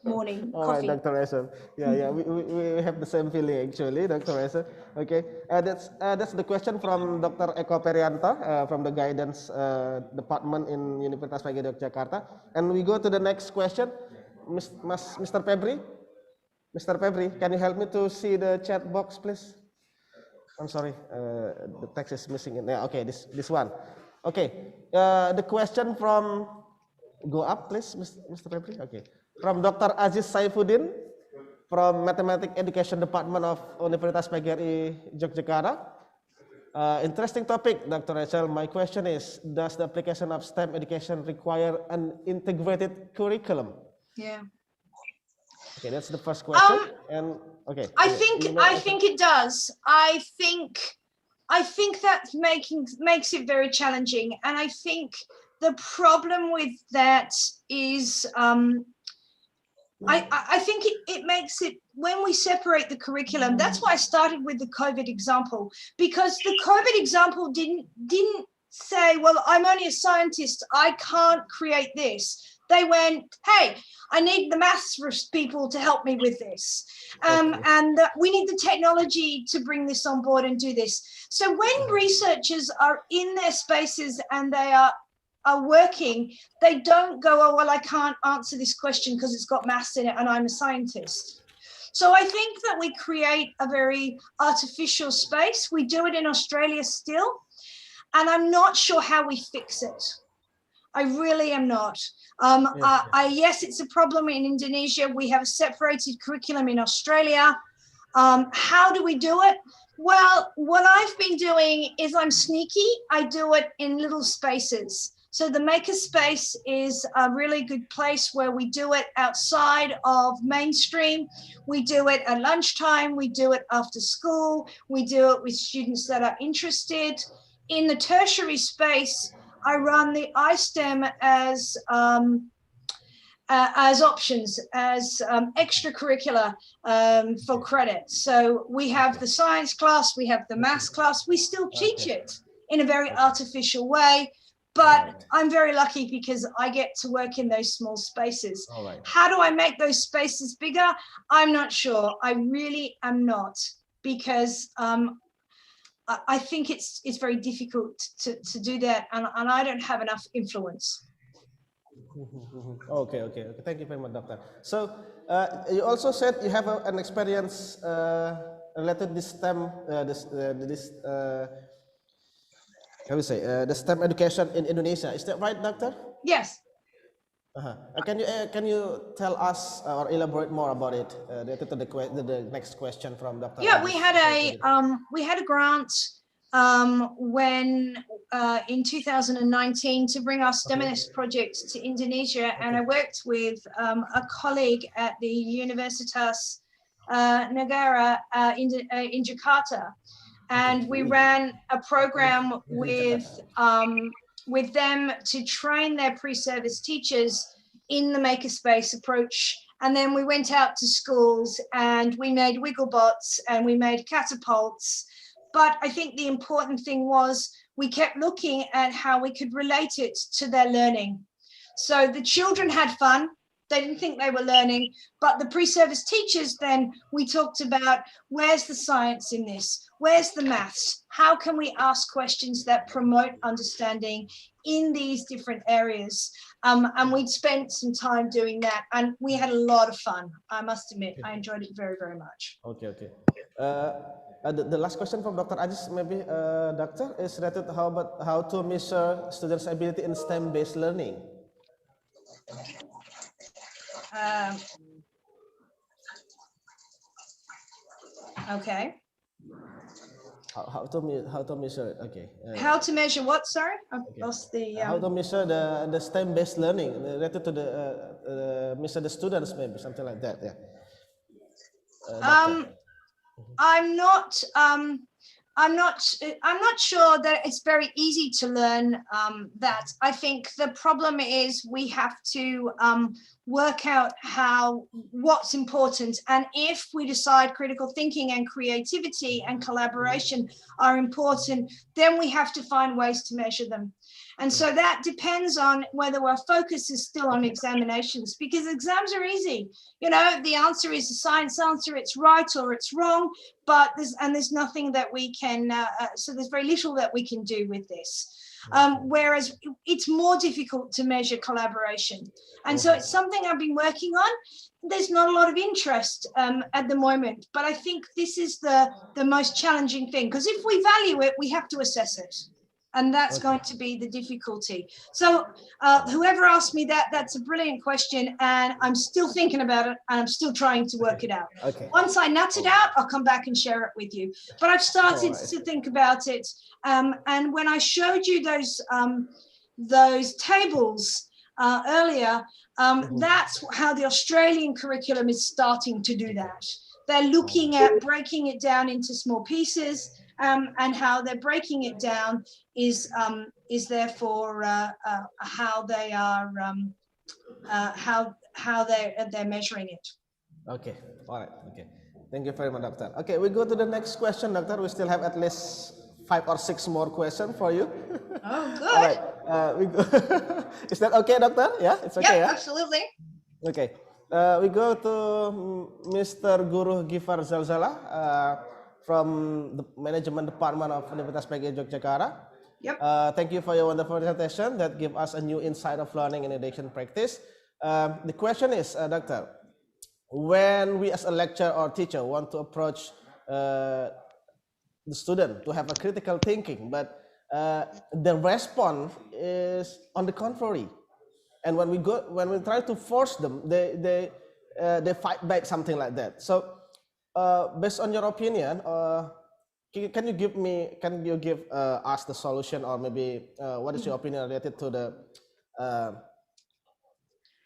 morning. All right, Dr. Reza. Yeah, we have the same feeling actually, Dr. Reza. Okay, that's the question from Dr. Eko Perianta from the Guidance Department in Universitas PGRI Yogyakarta. And we go to the next question, Mr. Pebri. Mr. Pebri, can you help me to see the chat box, please? I'm sorry, the text is missing in there. Okay, this one. Okay, the question from, go up please, Mr. Pebri. Okay, from Dr. Aziz Saifuddin from Mathematics Education Department of Universitas PGRI Yogyakarta. Interesting topic, Dr. Rachel. My question is, does the application of STEM education require an integrated curriculum? Yeah. Okay, that's the first question. And okay, I think it does. I think that makes it very challenging, and I think the problem with that is I think it makes it, when we separate the curriculum, that's why I started with the COVID example, because the COVID example didn't say, well, I'm only a scientist, I can't create this. They went, hey, I need the maths people to help me with this. And we need the technology to bring this on board and do this. So when researchers are in their spaces and they are working, they don't go, oh, well, I can't answer this question because it's got maths in it and I'm a scientist. So I think that we create a very artificial space. We do it in Australia still, and I'm not sure how we fix it. I really am not. Yes, it's a problem in Indonesia. We have a separated curriculum in Australia. How do we do it? Well, what I've been doing is I'm sneaky. I do it in little spaces. So the makerspace is a really good place where we do it outside of mainstream. We do it at lunchtime. We do it after school. We do it with students that are interested. In the tertiary space, I run the iSTEM as options, as extracurricular for credit. So we have the science class, we have the maths class, we still teach it in a very artificial way, but I'm very lucky because I get to work in those small spaces. How do I make those spaces bigger? I'm not sure. I really am not, because I think it's very difficult to do that, and I don't have enough influence. Okay. Thank you very much, Doctor. So you also said you have an experience related to this STEM, the STEM education in Indonesia. Is that right, Doctor? Yes. Can you tell us or elaborate more about it? The next question from Dr. Yeah, we had a grant when in 2019 to bring our STEMinist project to Indonesia, and I worked with a colleague at the Universitas Negara in Jakarta, and we ran a program with them to train their pre-service teachers in the makerspace approach. And then we went out to schools and we made Wigglebots and we made catapults. But I think the important thing was we kept looking at how we could relate it to their learning. So the children had fun. They didn't think they were learning, but the pre-service teachers, then we talked about where's the science in this? Where's the maths? How can we ask questions that promote understanding in these different areas? And we'd spent some time doing that, and we had a lot of fun. I must admit, I enjoyed it very, very much. Okay. The last question from Dr. Ajis, maybe, Doctor, is related to how to measure students' ability in STEM-based learning. Okay. How to measure it? Okay. How to measure what? Sorry, I've lost the. How to measure the STEM-based learning related to the measure the students, maybe something like that. Yeah. I'm not sure that it's very easy to learn that. I think the problem is we have to work out what's important, and if we decide critical thinking and creativity and collaboration are important, then we have to find ways to measure them. And so that depends on whether our focus is still on examinations, because exams are easy. You know, the answer is a science answer, it's right or it's wrong, but there's nothing that we can, so there's very little that we can do with this. Whereas it's more difficult to measure collaboration. And so it's something I've been working on. There's not a lot of interest at the moment, but I think this is the most challenging thing, because if we value it, we have to assess it. And that's going to be the difficulty. So whoever asked me that, that's a brilliant question. And I'm still thinking about it, and I'm still trying to work it out. Okay. Once I nut it out, I'll come back and share it with you. But I've started to think about it. And when I showed you those tables earlier, that's how the Australian curriculum is starting to do that. They're looking at breaking it down into small pieces. And how they're breaking it down is therefore how they are how they're measuring it. Okay, all right. Okay, thank you very much, Doctor. Okay, we go to the next question, Doctor. We still have at least 5 or 6 more questions for you. Oh, good. All right, we go. Is that okay, Doctor? Yeah, it's okay. Yeah, yeah? Absolutely. Okay, we go to Mr. Guru Gifar Zalzala. From the Management Department of Universitas Pbl Yogyakarta. Yep. Thank you for your wonderful presentation that give us a new insight of learning in education practice. The question is, Doctor, when we as a lecturer or teacher want to approach the student to have a critical thinking, but the response is on the contrary, and when we try to force them, they fight back, something like that. So. Based on your opinion, can you give us the solution, or maybe what is your opinion related to the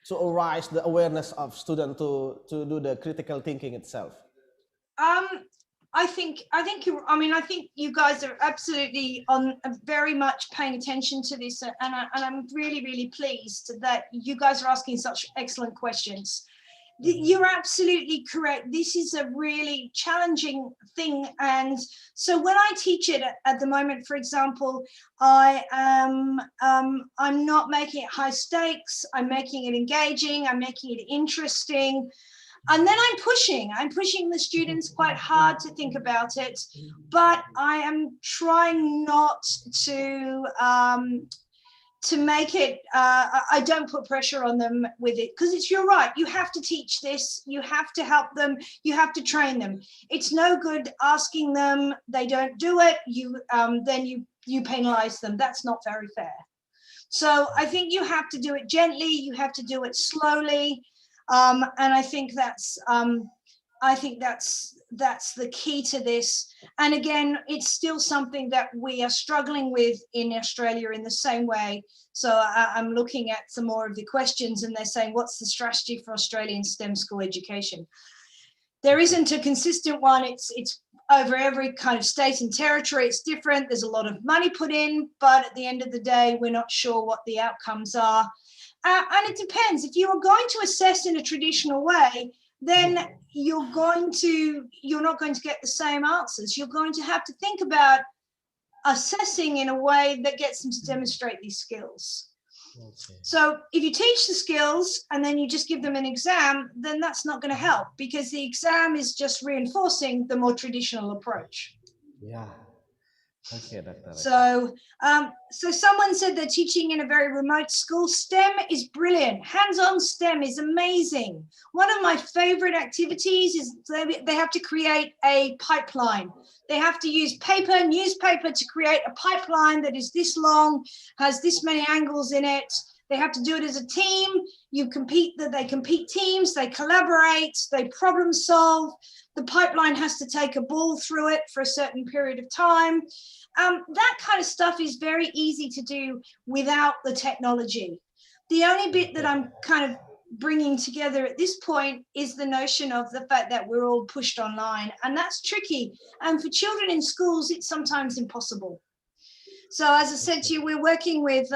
to arise the awareness of students to do the critical thinking itself? I think you guys are absolutely very much paying attention to this, and I'm really, really pleased that you guys are asking such excellent questions. You're absolutely correct. This is a really challenging thing. And so when I teach it at the moment, for example, I'm not making it high stakes. I'm making it engaging. I'm making it interesting. And then I'm pushing the students quite hard to think about it, but I am trying not to make it, I don't put pressure on them with it, because you're right, you have to teach this, you have to help them, you have to train them. It's no good asking them, they don't do it, then you penalize them. That's not very fair. So I think you have to do it gently, you have to do it slowly, and I think that's that's the key to this. And again, it's still something that we are struggling with in Australia in the same way. So I'm looking at some more of the questions, and they're saying, what's the strategy for Australian STEM school education? There isn't a consistent one. It's over every kind of state and territory. It's different. There's a lot of money put in, but at the end of the day, we're not sure what the outcomes are. And it depends. If you are going to assess in a traditional way, then you're not going to get the same answers. You're going to have to think about assessing in a way that gets them to demonstrate these skills. Okay. So if you teach the skills and then you just give them an exam, then that's not going to help, because the exam is just reinforcing the more traditional approach. Yeah. Okay, Dr. So, so someone said they're teaching in a very remote school. STEM is brilliant. Hands-on STEM is amazing. One of my favorite activities is they have to create a pipeline. They have to use newspaper to create a pipeline that is this long, has this many angles in it. They have to do it as a team. They compete teams, they collaborate, they problem solve. The pipeline has to take a ball through it for a certain period of time. That kind of stuff is very easy to do without the technology. The only bit that I'm kind of bringing together at this point is the notion of the fact that we're all pushed online, and that's tricky. And for children in schools, it's sometimes impossible. So as I said to you, we're working with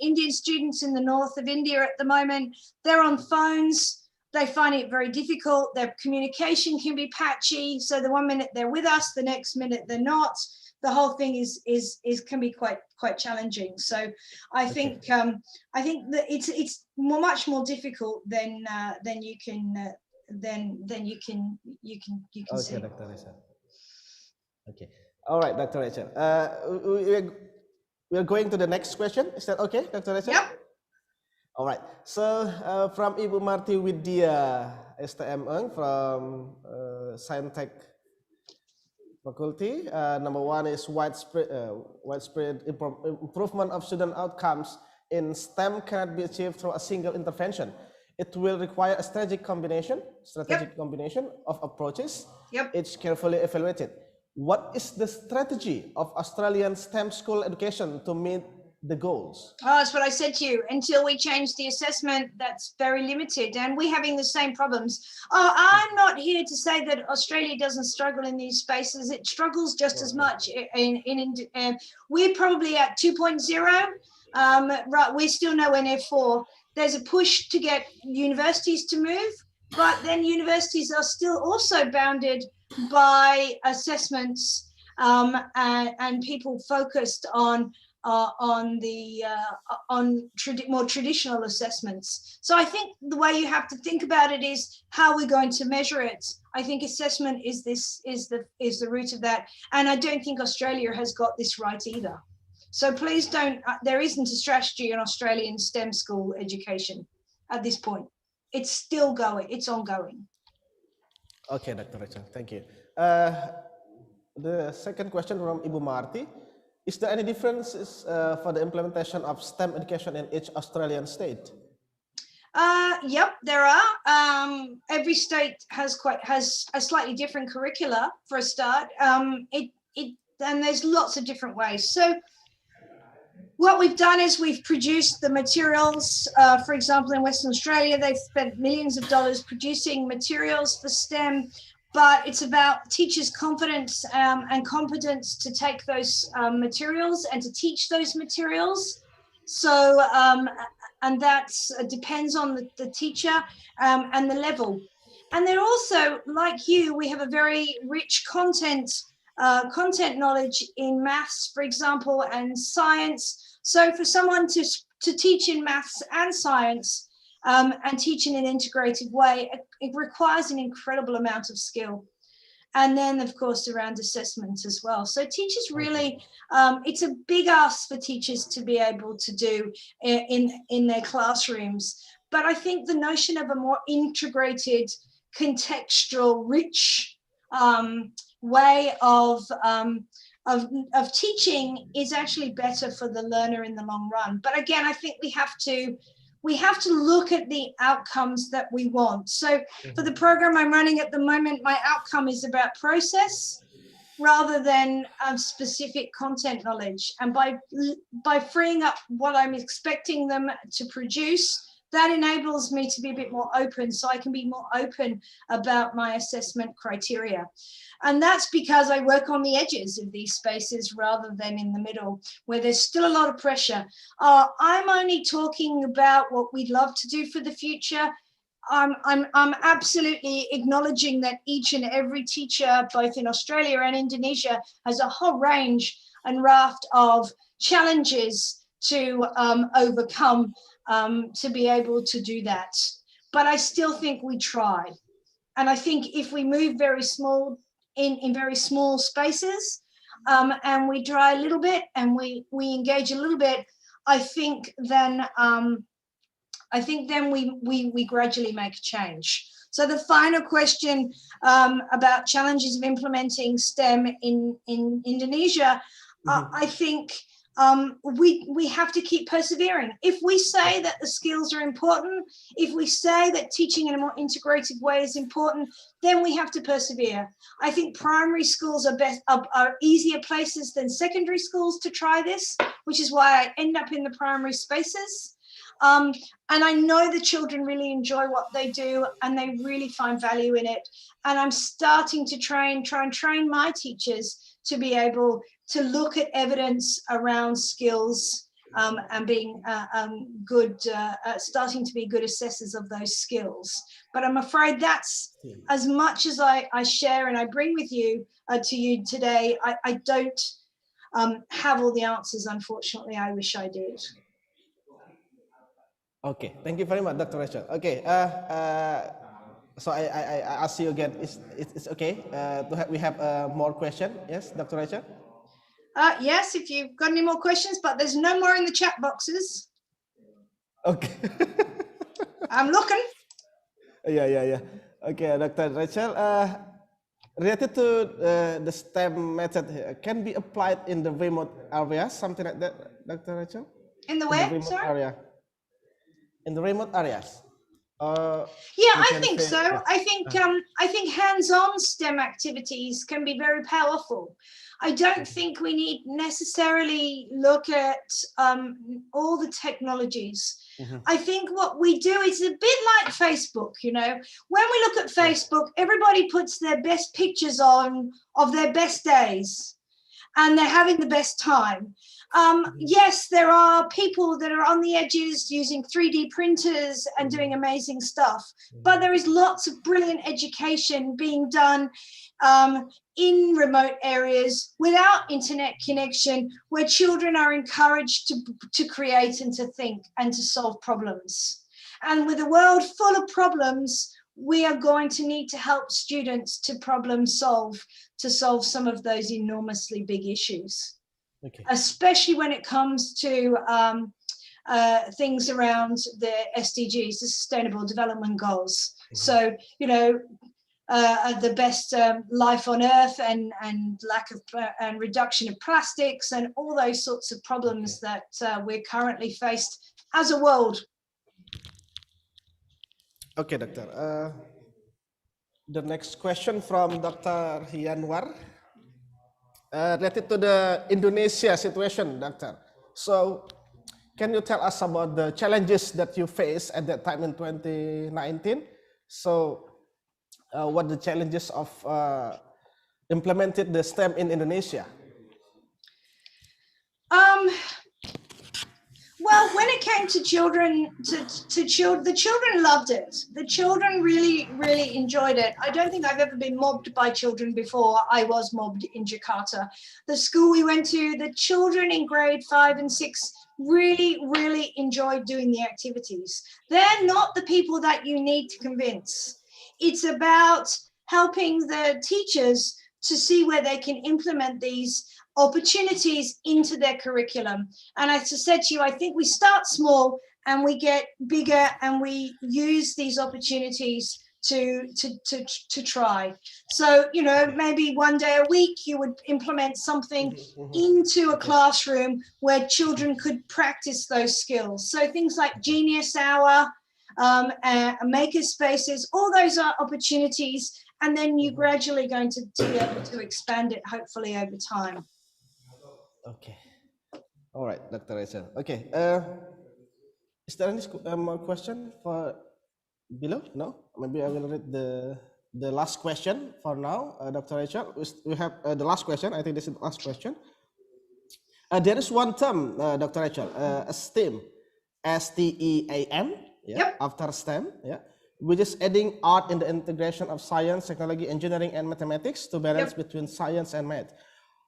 Indian students in the north of India at the moment. They're on phones. They find it very difficult. Their communication can be patchy. So the one minute they're with us, the next minute they're not. The whole thing can be quite challenging. So I think that it's much more difficult than you can see. Okay, Dr. Rachel. Okay. All right, Dr. Rachel. We're going to the next question. Is that okay, Dr. Rachel? Yep. All right. So from Ibu Marti Widya STM from Scientech Faculty, number one is widespread improvement of student outcomes in STEM cannot be achieved through a single intervention. It will require a strategic combination of approaches, each carefully evaluated. What is the strategy of Australian STEM school education to meet the goals? Oh, that's what I said to you. Until we change the assessment, that's very limited, and we're having the same problems. Oh, I'm not here to say that Australia doesn't struggle in these spaces. It struggles just as much. We're probably at 2.0. Right, we're still nowhere near 4. There's a push to get universities to move, but then universities are still also bounded by assessments and people focused on more traditional assessments. So I think the way you have to think about it is how we're going to measure it. I think assessment is the root of that, and I don't think Australia has got this right either. So please don't. There isn't a strategy in Australian STEM school education at this point. It's still going. It's ongoing. Okay, Dr. Rachel, thank you. The second question from Ibu Marti. Is there any differences for the implementation of STEM education in each Australian state? Yep, there are. Every state has a slightly different curricula for a start. And there's lots of different ways. So what we've done is we've produced the materials. For example, in Western Australia, they've spent millions of dollars producing materials for STEM. But it's about teachers' confidence and competence to take those materials and to teach those materials. So, and that depends on the teacher and the level. And they're also, like you, we have a very rich content knowledge in maths, for example, and science. So for someone to teach in maths and science, and teach in an integrated way, it requires an incredible amount of skill. And then, of course, around assessment as well. So teachers really, it's a big ask for teachers to be able to do in their classrooms. But I think the notion of a more integrated, contextual, rich way of teaching is actually better for the learner in the long run. But again, I think we have to we have to look at the outcomes that we want. So for the program I'm running at the moment, my outcome is about process rather than specific content knowledge. And by freeing up what I'm expecting them to produce, that enables me to be a bit more open, so I can be more open about my assessment criteria. And that's because I work on the edges of these spaces rather than in the middle, where there's still a lot of pressure. I'm only talking about what we'd love to do for the future. I'm absolutely acknowledging that each and every teacher, both in Australia and Indonesia, has a whole range and raft of challenges to overcome to be able to do that. But I still think we try. And I think if we move very small, in very small spaces, and we try a little bit and we engage a little bit, I think then we gradually make a change. So the final question about challenges of implementing STEM in Indonesia, I think we have to keep persevering. If we say that the skills are important, if we say that teaching in a more integrated way is important, then we have to persevere. I think primary schools are easier places than secondary schools to try this, which is why I end up in the primary spaces. And I know the children really enjoy what they do and they really find value in it. And I'm starting to try and train my teachers to be able to look at evidence around skills and being starting to be good assessors of those skills. But I'm afraid that's as much as I share and I bring with you to you today. I don't have all the answers, unfortunately. I wish I did. Okay, thank you very much, Dr. Rachel. Okay, so I ask you again, it's okay we have more question? Yes, Dr. Rachel? Yes, if you've got any more questions, but there's no more in the chat boxes. Okay. I'm looking. Yeah. Okay, Dr. Rachel, related to the STEM method, can be applied in the remote areas, something like that, Dr. Rachel? In the where, sorry? Area. In the remote areas. Yeah, I think so. Yeah. I think hands-on STEM activities can be very powerful. I don't think we need necessarily look at all the technologies. I think what we do is a bit like Facebook, you know. When we look at Facebook, everybody puts their best pictures on of their best days and they're having the best time. Yes, there are people that are on the edges using 3D printers and doing amazing stuff, but there is lots of brilliant education being done in remote areas without internet connection, where children are encouraged to create and to think and to solve problems. And with a world full of problems, we are going to need to help students to problem solve, to solve some of those enormously big issues. Okay. Especially when it comes to things around the SDGs, the Sustainable Development Goals. So, you know, the best life on Earth and lack of and reduction of plastics and all those sorts of problems that we're currently faced as a world. Okay, Doctor. The next question from Dr. Hianwar. Related to the Indonesia situation, Doctor. So, can you tell us about the challenges that you faced at that time in 2019? So, what the challenges of implemented the STEM in Indonesia? Well, when it came to children, the children loved it. The children really, really enjoyed it. I don't think I've ever been mobbed by children before. I was mobbed in Jakarta. The school we went to, the children in grade 5 and 6 really, really enjoyed doing the activities. They're not the people that you need to convince. It's about helping the teachers to see where they can implement these opportunities into their curriculum. And as I said to you, I think we start small and we get bigger and we use these opportunities to try. So, you know, maybe one day a week you would implement something into a classroom where children could practice those skills. So things like Genius Hour, maker spaces, all those are opportunities, and then you're gradually going to be able to expand it, hopefully, over time. Okay. All right, Dr. Rachel. Okay. Is there any more question for below? No? Maybe I will read the last question for now, Dr. Rachel. We have the last question. I think this is the last question. There is one term, Dr. Rachel, STEAM, STEAM, yeah, yep. After STEM, yeah, which is adding art in the integration of science, technology, engineering, and mathematics to balance Yep. between science and math.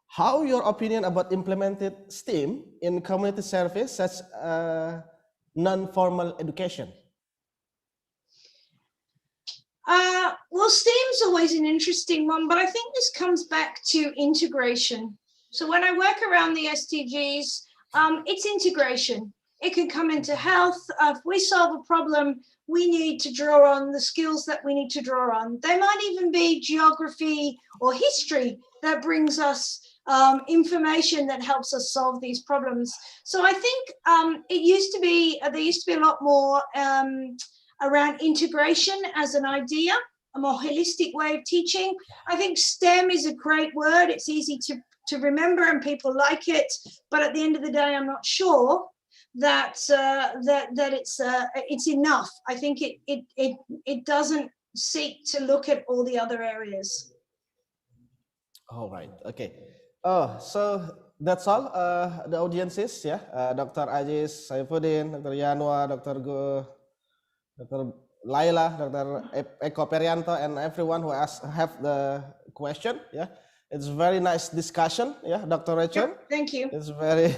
How your opinion about implemented STEAM in community service, such non-formal education? Well, STEAM's always an interesting one, but I think this comes back to integration. So when I work around the SDGs, it's integration. It can come into health. If we solve a problem, we need to draw on the skills that we need to draw on. They might even be geography or history that brings us information that helps us solve these problems. So I think there used to be a lot more around integration as an idea, a more holistic way of teaching. I think STEM is a great word. It's easy to remember and people like it, but at the end of the day, I'm not sure that it's enough. I think it doesn't seek to look at all the other areas. All right. Okay. Oh, so that's all. The audiences, yeah. Dr. Aziz Saifuddin, Dr. Yanwa, Dr. Laila, Dr. Eko Perianto, and everyone who have the question. Yeah, it's very nice discussion. Yeah, Dr. Rachel. Yep, thank you. It's very,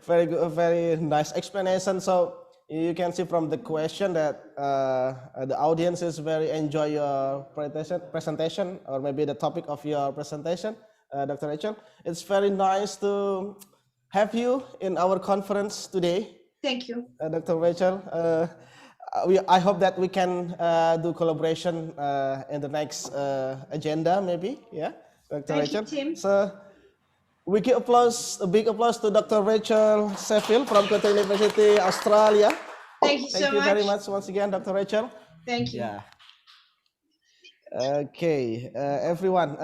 very good, very nice explanation. So you can see from the question that the audience is very enjoy your presentation, or maybe the topic of your presentation, Dr. Rachel. It's very nice to have you in our conference today. Thank you, Dr. Rachel. I hope that we can do collaboration in the next agenda, maybe. Yeah, Dr. Thank Rachel. you, Tim. So we give a big applause to Dr. Rachel Sheffield from Curtin University, Australia. Thank you so much. Thank you very much once again, Dr. Rachel. Thank you. Yeah. Okay, everyone,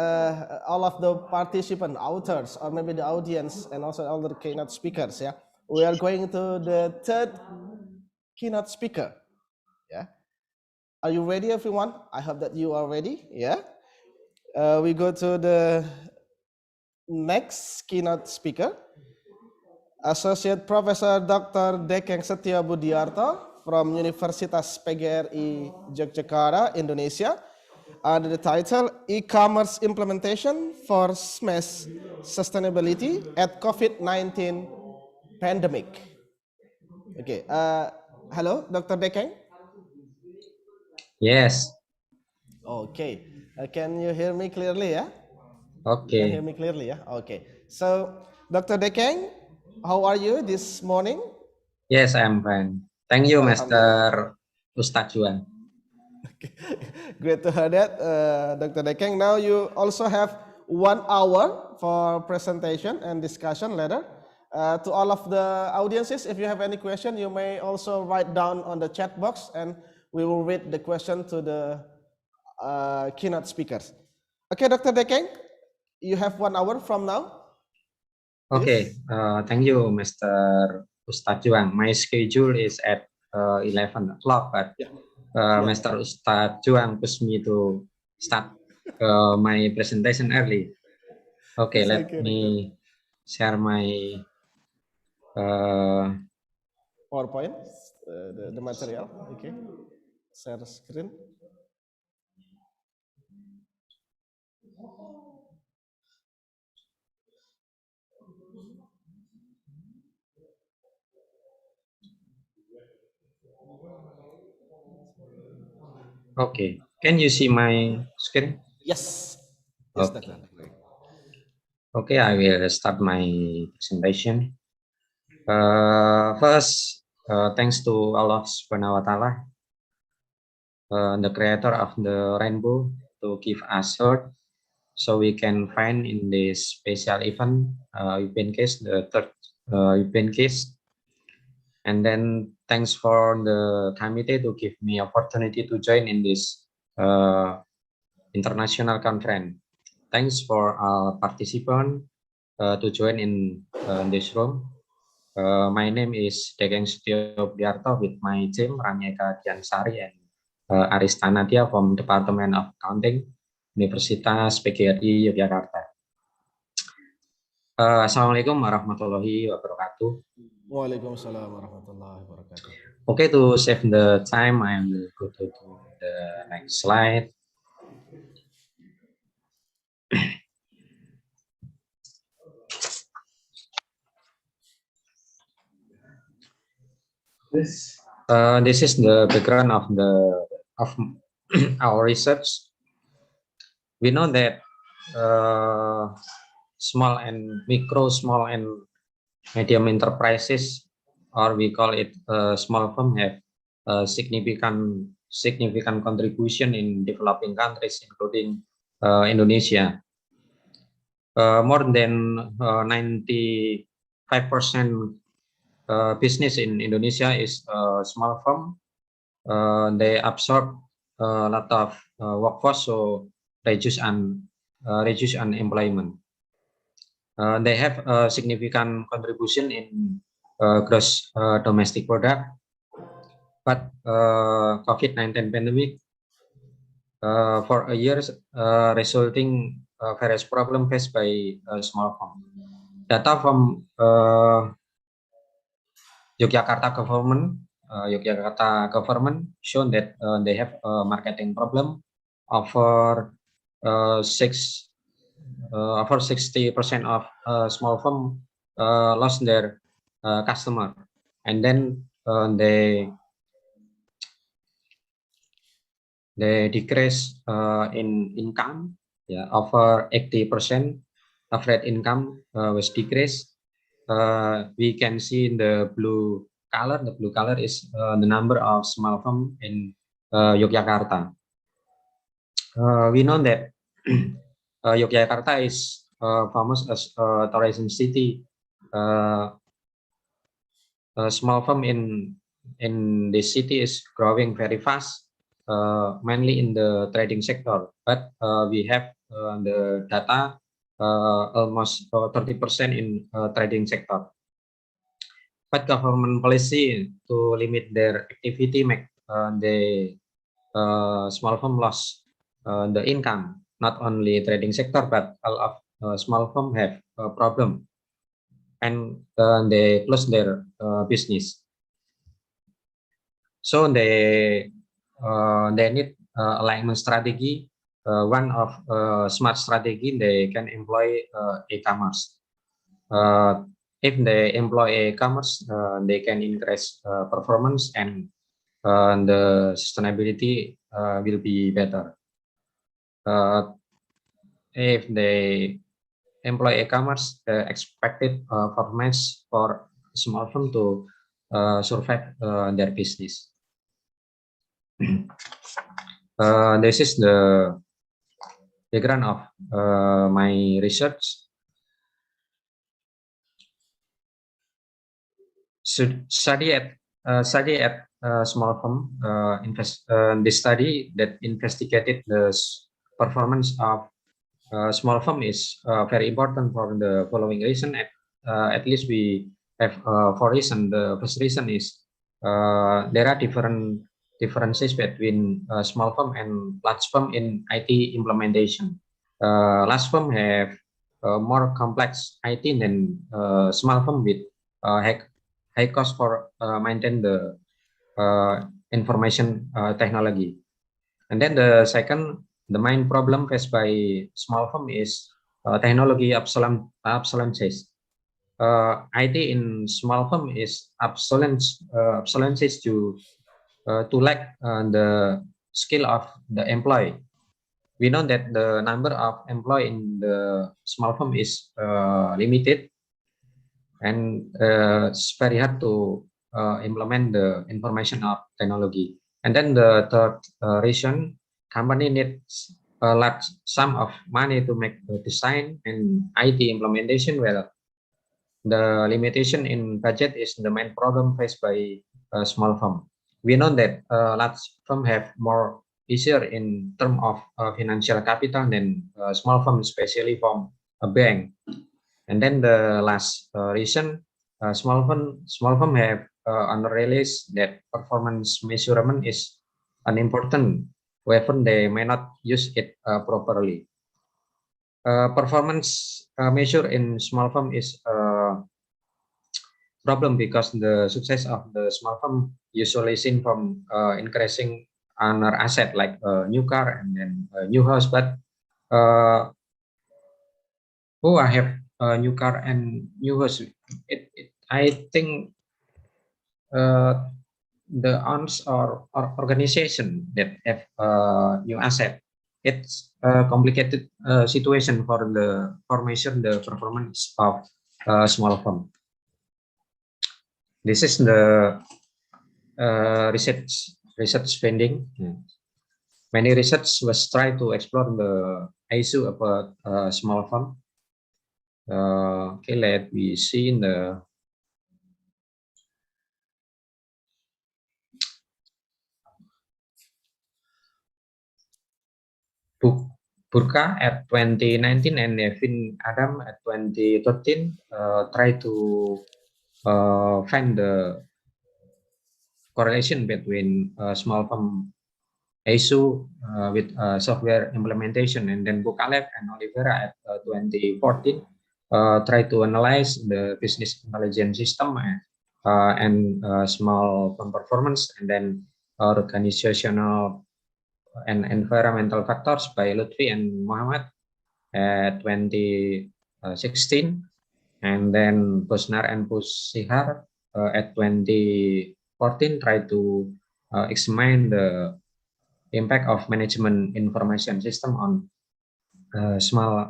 all of the participant authors, or maybe the audience, and also all the keynote speakers. Yeah, we are going to the third keynote speaker. Yeah, are you ready, everyone? I hope that you are ready. Yeah, we go to the next keynote speaker, Associate Professor Dr. Dekeng Setia Budiarto from Universitas PGRI Yogyakarta, Indonesia, under the title E-Commerce Implementation for SMEs Sustainability at COVID-19 Pandemic. Okay, hello, Dr. Dekeng. Yes. Okay, can you hear me clearly? Yeah. Okay. Can you hear me clearly? Yeah. Okay. So, Dr. Dekeng, how are you this morning? Yes, I'm fine. Thank you, Mr. Ustadz Juan. Great to hear that, Dr. Dekeng. Now you also have 1 hour for presentation and discussion later. To all of the audiences, if you have any question, you may also write down on the chat box, and we will read the question to the keynote speakers. Okay, Dr. Dekeng, you have 1 hour from now. Okay, thank you, Mr. Ustadz Juan. My schedule is at 11 o'clock, but Mr. Ustadz Juan pushed me to start my presentation early. Okay, let me share my PowerPoint, the material. Okay, share screen. Okay, can you see my screen? Yes. Okay. Okay, I will start my presentation. First, thanks to Allah Subhanahu wa Ta'ala the creator of the rainbow, to give us help so we can find in this special event UPINCASE, the third UPINCASE. And then thanks for the committee to give me opportunity to join in this international conference. Thanks for our participant to join in this room. My name is Degeng Setio Biarto with my team Ranyeka Diansari and Aristana Dia from Department of Accounting, Universitas PGRI Yogyakarta. Assalamualaikum warahmatullahi wabarakatuh. Waalaikumsalam warahmatullahi wabarakatuh. Okay, to save the time, I will go to the next slide. This is the background of our research. We know that small and medium enterprises, or we call it small firm, have significant contribution in developing countries, including Indonesia. More than 95% business in Indonesia is small firm. They absorb a lot of workforce, so reduce unemployment. They have a significant contribution in gross domestic product, but COVID-19 pandemic for a year resulting various problems faced by small firm. Data from Yogyakarta government shown that they have a marketing problem. Over 60% of small firm lost their customer, and then they decrease in income. Yeah, over 80% of that income was decreased. We can see in the blue color. The blue color is the number of small firm in Yogyakarta. We know that Yogyakarta is famous as a tourism city. Small firm in this city is growing very fast, mainly in the trading sector. But we have the data almost 30% in trading sector. But government policy to limit their activity make the small firm loss the income. Not only trading sector, but all of small firm have a problem, and they close their business. So they need alignment strategy. One of smart strategy, they can employ e-commerce. If they employ e-commerce, they can increase performance, and the sustainability will be better. If they employ e-commerce, expected performance for small firm to survive their business. This is the background of my research. Study at small firm. The study that investigated the performance of small firm is very important for the following reason. At least we have 4 reasons. The first reason is there are differences between small firm and large firm in IT implementation. Large firm have more complex IT than small firm with high cost for maintain the information technology. And then the second, the main problem faced by small firm is technology obsolescence. IT in small firm is obsolescence to lack the skill of the employee. We know that the number of employee in the small firm is limited, and it's very hard to implement the information of technology. And then the third reason, company needs a large sum of money to make the design and IT implementation. Well, the limitation in budget is the main problem faced by a small firm. We know that large firm have more easier in terms of financial capital than small firm, especially from a bank. And then the last reason, small firm have unrealized that performance measurement is an important weapon. They may not use it properly. Performance measure in small firm is a problem because the success of the small firm usually seen from increasing another asset like a new car and then a new house. But I have a new car and new house. I think the owners or organization that have new asset, it's a complicated situation for measure the performance of small firm. This is the research finding. Many research was tried to explore the issue about small firm. Okay, let me see in the Burka at 2019 and Nevin Adam at 2013 try to find the correlation between small firm issue with software implementation, and then Bukaleb and Oliveira at 2014 try to analyze the business intelligence system and small firm performance, and then organizational and environmental factors by Lutfi and Muhammad at 2016, and then Bosnar and Pusihar at 2014 try to examine the impact of management information system on small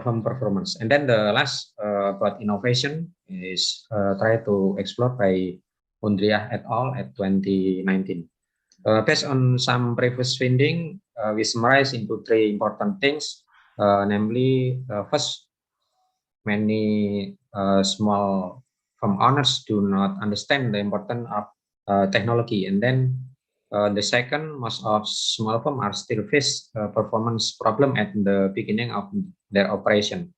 firm performance. And then the last about innovation is try to explore by Undriah et al. At 2019. Based on some previous finding, we summarize into three important things, namely, first, many small firm owners do not understand the importance of technology, and then the second, most of small firm are still face performance problem at the beginning of their operation.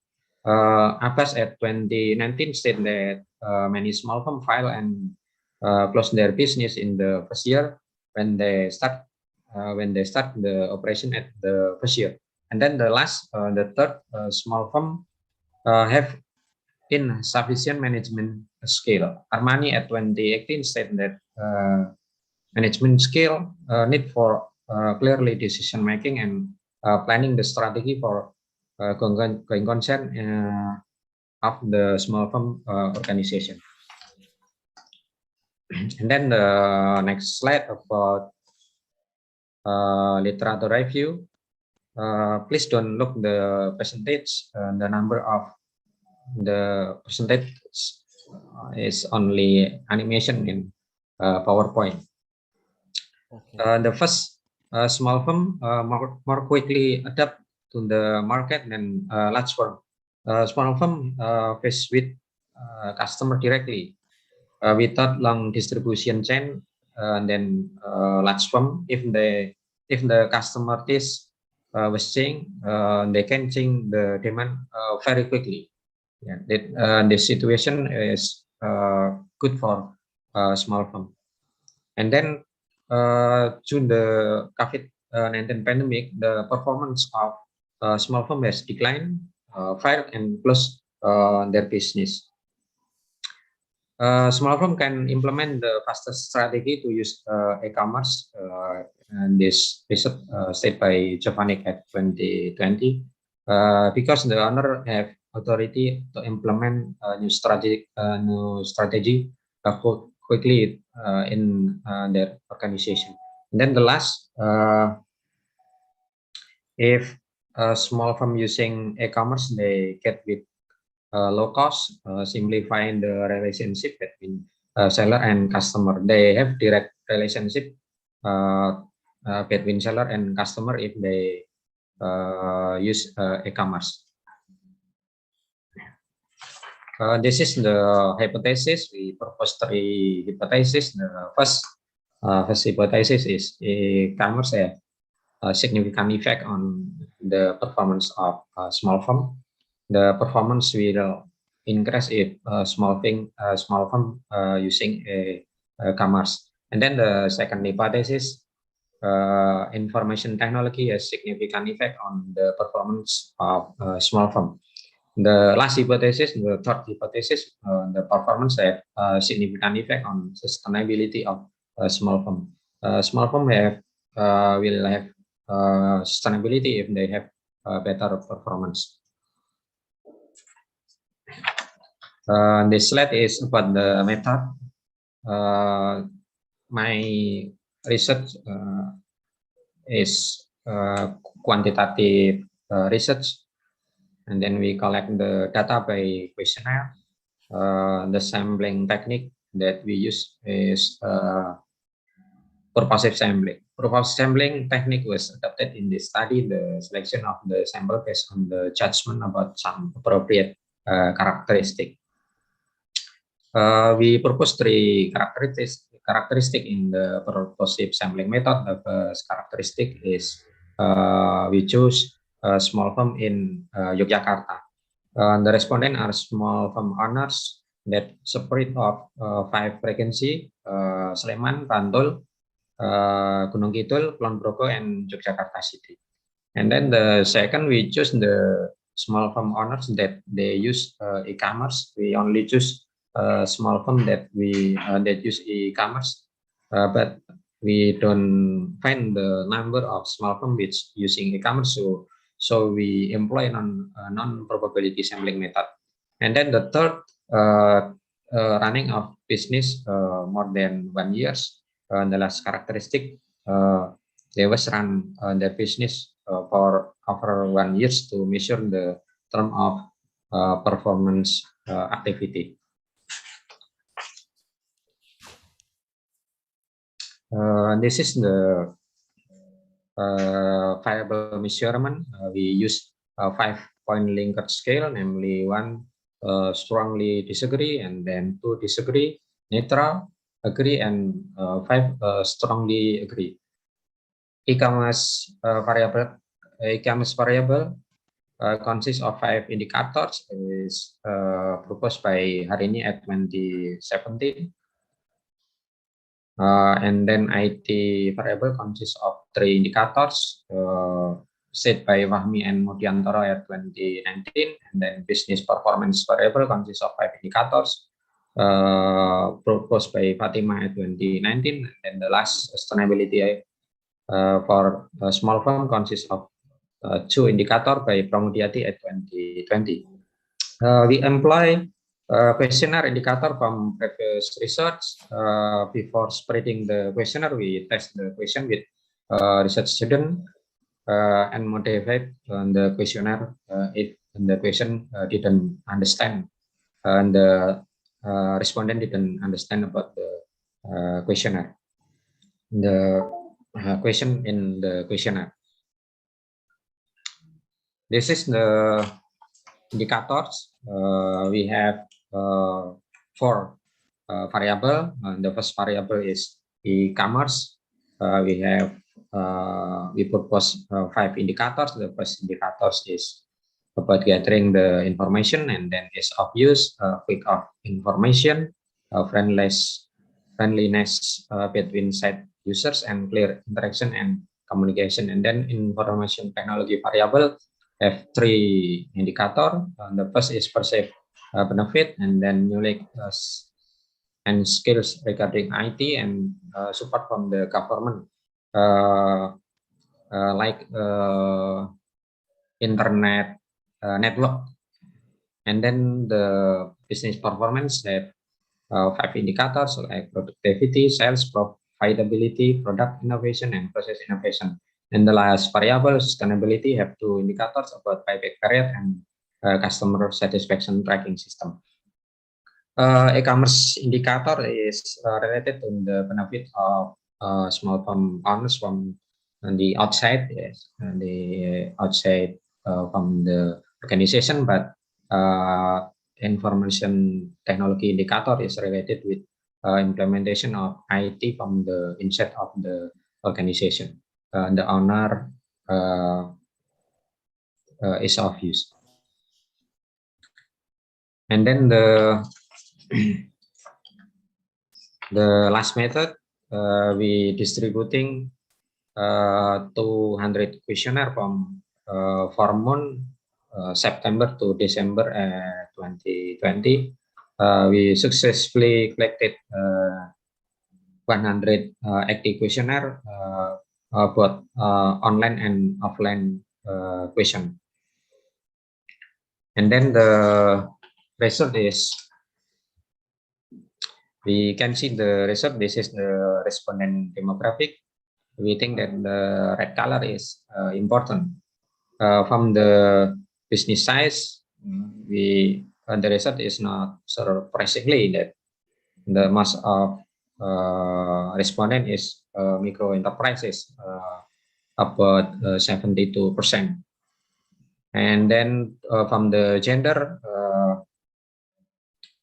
Abbas at 2019 said that many small firm fail and close their business in the first year when they start the operation at the first year. And then the third, small firm have insufficient management skill. Armani at 2018 said that management skill need for clearly decision making and planning the strategy for going concern of the small firm organization. And then the next slide about literature review. Please don't look the percentage. The number of the percentage is only animation in PowerPoint. Okay. The first small firm more quickly adapt to the market than large firm. Small firm face with customer directly without long distribution chain, and then large firm, if the customer taste was changed, they can change the demand very quickly. Yeah, this situation is good for small firm. And then during the COVID-19 pandemic, the performance of small firm has declined, failed and closed their business. Small firm can implement the fastest strategy to use e-commerce, and this research said by Giovanni at 2020, because the owner have authority to implement new strategy quickly in their organization. And then the last, if a small firm using e-commerce, they get with low cost, simplifying the relationship between seller and customer. They have direct relationship between seller and customer if they use e-commerce. This is the hypothesis. We propose 3 hypotheses. The first hypothesis is e-commerce have a significant effect on the performance of small firm. The performance will increase if small firm using e-commerce. And then the second hypothesis, information technology has significant effect on the performance of small firm. The last hypothesis, the third hypothesis, the performance have significant effect on sustainability of small firm. Small firm will have sustainability if they have better performance. This slide is about the method. My research is quantitative research, and then we collect the data by questionnaire. The sampling technique that we use is purposive sampling. Purposive sampling technique was adopted in this study, the selection of the sample based on the judgment about some appropriate characteristic. We propose 3 characteristic in the purposive sampling method. The first characteristic is we choose a small firm in Yogyakarta. The respondents are small firm owners that spread of 5 frequency: Sleman, Bantul, Gunung Kidul, Kulon Progo, and Yogyakarta City. And then the second, we choose the small firm owners that they use e-commerce. We only choose small firm that use e-commerce, but we don't find the number of small firm which using e-commerce. So we employ non-probability sampling method. And then the third, running of business more than 1 year. The last characteristic, they was run their business for over 1 year to measure the term of performance activity. This is the variable measurement. We use a 5-point Likert scale, namely 1 strongly disagree, and then 2 disagree, neutral, agree, and 5 strongly agree. E-commerce variable consists of 5 indicators. Is proposed by Harini at 2017. And then IT variable consists of 3 indicators set by Wahmi and Mudiantoro at 2019. And then business performance variable consists of 5 indicators proposed by Fatima at 2019. And the last sustainability for small firm consists of 2 indicators by Pramudiati at 2020. We employ questionnaire indicator from previous research. Before spreading the questionnaire, we test the question with research student and modify the questionnaire if the question didn't understand and the respondent didn't understand about the questionnaire. The question in the questionnaire. This is the indicators. We have 4 variable. The first variable is e-commerce. We propose 5 indicators. The first indicators is about gathering the information, and then ease of use, quick of information, friendliness between site users, and clear interaction and communication. And then information technology variable have 3 indicators. The first is perceived benefit, and then knowledge and skills regarding IT and support from the government, like internet network. And then the business performance have 5 indicators like productivity, sales, profitability, product innovation, and process innovation. And the last variable, sustainability, have 2 indicators about payback period and customer satisfaction tracking system. E-commerce indicator is related to the benefit of small firm owners from the outside, yes, the outside from the organization, but information technology indicator is related with implementation of IT from the inside of the organization. The owner is of use. And then the last method, we distributing 200 questionnaire from 4 months, September to December 2020. We successfully collected 100 active questionnaire, both online and offline question. And then the result is, we can see the result. This is the respondent demographic. We think that the red color is important. From the business size, the result is not surprisingly that the most of respondent is micro enterprises, about 72%. And then from the gender,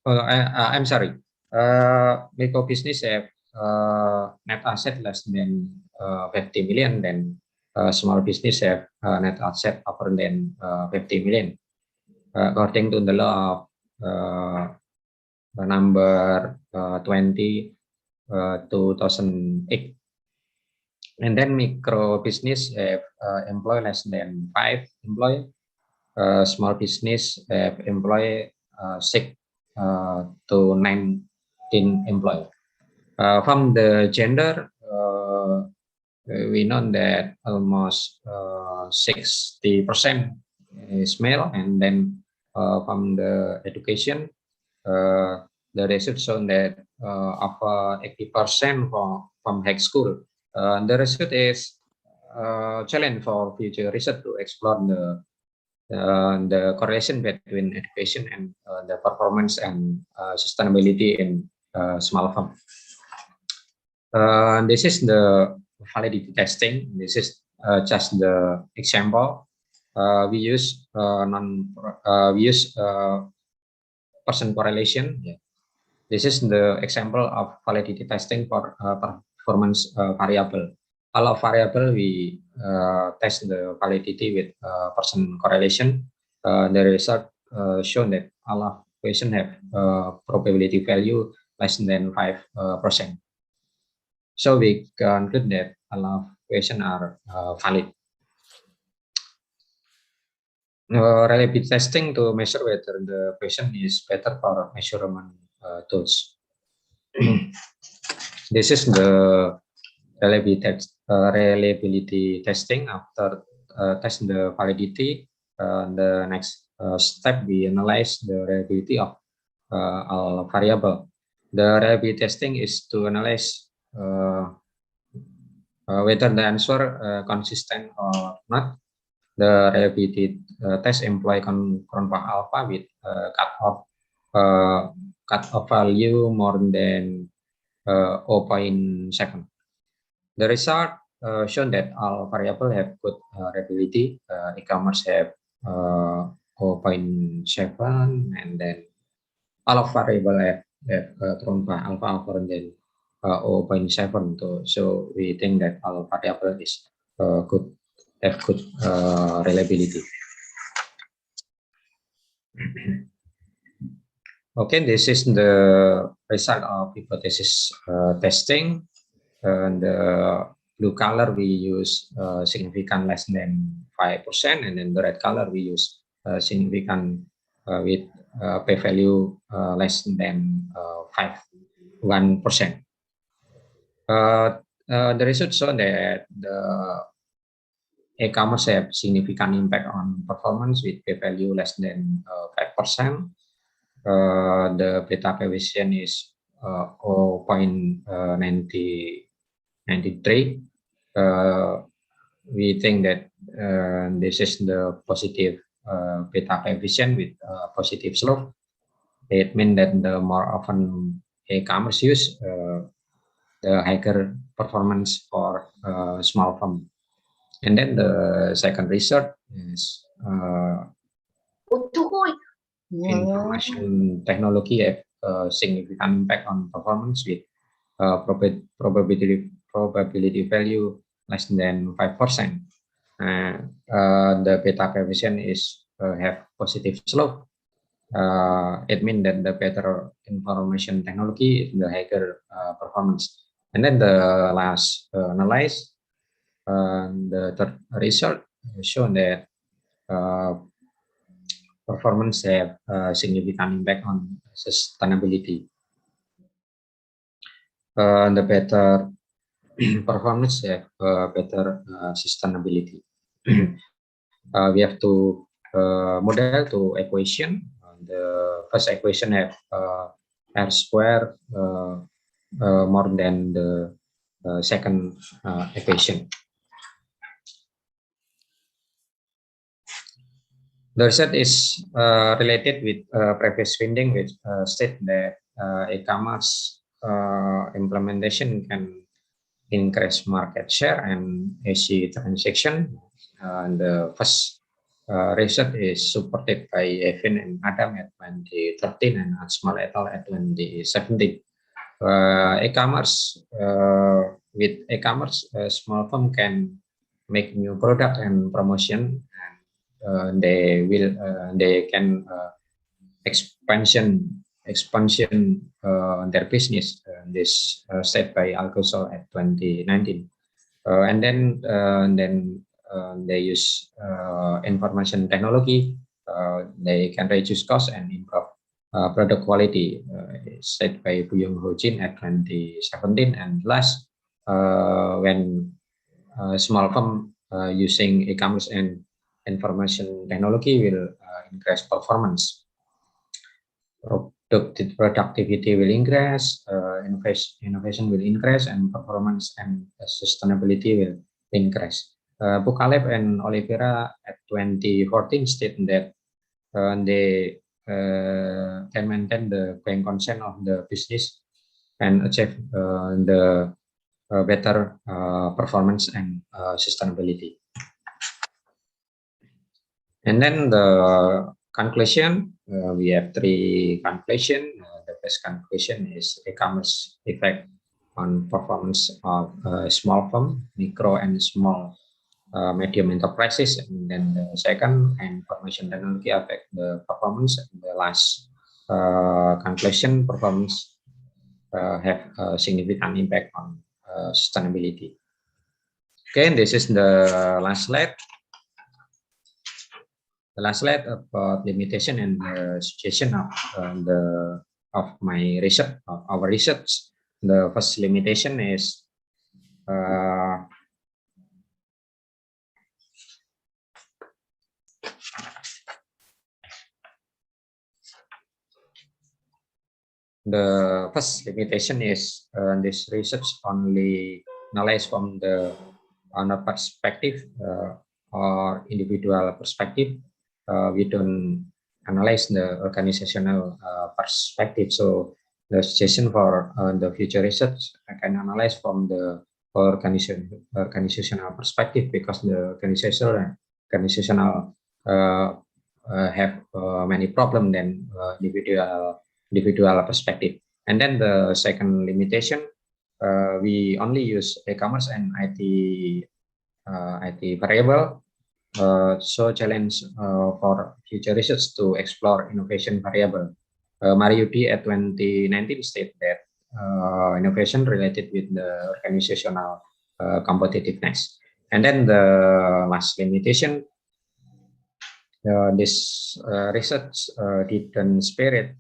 I'm sorry, micro business have net asset less than 50 million, then small business have net asset upper than 50 million, according to the law of number 20 2008. And then micro business have employ less than 5 employees. Small business have employ 6 to 19 employees. From the gender, we know that almost 60% is male, and then from the education, the result shown that of 80% from high school. The result is challenge for future research to explore the correlation between education and the performance and sustainability in small firm. This is the validity testing. This is just the example. We use person correlation. Yeah. This is the example of validity testing for performance variable. All of variable we test the validity with person correlation. The result shown that all of question have probability value less than 5%. So we conclude that all of question are valid. Reliability testing to measure whether the question is better for measurement tools. This is the reliability testing. After test the validity, the next step we analyze the reliability of all variable. The reliability testing is to analyze whether the answer consistent or not. The reliability test employ control alpha with cutoff value more than 0.7. The result shown that all variables have good reliability. E-commerce have 0.7, and then all of variables have control alpha more than 0.7. So we think that all variables is good. Have good reliability. Okay, this is the result of hypothesis testing. The blue color we use significant less than 5%, and then the red color we use significant with p-value less than 1%. The results show that the e-commerce have significant impact on performance with p-value less than 5%. The beta coefficient is 0.93. We think that this is the positive beta coefficient with positive slope. It means that the more often e-commerce use, the higher performance for small firm. And then the second research is information technology have a significant impact on performance with probability value less than 5%. The beta coefficient is have positive slope. It means that the better information technology, the higher performance. And then the last analyze, the third result shown that performance have significant impact on sustainability. The better performance have better sustainability. We have to model to equation. The first equation have R square more than the second equation. The result is related with previous finding, which state that e-commerce implementation can increase market share and AC transaction. The first research is supported by Evan and Adam at 2013 and Asmal et al. At 2017. E-commerce with e-commerce, small firm can make new product and promotion. They can expansion their business. This said by Alcosol at 2019, and then they use information technology. They can reduce cost and improve product quality. Said by Buyong Ho Jin at 2017. And last, when small firm using e-commerce and information technology will increase performance. Productivity will increase, innovation will increase, and performance and sustainability will increase. Bukaleb and Oliveira at 2014 state that they can maintain the going concern of the business and achieve the better performance and sustainability. And then the conclusion, we have three conclusions. The first conclusion is e-commerce effect on performance of small firm, micro and small medium enterprises. And then the second, information technology affect the performance. And the last conclusion, performance have a significant impact on sustainability. Okay, this is the last slide. The last slide about limitation and the suggestion of my research, of our research. The first limitation is this research only analyze from the owner perspective or individual perspective. We don't analyze the organizational perspective. So the suggestion for the future research, I can analyze from the organizational perspective, because the organizational have many problems than individual perspective. And then the second limitation, we only use e-commerce and IT variable. So challenge for future research to explore innovation variable. Mariudi at 2019 state that innovation related with the organizational competitiveness. And then the last limitation, this research didn't spirit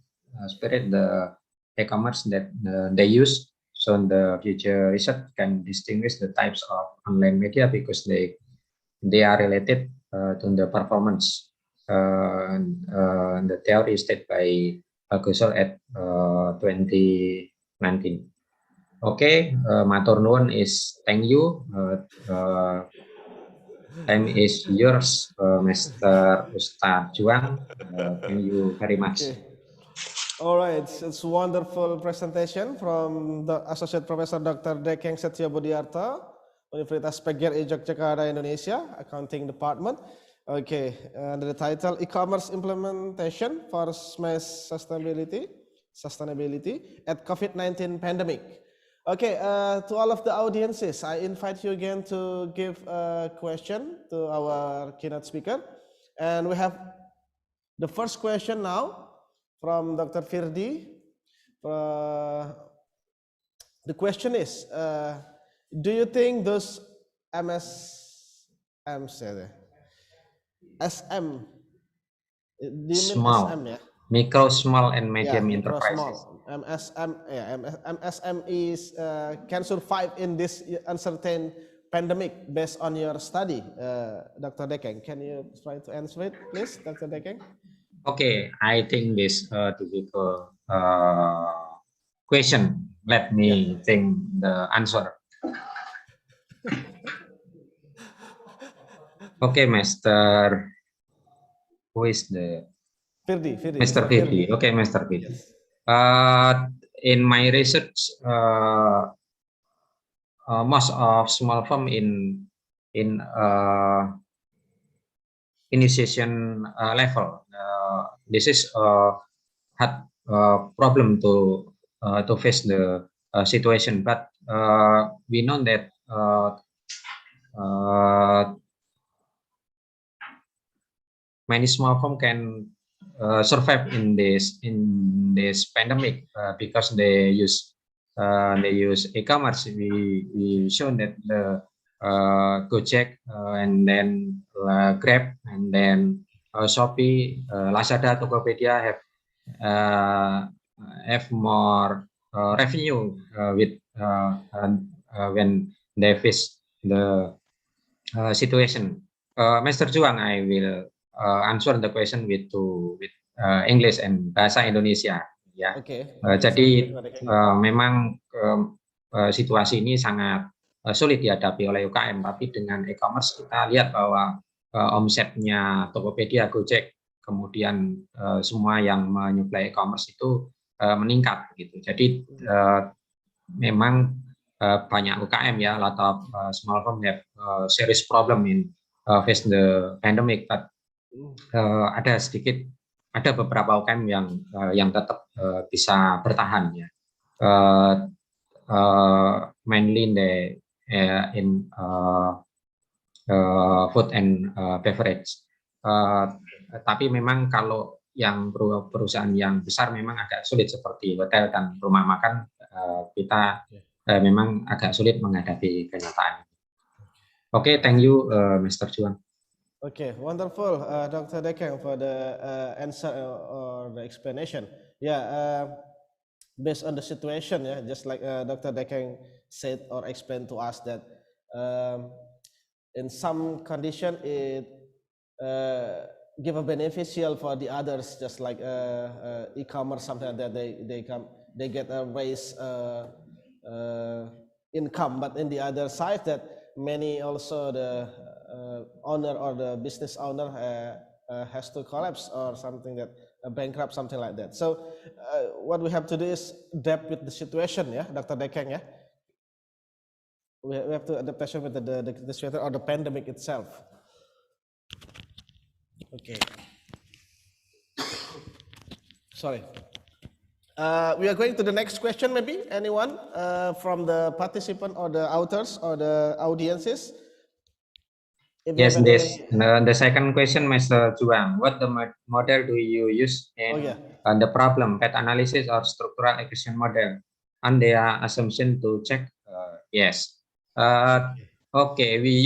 the e-commerce that they use. So the future research can distinguish the types of online media because they are related to the performance. The theory stated by Alcosol at 2019. Okay, matur nuwun is thank you. Time is yours, Mr. Ustadz Juang. Thank you very much. All right, it's a wonderful presentation from the Associate Professor Dr. Dekeng Setio Budiarto, Universitas PGRI Yogyakarta, Indonesia, Accounting Department. Okay, under the title E-commerce Implementation for SMEs Sustainability at COVID-19 Pandemic. Okay, to all of the audiences, I invite you again to give a question to our keynote speaker. And we have the first question now from Dr. Firdi. The question is, do you think those SM, do you mean Small, SM, yeah? micro, small, and medium Micro, enterprises. small. MSMEs can survive in this uncertain pandemic based on your study, Dr. Dekeng. Can you try to answer it, please, Dr. Dekeng? Okay, I think this difficult question. Let me think the answer. Okay, Master. Who is the Firdi? Mr. Firdi? Okay, Mr. Firdi. Yes. In my research, most of small firm in initiation level, this is hard problem to face the situation, but we know that many small firm can survive in this pandemic because they use e-commerce. We shown that the Gojek and then Grab and then Shopee, Lazada, Tokopedia have more revenue with when they face the situation. Mr. Juang, I will answer the question with English and bahasa Indonesia. Ya. Okay. Jadi memang situasi ini sangat sulit dihadapi oleh UKM, tapi dengan e-commerce kita lihat bahwa omsetnya Tokopedia, Gojek, kemudian semua yang menyuplai e-commerce itu meningkat gitu. Jadi memang banyak UKM ya, a lot of small firm have serious problem in face the pandemic, but ada beberapa UKM yang tetap bisa bertahan ya. Mainly in food and beverage. Tapi memang kalau yang perusahaan yang besar memang agak sulit seperti hotel dan rumah makan, kita memang agak sulit menghadapi kenyataan. Okay, thank you, Mr. Juang. Okay, wonderful, Dr. Dekeng, for the answer or the explanation. Yeah, based on the situation, yeah, just like Dr. Dekeng said or explained to us that in some condition it give a beneficial for the others, just like e-commerce, something like that. They get a raise income, but in the other side that many also the owner or the business owner has to collapse or something, that bankrupt, something like that. So what we have to do is adapt with the situation, yeah, Dr. Dekeng, yeah. We have to adaptation with the situation or the pandemic itself. Okay. Sorry. We are going to the next question, maybe anyone from the participant or the authors or the audiences. Yes, the second question, Mr. Juang, what the model do you use in the problem, path analysis or structural acquisition model, and their assumption to check? Yes. Okay, we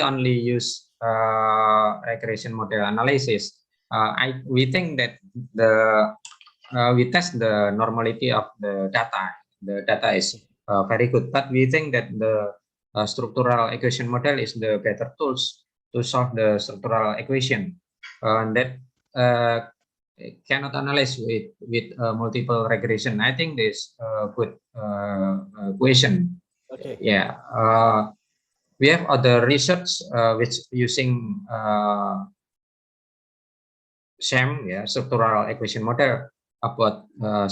only use regression model analysis. We think that we test the normality of the data. The data is very good, but we think that the structural equation model is the better tools to solve the structural equation that cannot analyze with multiple regression. I think this good question. Okay. Yeah. We have other research which using SAM, yeah, structural equation model, about a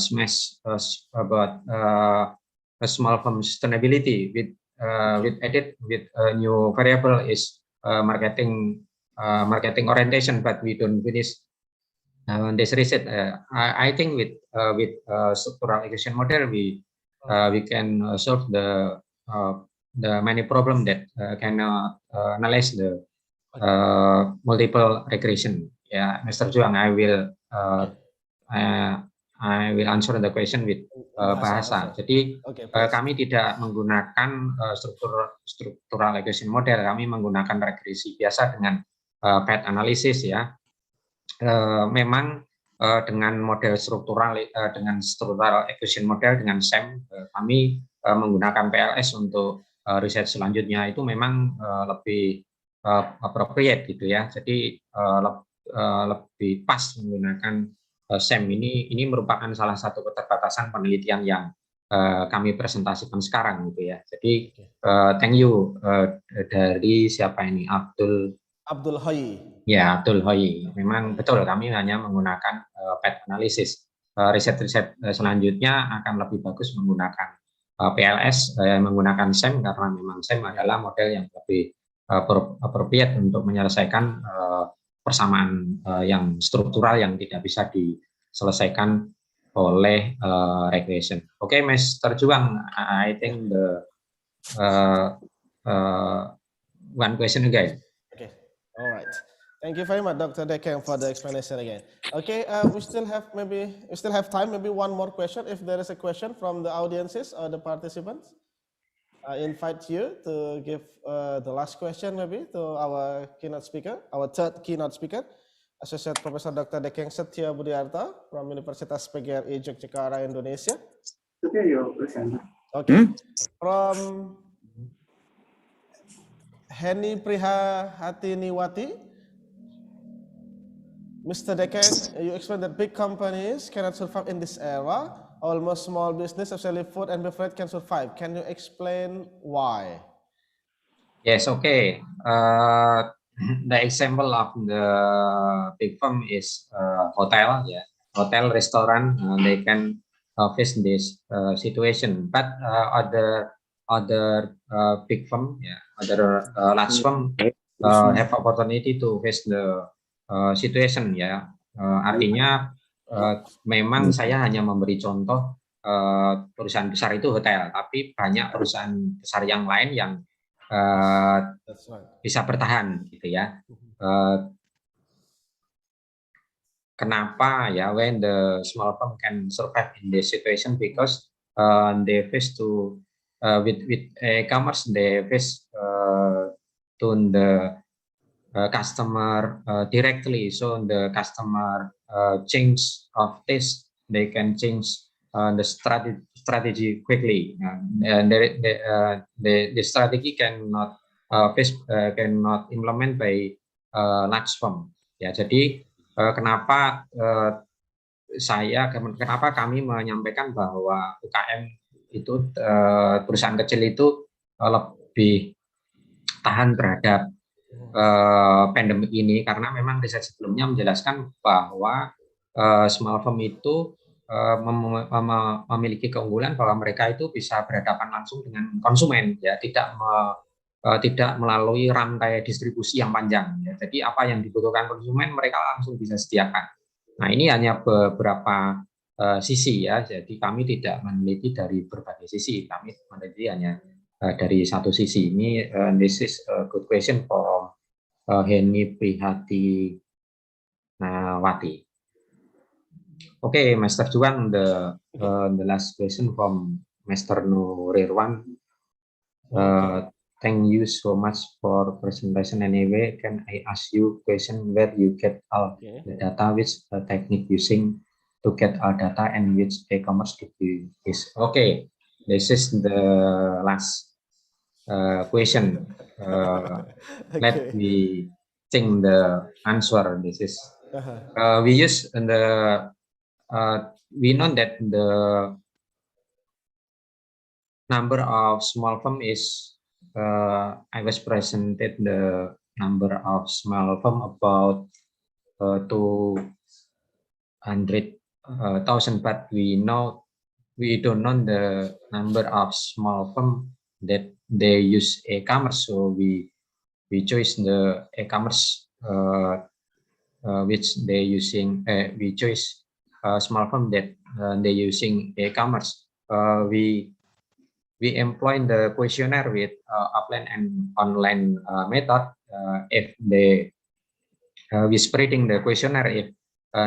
small firm sustainability with added with a new variable is marketing orientation, but we don't finish this research. I think with structural acquisition model we can solve the many problem that can analyze the multiple regression. Yeah, Mr. Juang, I will answer the question with bahasa. Jadi kami tidak menggunakan structural regression model, kami menggunakan regresi biasa dengan path analysis ya. Memang dengan model struktural dengan structural acquisition model dengan SEM kami menggunakan PLS untuk riset selanjutnya itu memang lebih appropriate gitu ya. Jadi lebih pas menggunakan SEM ini merupakan salah satu keterbatasan penelitian yang kami presentasikan sekarang gitu ya. Jadi thank you dari siapa ini Abdul Hoi. Ya, Abdul Hoi. Memang betul kami hanya menggunakan path analysis. Riset-riset selanjutnya akan lebih bagus menggunakan PLS, menggunakan SEM karena memang SEM adalah model yang lebih appropriate untuk menyelesaikan persamaan yang struktural yang tidak bisa diselesaikan oleh regression. Oke, Mr. Juang, I think the one question again. Okay, all right. Thank you very much, Dr. Dekeng, for the explanation again. Okay, we still have time. Maybe one more question, if there is a question from the audiences or the participants. I invite you to give the last question maybe to our keynote speaker, our third keynote speaker, Associate Professor Dr. Dekeng Setya Budiarta from Universitas PGRI Yogyakarta, Indonesia. Okay, your question. Okay, from Heni Prihahatiniwati. Mr. Dekeng, you explained that big companies cannot survive in this era. Almost small business, especially food and beverage, can survive. Can you explain why? Yes, okay. The example of the big firm is hotel, yeah, hotel, restaurant. They can face this situation, but other big firm, yeah, other large firm have opportunity to face the situation, ya. Artinya memang saya hanya memberi contoh perusahaan besar itu hotel, tapi banyak perusahaan besar yang lain yang bisa bertahan, gitu ya. Kenapa ya? When the small firm can survive in this situation because they face to with e-commerce, they face to the customer directly, so the customer change of taste, they can change the strategy quickly, and the strategy cannot implement by large firm. Ya, jadi kenapa kami menyampaikan bahwa UKM itu perusahaan kecil itu lebih tahan terhadap pandemi ini, karena memang riset sebelumnya menjelaskan bahwa small firm itu memiliki keunggulan bahwa mereka itu bisa berhadapan langsung dengan konsumen, ya, tidak melalui rantai distribusi yang panjang, ya. Jadi apa yang dibutuhkan konsumen mereka langsung bisa sediakan. Nah, ini hanya beberapa sisi, ya. Jadi kami tidak meneliti dari berbagai sisi, kami meneliti hanya dari satu sisi. Ini this is a good question for Heni Prihatinawati. Okay, Mr. Juan, the last question from Mr. Nurirwan. Thank you so much for presentation. Anyway, can I ask you question where you get all the data, which technique using to get all data, and which e-commerce is? Okay, this is the last question. Let me think the answer. This is we use the we know that the number of small firm is I was presented the number of small firm about 200 thousand, but we don't know the number of small firm that they use e-commerce, so we choose the e-commerce which they using. We choose small firm that they using e-commerce. We employ the questionnaire with offline and online method. If they we spreading the questionnaire, if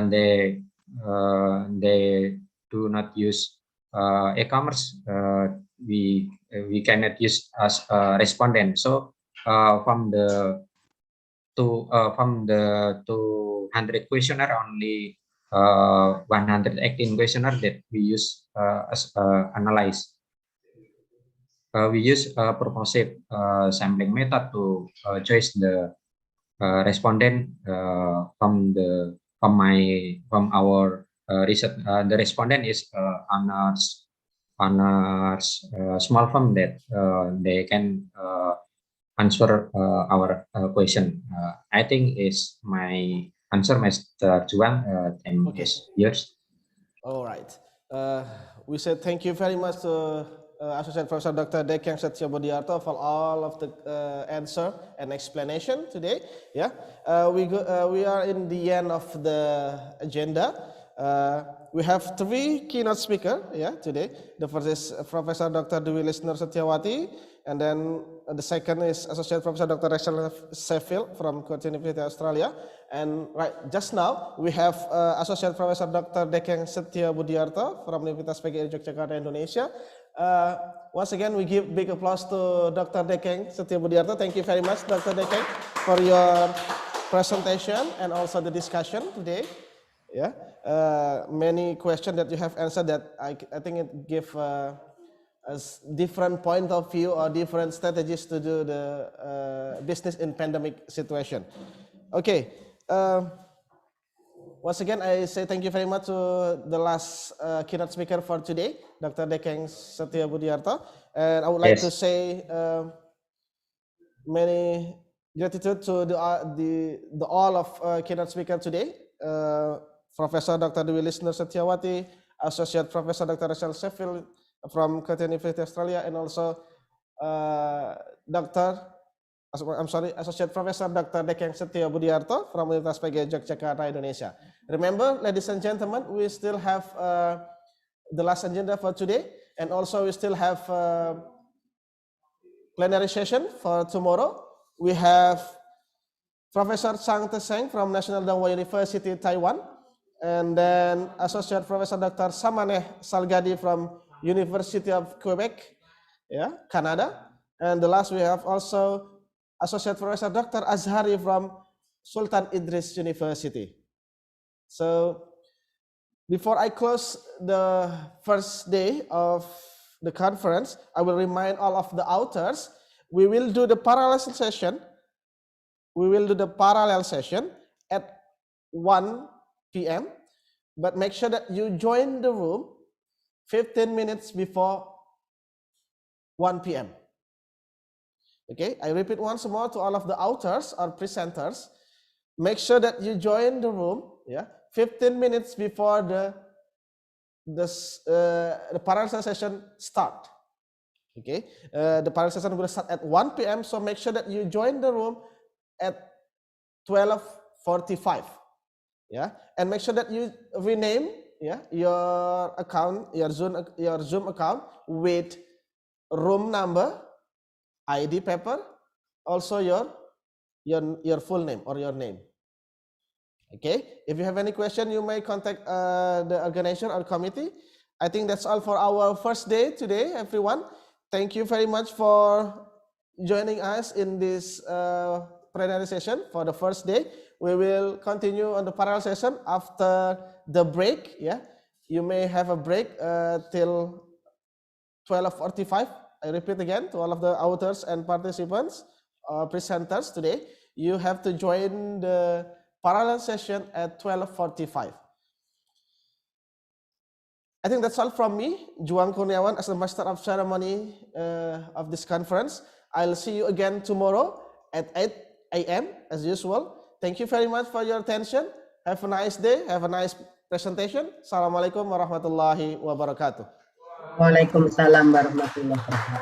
they do not use e-commerce, we cannot use as a respondent. So from the 200 questionnaire, only 118 questionnaire that we use as analyze. We use a purposive sampling method to choose the respondent from our research. The respondent is honors small firm that they can answer our question. I think is my answer, Mr. Juan. Thank you. Yes. All right. We said thank you very much to Associate Professor Dr. Dekeng Setio Budiarto for all of the answer and explanation today. Yeah, we are in the end of the agenda. We have 3 keynote speakers today. The first is Professor Dr. Dwi Lisner Setiawati, and then the second is Associate Professor Dr. Rachel Sheffield from Kyoto University, Australia. And right just now we have Associate Professor Dr. Dekeng Setio Budiarto from Universitas PGRI Yogyakarta, Indonesia. Once again, we give big applause to Dr. Dekeng Setio Budiarto. Thank you very much, Dr. Dekeng, for your presentation and also the discussion today. Yeah, many questions that you have answered that I think it give a different point of view or different strategies to do the business in pandemic situation. Okay. Once again, I say thank you very much to the last keynote speaker for today, Dr. Dekeng Setio Budiarto, and I would like to say many gratitude to the all of keynote speaker today, Professor Dr. Dwi Lisner Setiawati, Associate Professor Dr. Rachel Sheffield from Kyoto University, Australia, and also Associate Professor Dr. Dekeng Setio Budiarto from Universitas PGRI Yogyakarta, Indonesia. Remember, ladies and gentlemen, we still have the last agenda for today, and also we still have plenary session for tomorrow. We have Professor Chang Teseng from National Dongwa University, Taiwan, and then Associate Professor Dr. Samaneh Salgadi from University of Quebec, Canada, and the last we have also Associate Professor Dr. Azhari from Sultan Idris University. So before I close the first day of the conference, I will remind all of the authors, we will do the parallel session. We will do the parallel session at 1 p.m. But make sure that you join the room 15 minutes before 1 p.m. Okay, I repeat once more to all of the authors or presenters, make sure that you join the room 15 minutes before the parallel session start. Okay, the parallel session will start at 1 p.m. So make sure that you join the room at 12:45. And make sure that you rename your account, your Zoom account with room number, ID paper, also your full name or your name. Okay, if you have any question, you may contact the organizer or committee. I think that's all for our first day today, everyone. Thank you very much for joining us in this plenary session for the first day. We will continue on the parallel session after the break. You may have a break till 12:45. I repeat again to all of the authors and participants, presenters today, you have to join the parallel session at 12:45. I think that's all from me, Juan Kurniawan, as the Master of Ceremony of this conference. I'll see you again tomorrow at 8 a.m. as usual. Thank you very much for your attention. Have a nice day. Have a nice presentation. Assalamualaikum warahmatullahi wabarakatuh. Waalaikumsalam warahmatullahi wabarakatuh.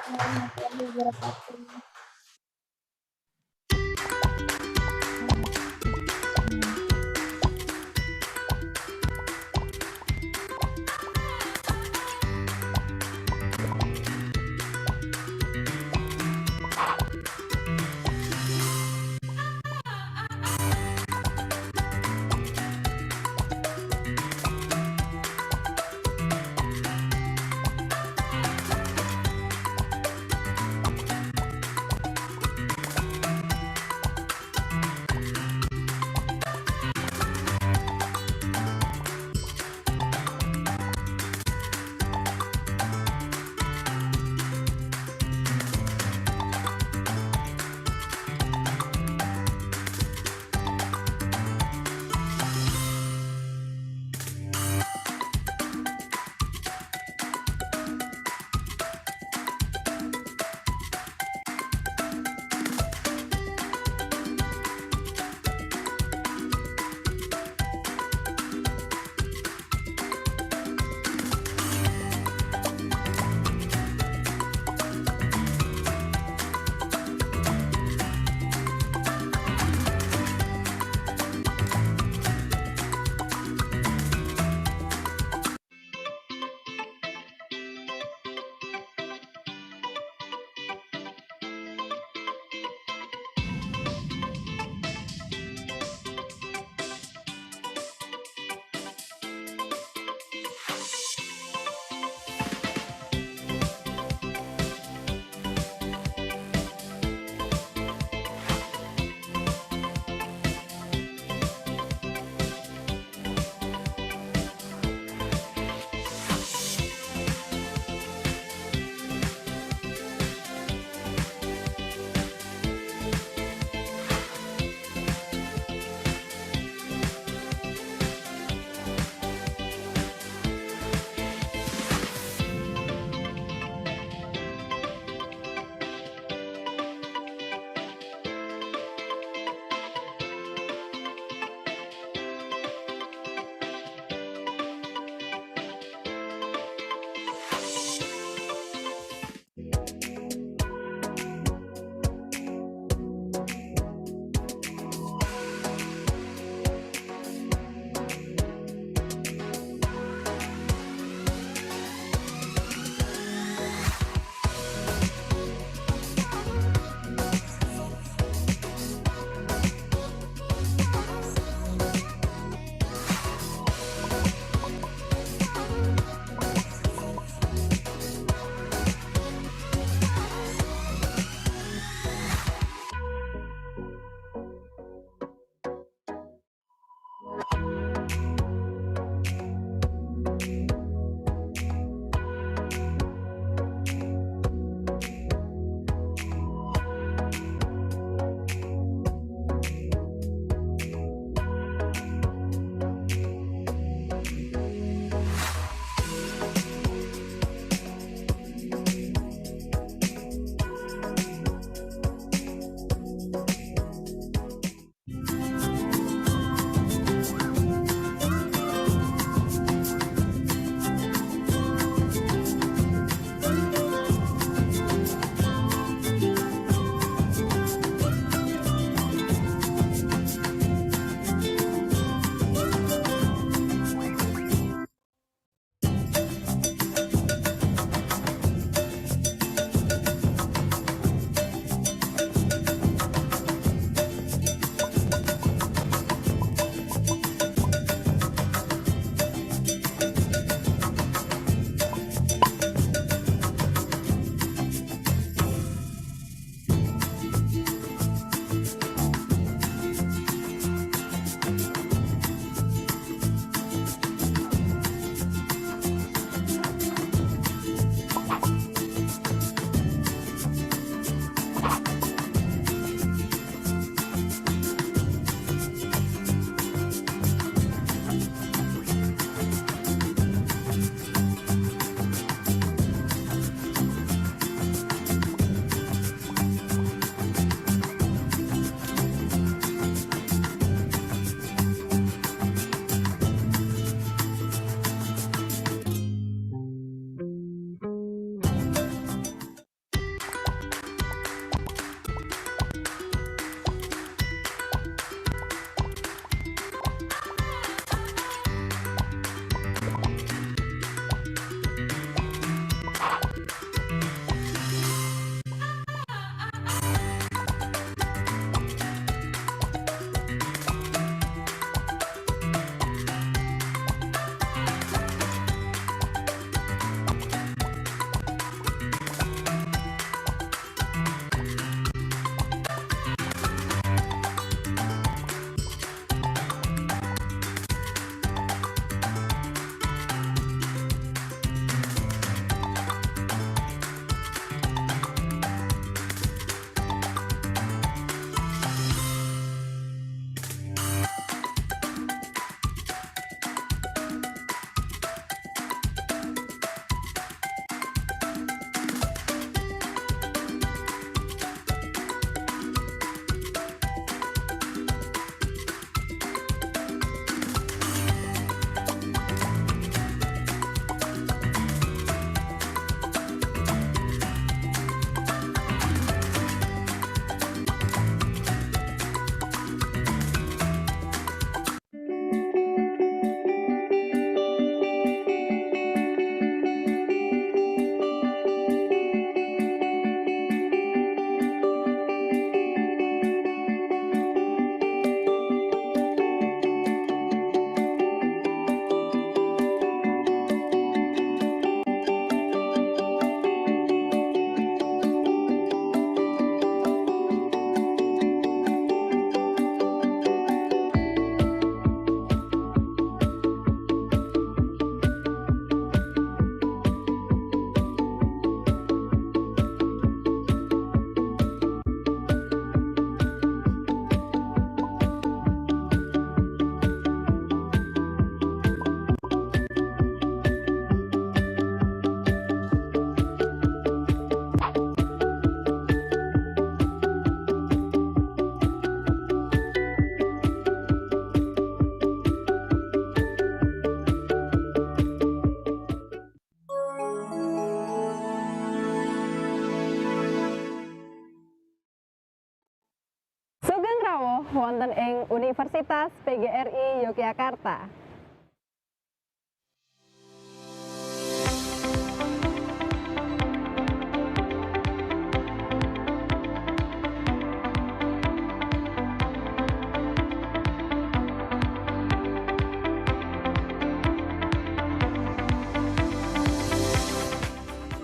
wonten ing Universitas PGRI Yogyakarta.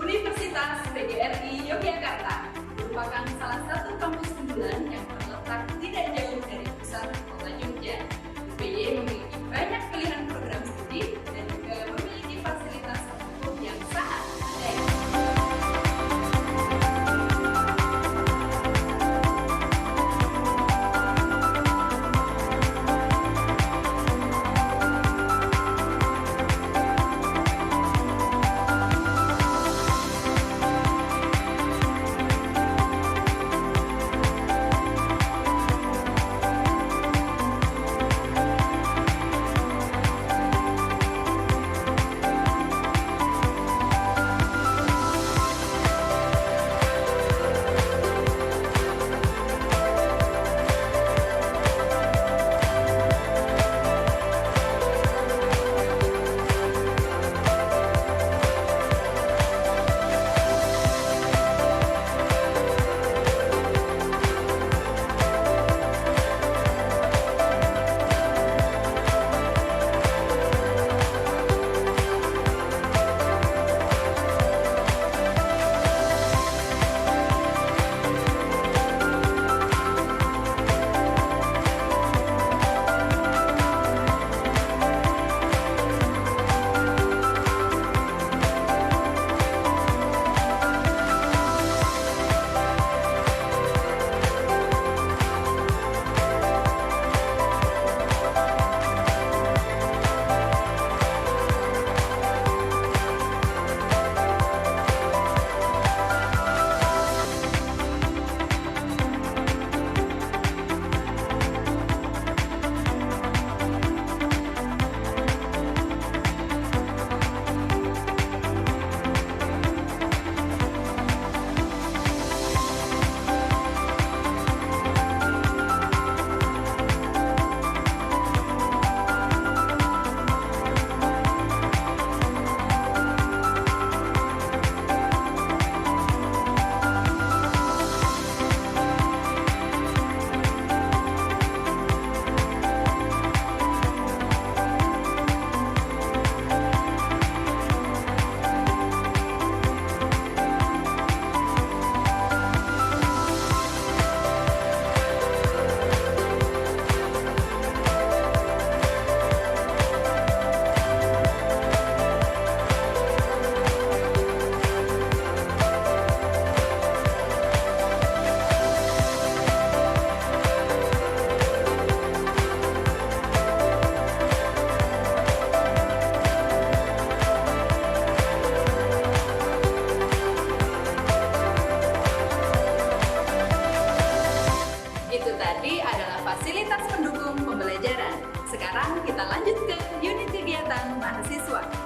Universitas PGRI Yogyakarta merupakan salah satu kampus unggulan yang terletak tidak jauh dari pusat kota Jogja. UPY memiliki banyak pilihan program studi dan juga memiliki fasilitas pendukung yang sangat memadai. Itu tadi adalah fasilitas pendukung pembelajaran. Sekarang kita lanjut ke unit kegiatan mahasiswa.